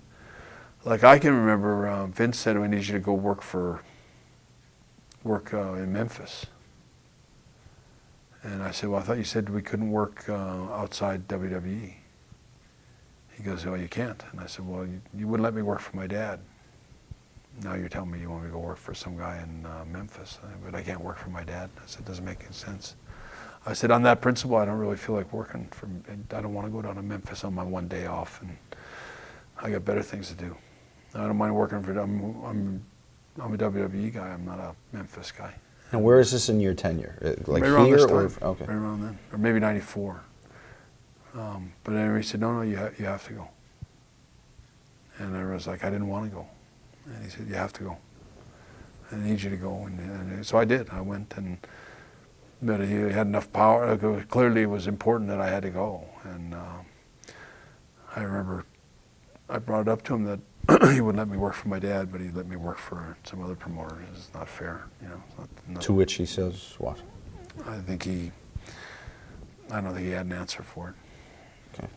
like I can remember Vince said, "I need you to go work in Memphis." And I said, "Well, I thought you said we couldn't work outside WWE." He goes, "Oh, you can't." And I said, "Well, you wouldn't let me work for my dad. Now you're telling me you want me to go work for some guy in Memphis, but I can't work for my dad." I said, "It doesn't make any sense." I said, "On that principle, I don't really feel like working for, I don't want to go down to Memphis on my one day off, and I got better things to do. I don't mind working for, I'm a WWE guy, I'm not a Memphis guy." And where is this in your tenure? Like right around here, this time, or okay, right around then, or maybe '94. But anyway, he said, "No, you have to go." And I was like, I didn't want to go. And he said, "You have to go. I need you to go." And so I did. I went, and but he had enough power. Clearly, it was important that I had to go. And I remember I brought it up to him that he wouldn't let me work for my dad, but he'd let me work for some other promoter. It's not fair, you know. It's not, to which he says what? I don't think he had an answer for it. Okay.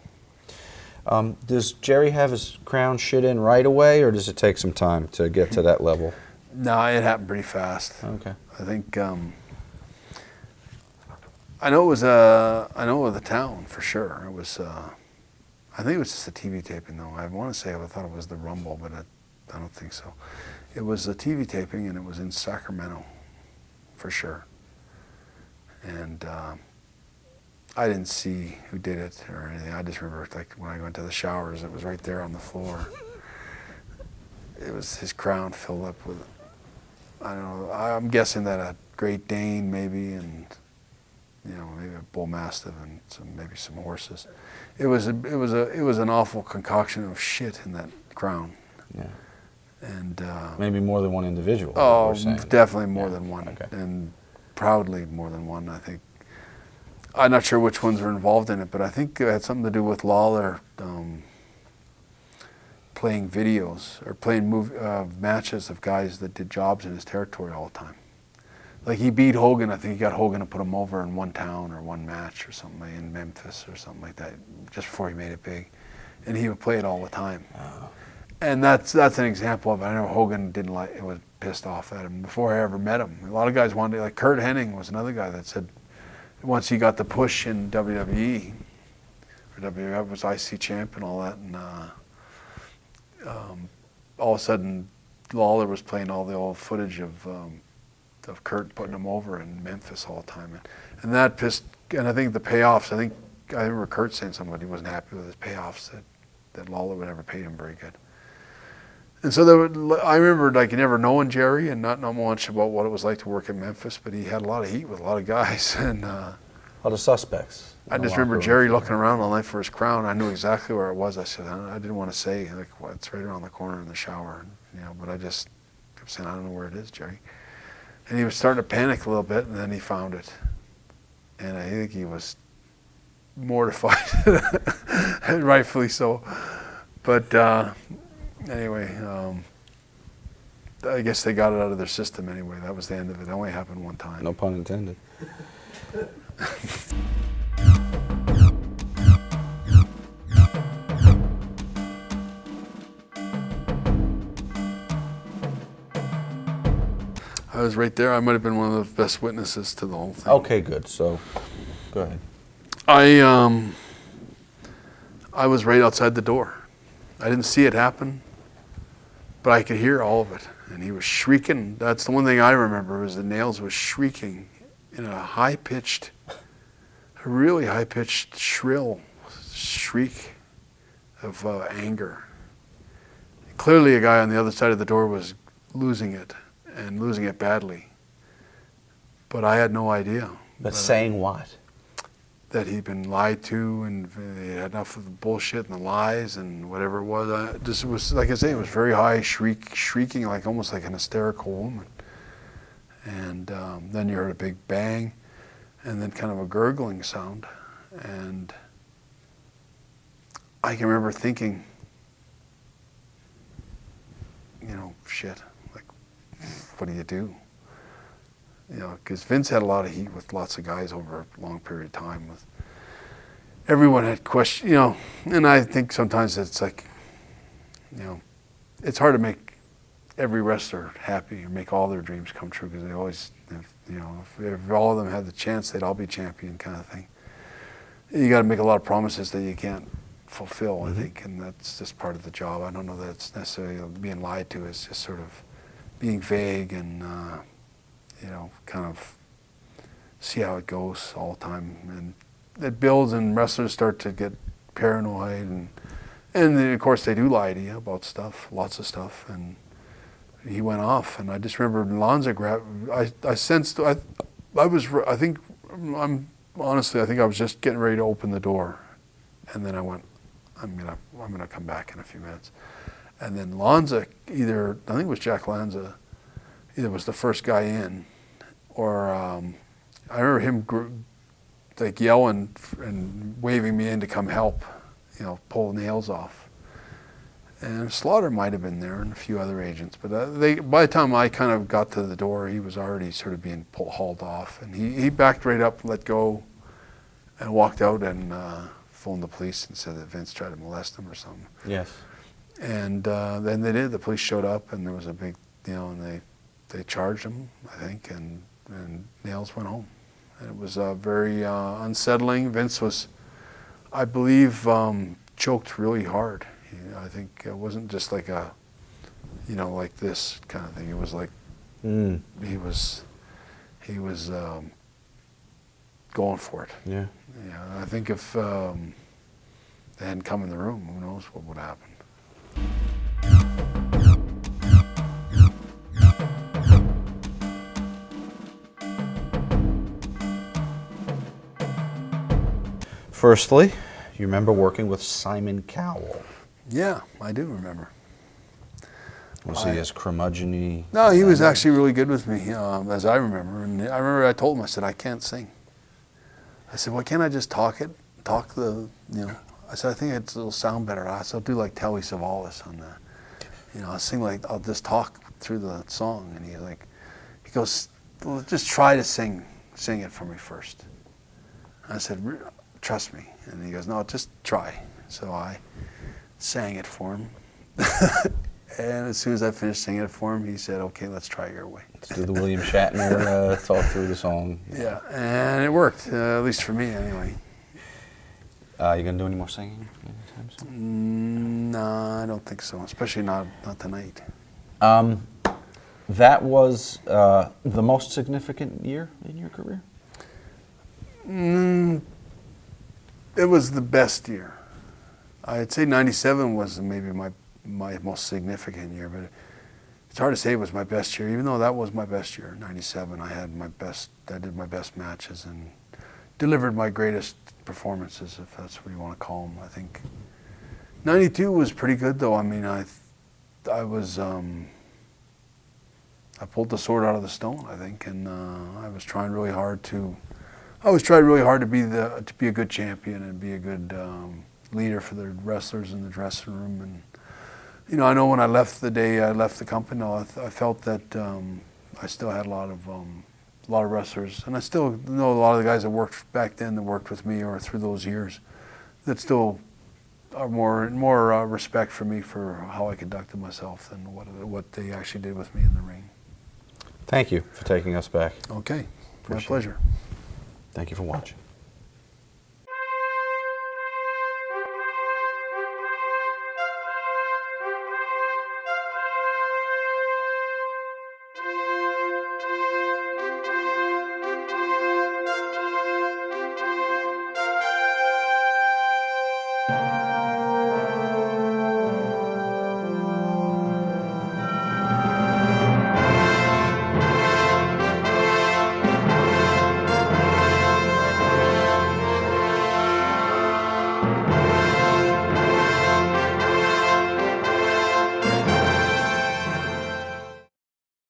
Does Jerry have his crown shit in right away, or does it take some time to get to that level? No, it happened pretty fast. Okay. I think I know it was the town for sure. It was I think it was just a TV taping though. I want to say I thought it was the Rumble, but I don't think so. It was a TV taping, and it was in Sacramento for sure. And I didn't see who did it or anything. I just remember, like, when I went to the showers, it was right there on the floor. It was his crown filled up with, I don't know, I'm guessing that a Great Dane maybe, and you know, maybe a bull mastiff and maybe some horses. It was an awful concoction of shit in that crown. Yeah. And maybe more than one individual. oh, we're saying. definitely more than one, Okay. and proudly more than one. I think. I'm not sure which ones were involved in it, but I think it had something to do with Lawler playing videos or playing matches of guys that did jobs in his territory all the time. Like he beat Hogan. I think he got Hogan to put him over in one town or one match or something, like in Memphis or something like that, just before he made it big, and he would play it all the time. Oh. And that's an example of it. I know Hogan didn't like it, was pissed off at him before I ever met him. A lot of guys wanted, like Curt Hennig was another guy that said once he got the push in WWE, or WWF was IC champ and all that, and all of a sudden Lawler was playing all the old footage of Curt putting him over in Memphis all the time, and that pissed. And I think the payoffs. I remember Curt saying somebody wasn't happy with his payoffs, that Lawler would never pay him very good. And so I remember, like, never knowing Jerry and not knowing much about what it was like to work in Memphis, but he had a lot of heat with a lot of guys, and A lot of suspects. I just remember Jerry looking around all night for his crown. I knew exactly where it was. I said, I didn't want to say, like, well, it's right around the corner in the shower, you know, but I just kept saying, I don't know where it is, Jerry. And he was starting to panic a little bit, and then he found it. And I think he was mortified, and rightfully so. But anyway, I guess they got it out of their system anyway. That was the end of it. It only happened one time. No pun intended. was right there. I might have been one of the best witnesses to the whole thing. Okay, good. So, go ahead. I was right outside the door. I didn't see it happen, but I could hear all of it. And he was shrieking. That's the one thing I remember, was the Nails was shrieking in a high-pitched, a really high-pitched, shrill shriek of anger. Clearly a guy on the other side of the door was losing it, and losing it badly. But I had no idea. But saying what? That he'd been lied to, and he had enough of the bullshit and the lies and whatever it was. Just was, like I say, it was very high, shrieking like almost like an hysterical woman. And then you heard a big bang, and then kind of a gurgling sound. And I can remember thinking, you know, shit, like, what do you do? You know, because Vince had a lot of heat with lots of guys over a long period of time. With everyone had questions, you know, and I think sometimes it's like, you know, it's hard to make every wrestler happy or make all their dreams come true, because they always, you know, if all of them had the chance, they'd all be champion kind of thing. You got to make a lot of promises that you can't fulfill, I think, and that's just part of the job. I don't know that it's necessarily being lied to. It's just sort of being vague and, you know, kind of see how it goes all the time. And it builds, and wrestlers start to get paranoid, and then, of course, they do lie to you about stuff, lots of stuff. And he went off, and I just remember Lanza grabbed, I sensed, I think I was just getting ready to open the door, and then I went, I'm gonna come back in a few minutes. And then Lanza, I think it was Jack Lanza, either was the first guy in, or I remember him like yelling and waving me in to come help, you know, pull nails off. And Slaughter might have been there, and a few other agents, but by the time I kind of got to the door, he was already sort of being hauled off, and he backed right up, let go, and walked out and phoned the police and said that Vince tried to molest him or something. Yes. And then they did. The police showed up, and there was a big, you know, and they charged him, I think, and Nails went home. And it was very unsettling. Vince was, I believe, choked really hard. I think it wasn't just like a, you know, like this kind of thing. It was like he was going for it. Yeah. Yeah. I think if they hadn't come in the room, who knows what would happen. Firstly, you remember working with Simon Cowell. Yeah, I do remember. Was he as curmudgeon-y? No, he was actually really good with me, as I remember. And I remember I told him, I said, I can't sing. I said, well, can't I just talk the, you know? I said, I think it'll sound better. I said, I'll do like Telly Savalas on that. You know, I'll just talk through the song. And he goes, well, just try to sing it for me first. I said, trust me. And he goes, no, just try. So I sang it for him. And as soon as I finished singing it for him, he said, okay, let's try your way. Let's do the William Shatner talk through the song. Yeah, and it worked, at least for me anyway. You going to do any more singing anytime soon? No, I don't think so, especially not tonight. That was the most significant year in your career? It was the best year. I'd say '97 was maybe my most significant year, but it's hard to say it was my best year, even though that was my best year. '97, I did my best matches and delivered my greatest performances, if that's what you want to call them, I think. '92 was pretty good, though. I mean, I pulled the sword out of the stone, I think, and I was trying really hard to be a good champion and be a good leader for the wrestlers in the dressing room. And you know, I know when I left the day I left the company, I felt that I still had a lot of wrestlers, and I still know a lot of the guys that worked back then that worked with me or through those years that still are more respect for me for how I conducted myself than what they actually did with me in the ring. Thank you for taking us back. Okay, my Appreciate it. pleasure. Thank you for watching.